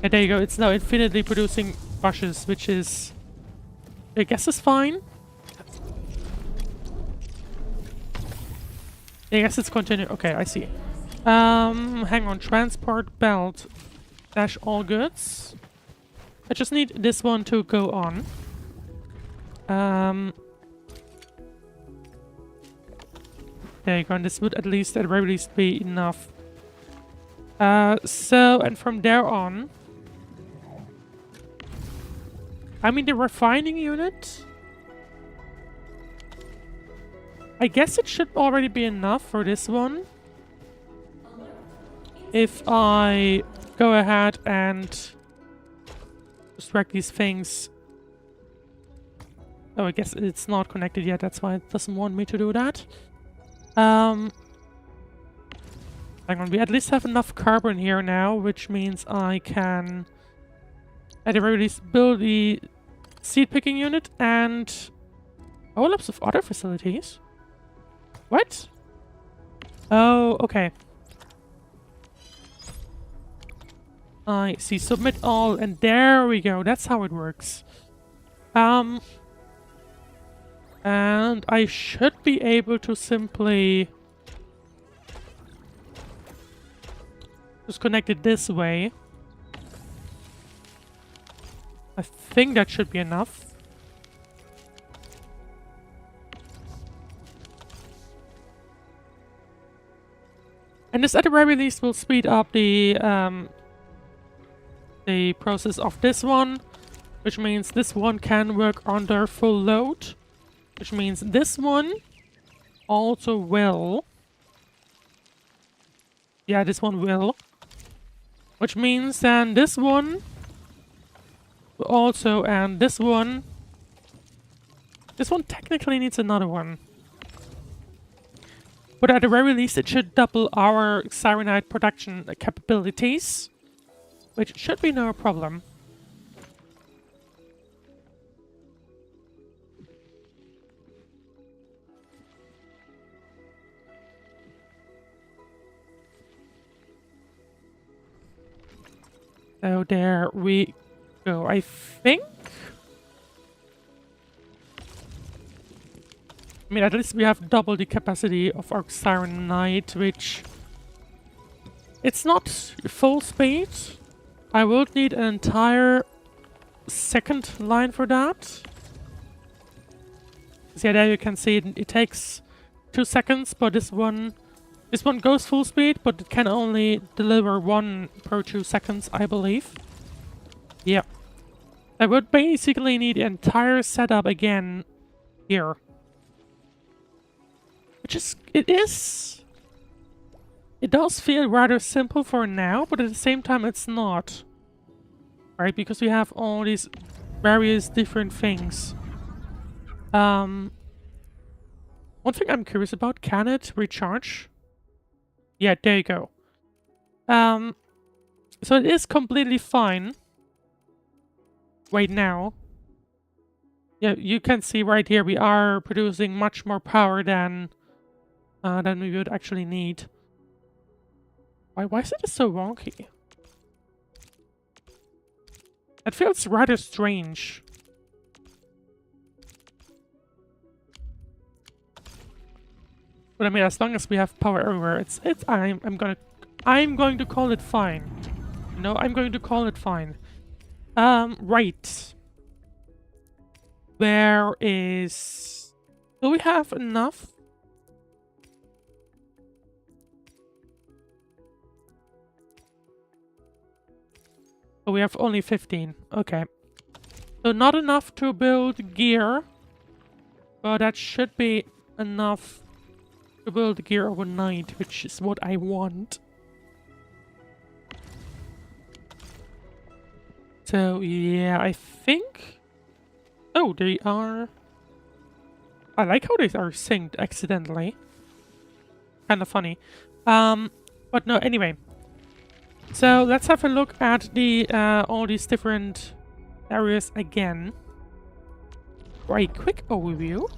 yeah, there you go. It's now infinitely producing bushes, which is... I guess is fine. I guess it's continue. Okay, I see. Hang on. Transport belt. Dash all goods. I just need this one to go on. There you go, and this would at least, at the very least, be enough. So, and from there on... I mean, the refining unit... I guess it should already be enough for this one. If I go ahead and... distract these things. Oh, I guess it's not connected yet, that's why it doesn't want me to do that. Hang on, we at least have enough carbon here now, which means I can at the very least build the seed picking unit and whole lots of other facilities. What? Oh, okay. I see. Submit all, and there we go. That's how it works. And I should be able to simply just connect it this way. I think that should be enough. And this at the very least will speed up the process of this one, which means this one can work under full load, which means this one also will. Yeah, this one will. Which means then this one will also, and this one technically needs another one. But at the very least it should double our Sirenite production capabilities, which should be no problem. So there we go, I think. I mean, at least we have double the capacity of our Siren Knight, which... It's not full speed. I will need an entire second line for that. So yeah, there you can see it takes 2 seconds, but this one goes full speed, but it can only deliver 1 per 2 seconds, I believe. Yeah. I would basically need the entire setup again here. Which is... It does feel rather simple for now, but at the same time it's not. Right? Because we have all these various different things. One thing I'm curious about, can it recharge? Yeah, there you go. So it is completely fine. Right now. Yeah, you can see right here we are producing much more power than we would actually need. Why is it so wonky? It feels rather strange. But I mean, as long as we have power everywhere, I'm going to call it fine. No, I'm going to call it fine. Right. Where is... Do we have enough? Oh, we have only 15. Okay. So not enough to build gear. But that should be enough to build gear overnight, which is what I want. So, yeah, I think... Oh, they are... I like how they are synced accidentally. Kind of funny. But no, anyway. So, let's have a look at the all these different areas again. Right, quick overview.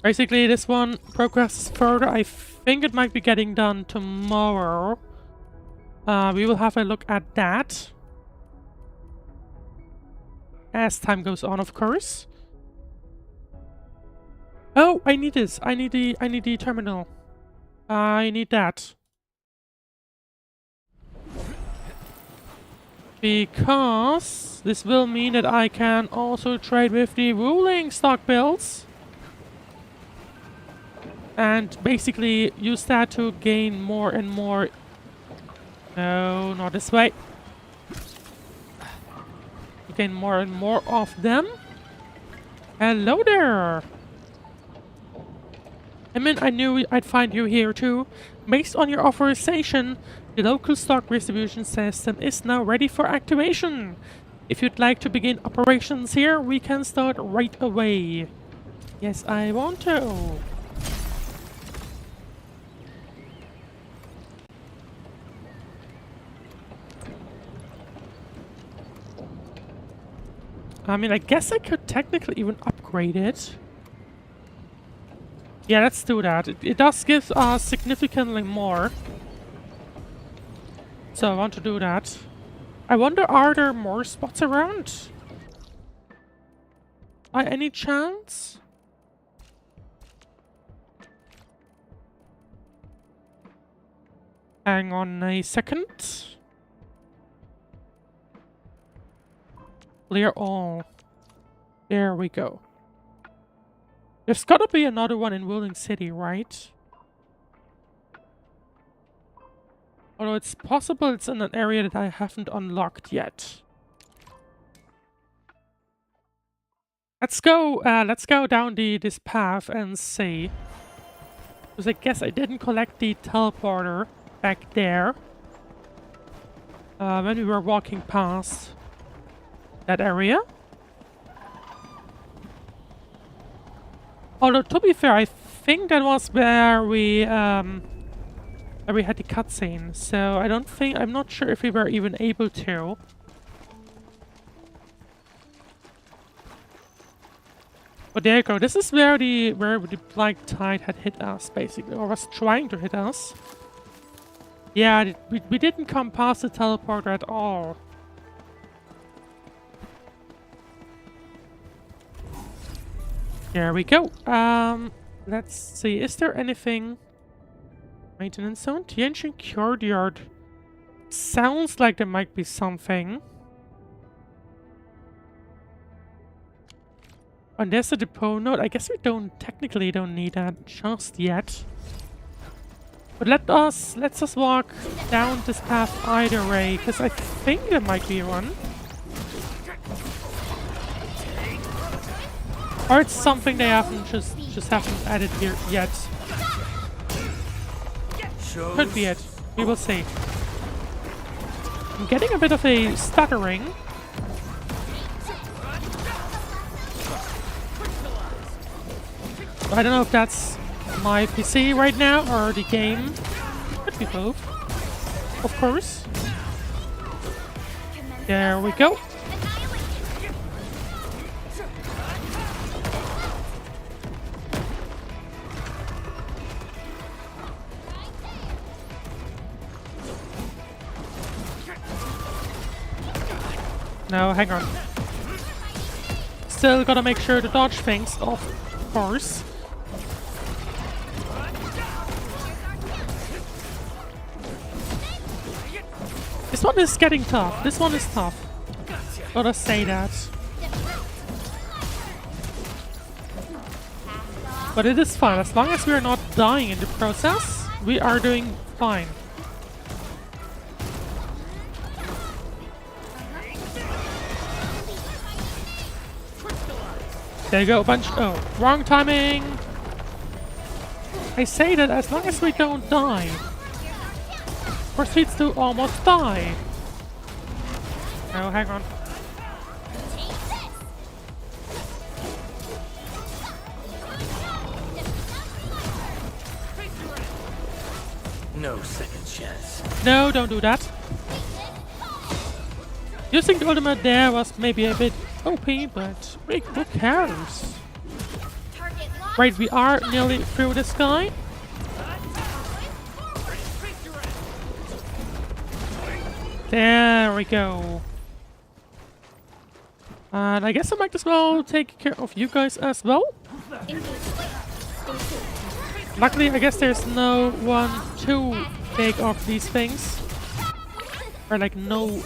Basically, this one progresses further. I think it might be getting done tomorrow. We will have a look at that as time goes on, of course. Oh, I need this. I need the terminal. I need that. Because this will mean that I can also trade with the ruling stock builds. And basically use that to gain more and more... No, not this way. To gain more and more of them. Hello there! I mean, I knew I'd find you here too. Based on your authorization, the local stock distribution system is now ready for activation. If you'd like to begin operations here, we can start right away. Yes, I want to. I mean, I guess I could technically even upgrade it. Yeah, let's do that. It does give us significantly more. So I want to do that. I wonder, are there more spots around? By any chance? Hang on a second. Clear all. There we go. There's gotta be another one in Willing City, right? Although it's possible it's in an area that I haven't unlocked yet. Let's go down this path and see. Because I guess I didn't collect the teleporter back there. When we were walking past that area. Although, to be fair, I think that was where we had the cutscene. So I'm not sure if we were even able to. But there you go. This is where the Black Tide had hit us, basically, or was trying to hit us. Yeah, we didn't come past the teleporter at all. There we go. Let's see. Is there anything? Maintenance zone? The ancient courtyard. Sounds like there might be something. And there's a depot node. I guess we technically don't need that just yet. But let's just walk down this path either way, because I think there might be one. Or it's something they haven't haven't added here yet. Could be it. We will see. I'm getting a bit of a stuttering. I don't know if that's my PC right now or the game. Could be both. Of course. There we go. No, hang on. Still gotta make sure to dodge things, of course. This one is getting tough. This one is tough. Gotta say that. But it is fun. As long as we're not dying in the process, we are doing fine. There you go, bunch. Oh, wrong timing. I say that as long as we don't die. Proceeds to almost die. No, hang on. No second chance. No, don't do that. Using the ultimate there was maybe a bit OP, but who cares? Right, we are nearly through this guy. There we go. And I guess I might as well take care of you guys as well. Luckily, I guess there's no one too big of these things. Or like no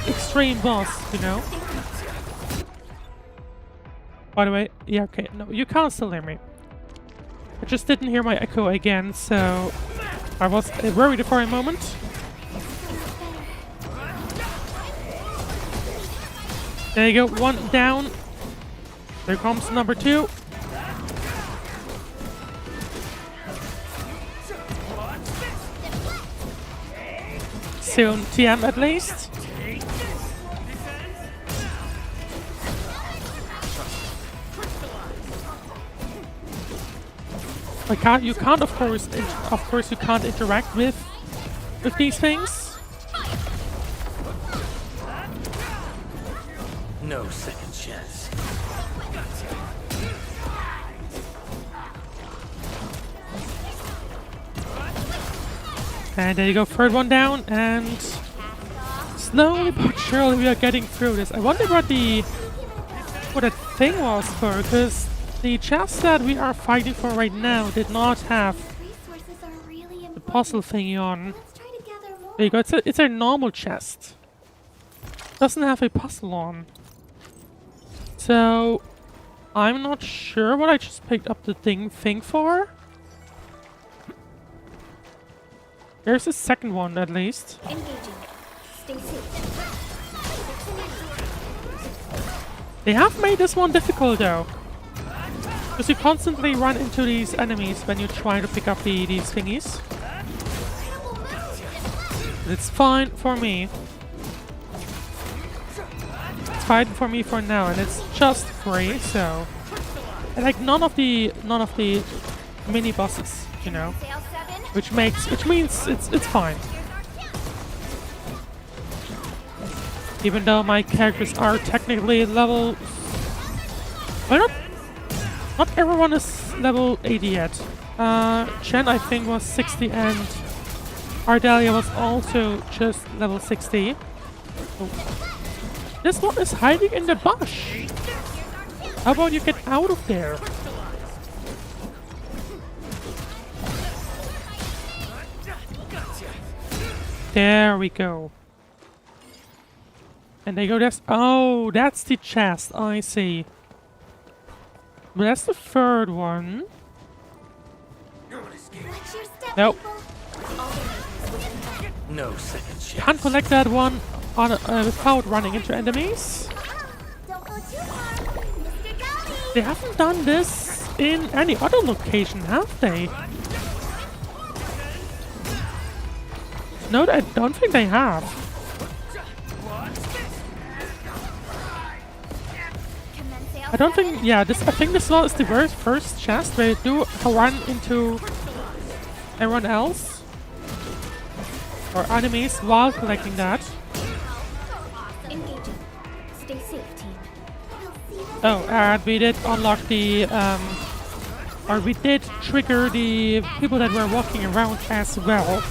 extreme boss, you know. By the way, yeah, okay, no, you can't still hear me. I just didn't hear my echo again, so I was worried for a moment. There you go, one down. There comes number two. Soon TM at least. You can't, of course, you can't interact with these things. No second chance. And there you go, third one down, and slowly but surely we are getting through this. I wonder what that thing was for, because the chest that we are fighting for right now did not have Resources are really the important. puzzle thingy on. Let's try to gather more. There you go, it's a normal chest. Doesn't have a puzzle on. So, I'm not sure what I just picked up the thing for. There's a second one, at least. Engaging. Stay safe. They have made this one difficult, though. Because you constantly run into these enemies when you try to pick up these thingies. But it's fine for me. It's fine for me for now, and it's just free, so... And like none of the mini bosses, you know. Sail 7. Which means it's fine. Even though my characters are technically level... Well, not everyone is level 80 yet. Chen, I think, was 60, and Ardelia was also just level 60. Oh. This one is hiding in the bush! How about you get out of there? There we go. And they go, oh, that's the chest, I see. But that's the third one. Watch your step, Nope. people. No second chance. Can't collect that one on without running into enemies. Don't go too far. Mr. Gowdy. They haven't done this in any other location, have they? No, I don't think they have. Commence sail I don't 7. think, yeah, I think this one is the first chest where you do run into everyone else or enemies while collecting that. Engaging. Stay safe, team. We'll see them. Oh, and we did unlock the, or we did trigger the people that were walking around as well.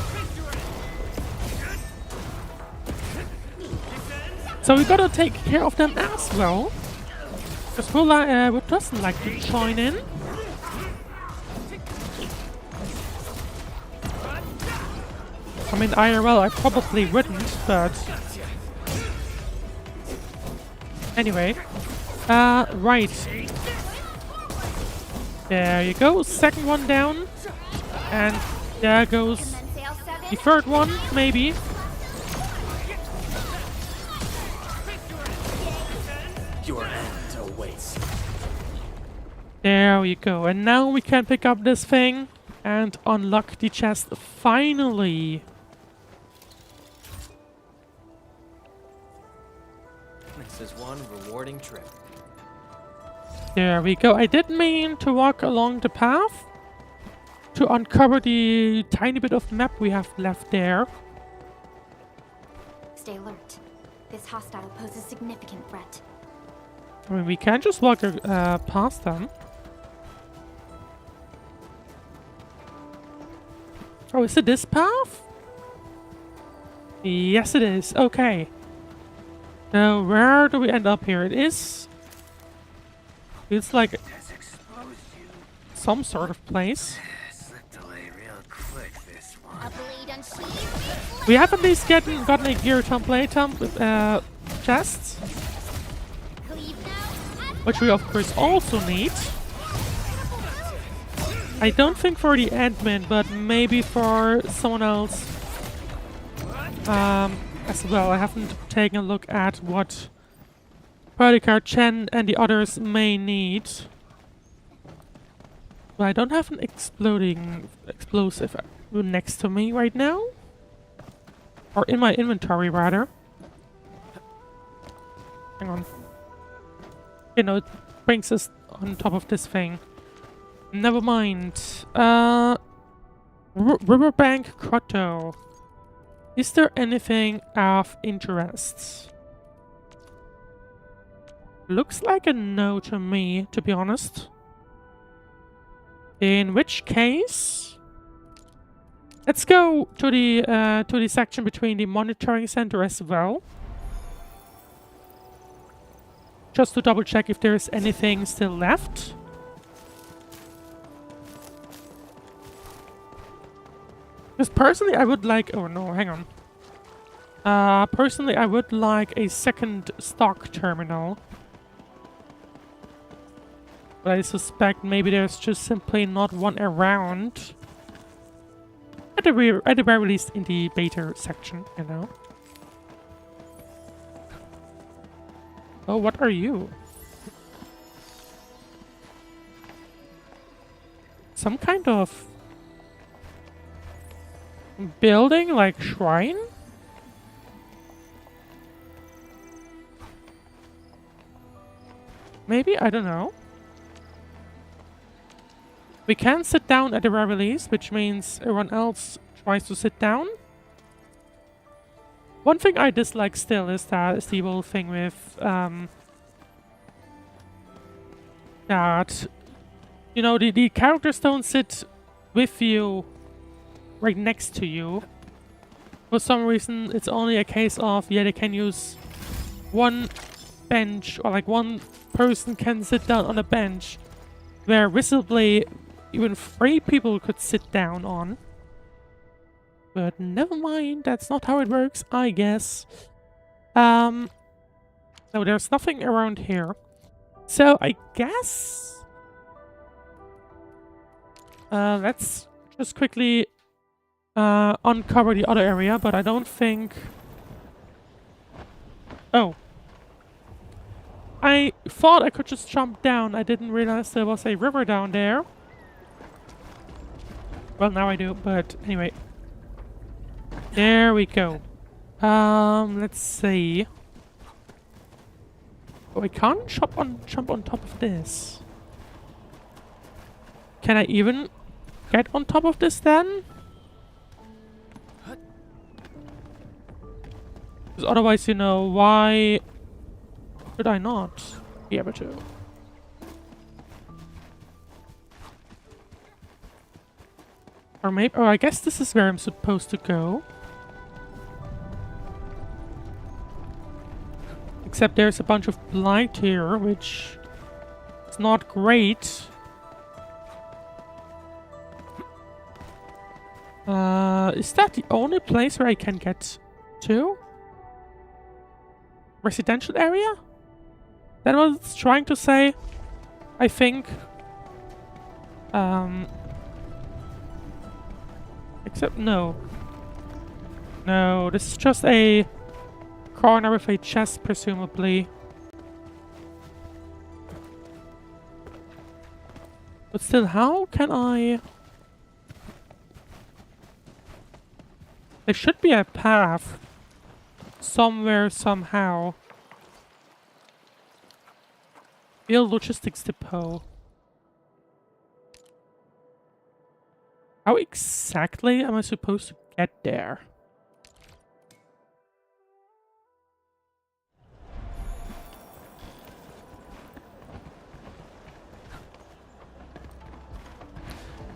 So we gotta take care of them as well. Because who doesn't like to join in? I mean, IRL I probably wouldn't, but... Anyway. Right. There you go, second one down. And there goes Commence sail 7. the third one, maybe. Your end awaits. There we go, and now we can pick up this thing and unlock the chest finally. This is one rewarding trip. There we go. I did mean to walk along the path to uncover the tiny bit of map we have left there. Stay alert. This hostile poses significant threat. I mean, we can just walk past them. Oh, is it this path? Yes, it is. Okay. Now, where do we end up here? It is... It's like some sort of place. A blade unsheathed. We have at least gotten a gear template with chests, Cleave now. which we of course also need. I don't think for the admin, but maybe for someone else as well. I haven't taken a look at what Bodyguard Chen and the others may need. But I don't have an explosive next to me right now. Or in my inventory, rather. Hang on. You know, it brings us on top of this thing. Never mind. Riverbank Grotto. Is there anything of interest? Looks like a no to me, to be honest. In which case, let's go to the section between the monitoring center as well. Just to double check if there's anything still left. Because personally I would like... Oh no, hang on. Personally I would like a second stock terminal. But I suspect maybe there's just simply not one around. At the very least in the beta section, you know. Oh, what are you? Some kind of building, like shrine? Maybe? I don't know. We can sit down at the very least, which means everyone else tries to sit down. One thing I dislike still is the whole thing with that, you know, the characters don't sit with you right next to you. For some reason it's only a case of, yeah, they can use one bench, or like one person can sit down on a bench where visibly even 3 people could sit down on. But never mind, that's not how it works, I guess. No, there's nothing around here. So I guess... let's just quickly uncover the other area, but I don't think... Oh. I thought I could just jump down. I didn't realize there was a river down there. Well, now I do, but anyway. There we go. Let's see. Oh, I can't jump on top of this. Can I even get on top of this then? Because otherwise, you know, why should I not be able to? Or maybe, oh, I guess this is where I'm supposed to go. Except there's a bunch of blight here, which is not great. Is that the only place where I can get to? Residential area? That's what it's trying to say, I think. Except no. No, this is just a corner with a chest, presumably. But still, how can I... There should be a path somewhere, somehow. Field Logistics Depot. How exactly am I supposed to get there?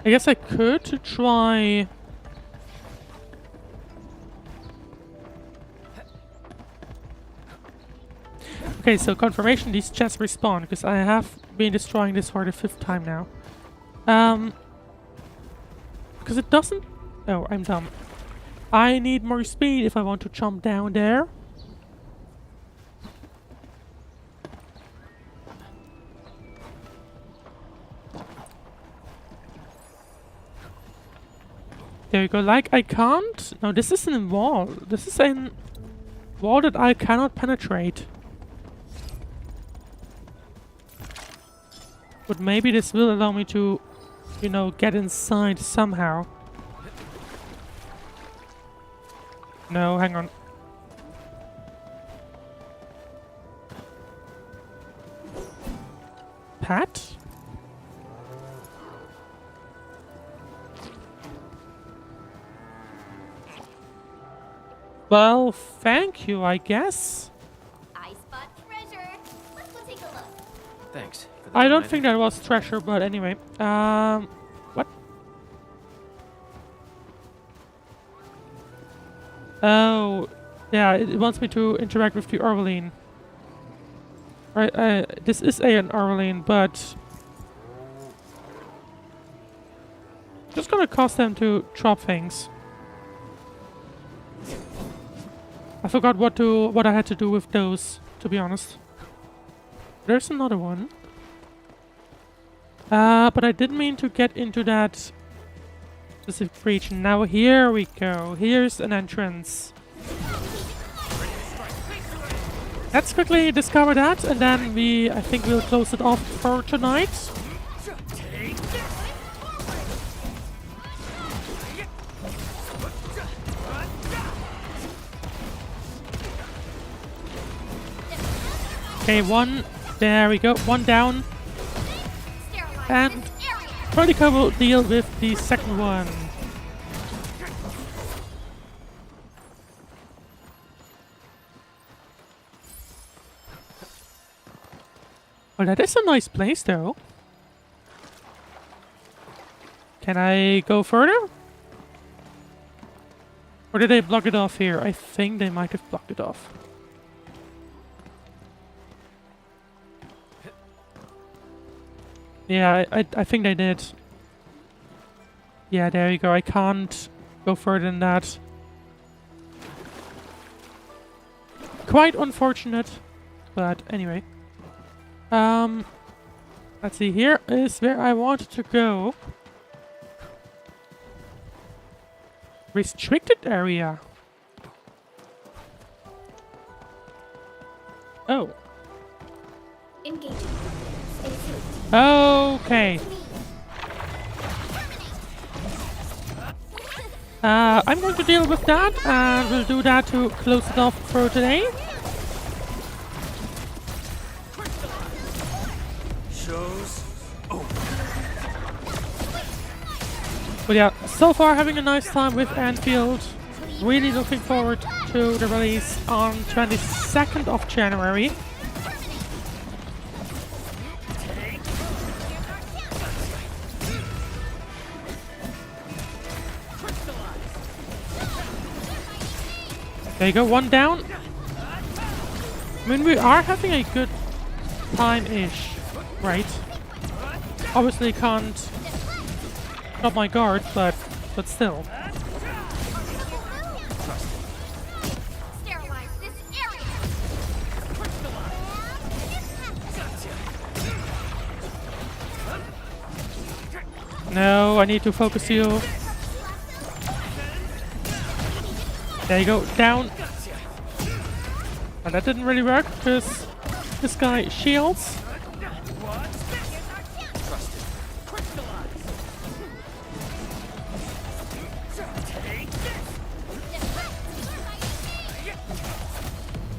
I guess I could try... Okay, so confirmation, these chests respawn, because I have been destroying this for the 5th time now. Because it doesn't... Oh, I'm dumb. I need more speed if I want to jump down there. There you go, like I can't... No, this isn't a wall. This is a wall that I cannot penetrate. But maybe this will allow me to, you know, get inside somehow. No, hang on. Pat? Well, thank you, I guess. I spot treasure. Let's go take a look. Thanks. For the I don't reminder. think that was treasure, but anyway. What? Oh, yeah, it wants me to interact with the Orveline. Right, this is an Orveline, but just gonna cost them to drop things. I forgot what I had to do with those, to be honest. There's another one. But I didn't mean to get into that specific region. Now here we go. Here's an entrance. Let's quickly discover that, and then I think we'll close it off for tonight. Okay, one. There we go. One down. And Prodica will deal with the second one. Well, that is a nice place, though. Can I go further? Or did they block it off here? I think they might have blocked it off. Yeah, I think they did. Yeah, there you go. I can't go further than that. Quite unfortunate. But anyway. Let's see. Here is where I wanted to go. Restricted area. Oh. Engaging. Stay tuned. Okay. I'm going to deal with that, and we'll do that to close it off for today. Shows. But yeah, so far having a nice time with Endfield. Really looking forward to the release on 22nd of January. There you go, one down. I mean, we are having a good time-ish, right? Obviously can't stop my guard, but still. Sterilize this area. No, I need to focus you. There you go, down. And that didn't really work because this guy shields.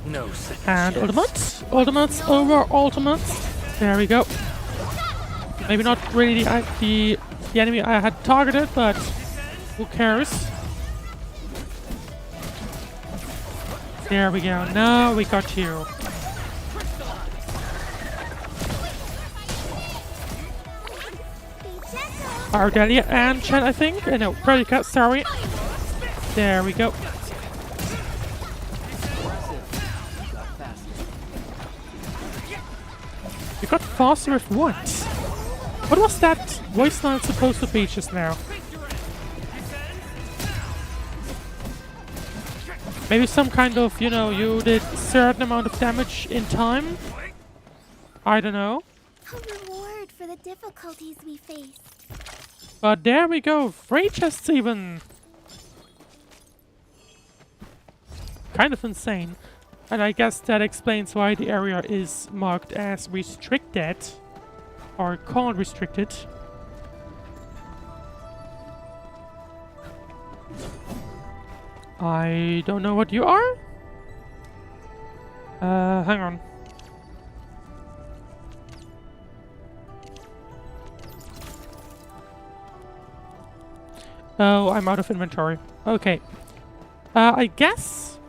No second And chance. ultimates. Ultimates over ultimates. There we go. Maybe not really the enemy I had targeted, but who cares? There we go. Now we got you. Ardelia and Chen, I think. No, Predica, sorry. There we go. You got faster with what? What was that voice line supposed to be just now? Maybe some kind of, you know, you did a certain amount of damage in time? I don't know. A reward for the difficulties we faced. But there we go, 3 chests even! Kind of insane. And I guess that explains why the area is marked as restricted. Or called restricted. I don't know what you are? Hang on. Oh, I'm out of inventory. Okay. I guess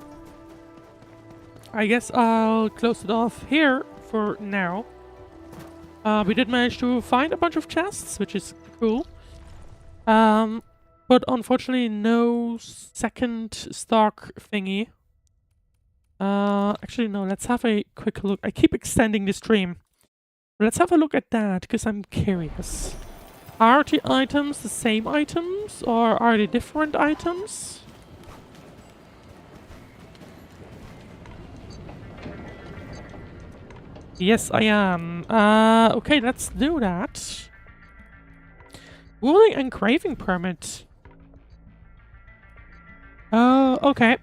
I guess I'll close it off here for now. We did manage to find a bunch of chests, which is cool. But unfortunately no second stock thingy. Actually no, let's have a quick look. I keep extending the stream. Let's have a look at that, because I'm curious. Are the items the same items, or are they different items? Yes, I am. Okay, let's do that. Ruling and craving permit. Okay.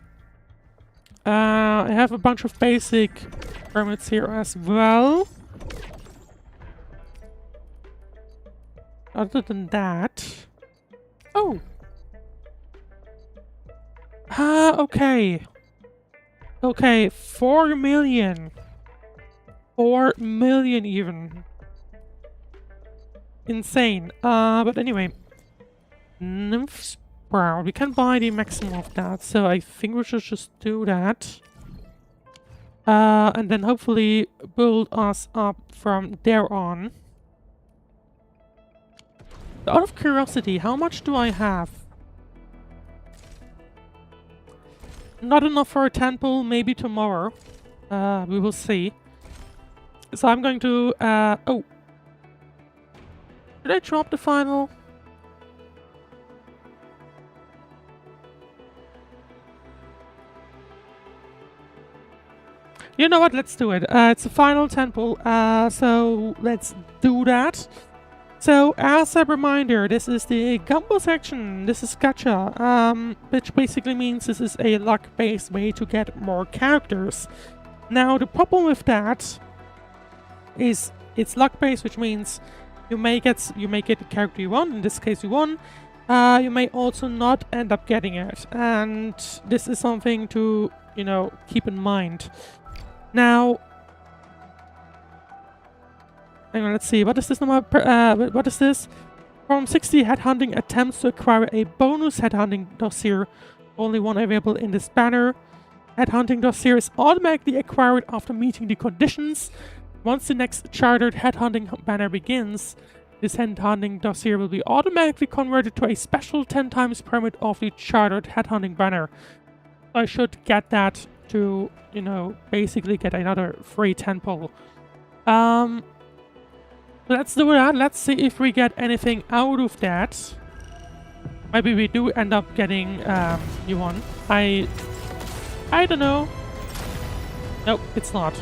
I have a bunch of basic permits here as well. Other than that... Oh! Okay. Okay, 4 million. 4 million even. Insane. But anyway. Nymph Sprout. We can buy the maximum of that, so I think we should just do that. And then hopefully build us up from there on. Out of curiosity, how much do I have? Not enough for a temple, maybe tomorrow. We will see. So I'm going to, oh. Did I drop the final? You know what, let's do it. It's a final temple, so let's do that. So, as a reminder, this is the Gumbo section. This is gacha, which basically means this is a luck-based way to get more characters. Now, the problem with that is it's luck-based, which means you may get the character you want. In this case, you won. You may also not end up getting it, and this is something to, you know, keep in mind. Now, hang on, let's see. What is this number? What is this? From 60 headhunting attempts to acquire a bonus headhunting dossier. Only one available in this banner. Headhunting dossier is automatically acquired after meeting the conditions. Once the next chartered headhunting banner begins, this headhunting dossier will be automatically converted to a special 10 times permit of the chartered headhunting banner. I should get that to, you know, basically get another free temple. Let's do that. Let's see if we get anything out of that. Maybe we do end up getting new one. I don't know. Nope, it's not.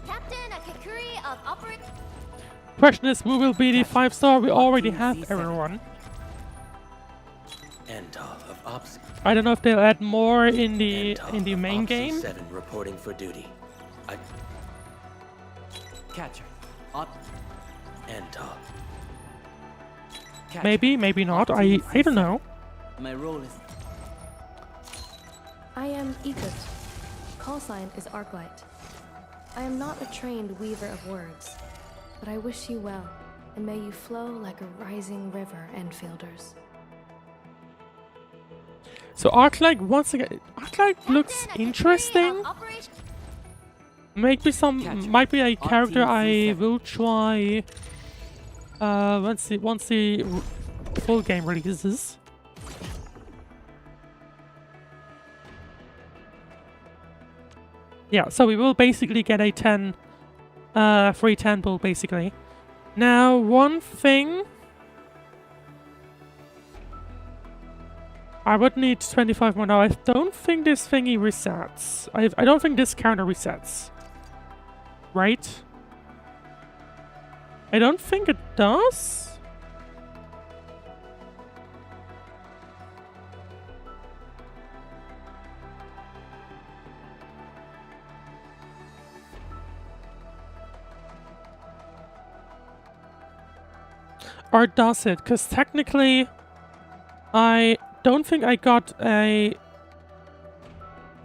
Captain Akakuri of Operation. Question is, who will be the 5-star? We already have everyone. Of Ops. I don't know if they'll add more in the main game. 7 reporting for duty. Catcher. Op. Catcher. Maybe not. I don't know. My role is. I am Egypt. Call sign is Arknight. I am not a trained weaver of words, but I wish you well, and may you flow like a rising river, Enfielders. So Arknight, once again, Arknight looks interesting. Might be a character I will try once the full game releases. Yeah, so we will basically get a 10 free temple basically. Now, one thing I would need 25 more now. I don't think this thingy resets. I don't think this counter resets. Right? I don't think it does. Or does it? Because technically, I don't think I got a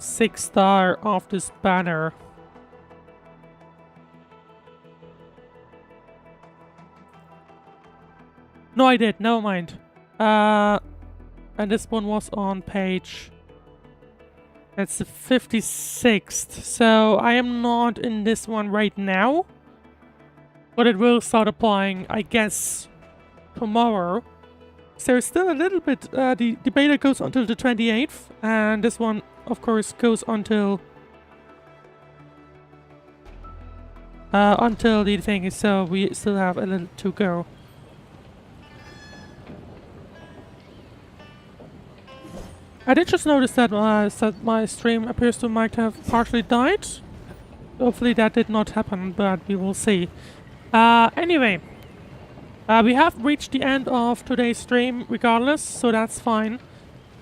6-star off this banner. No, I did. Never mind. And this one was on page... That's the 56th. So I am not in this one right now. But it will start applying, I guess, tomorrow. So there's still a little bit... the beta goes until the 28th. And this one, of course, goes until... until the thing is... So we still have a little to go. I did just notice that my stream appears to might have partially died. Hopefully that did not happen, but we will see. Anyway, we have reached the end of today's stream regardless, so that's fine.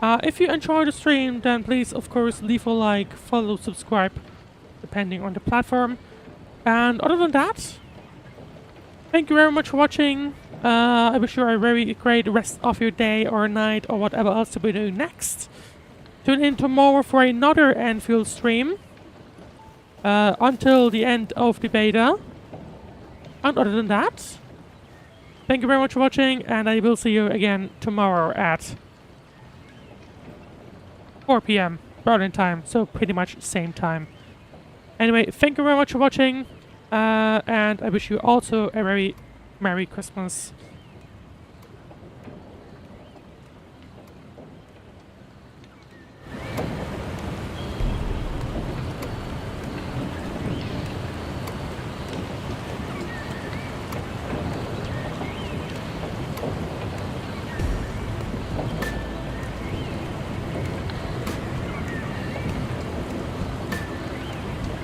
If you enjoyed the stream, then please, of course, leave a like, follow, subscribe, depending on the platform. And other than that, thank you very much for watching. I wish you a very great rest of your day or night or whatever else to be doing next. Tune in tomorrow for another Endfield stream. Until the end of the beta. And other than that, thank you very much for watching, and I will see you again tomorrow at 4 PM Berlin time, so pretty much same time. Anyway, thank you very much for watching, and I wish you also a very Merry Christmas.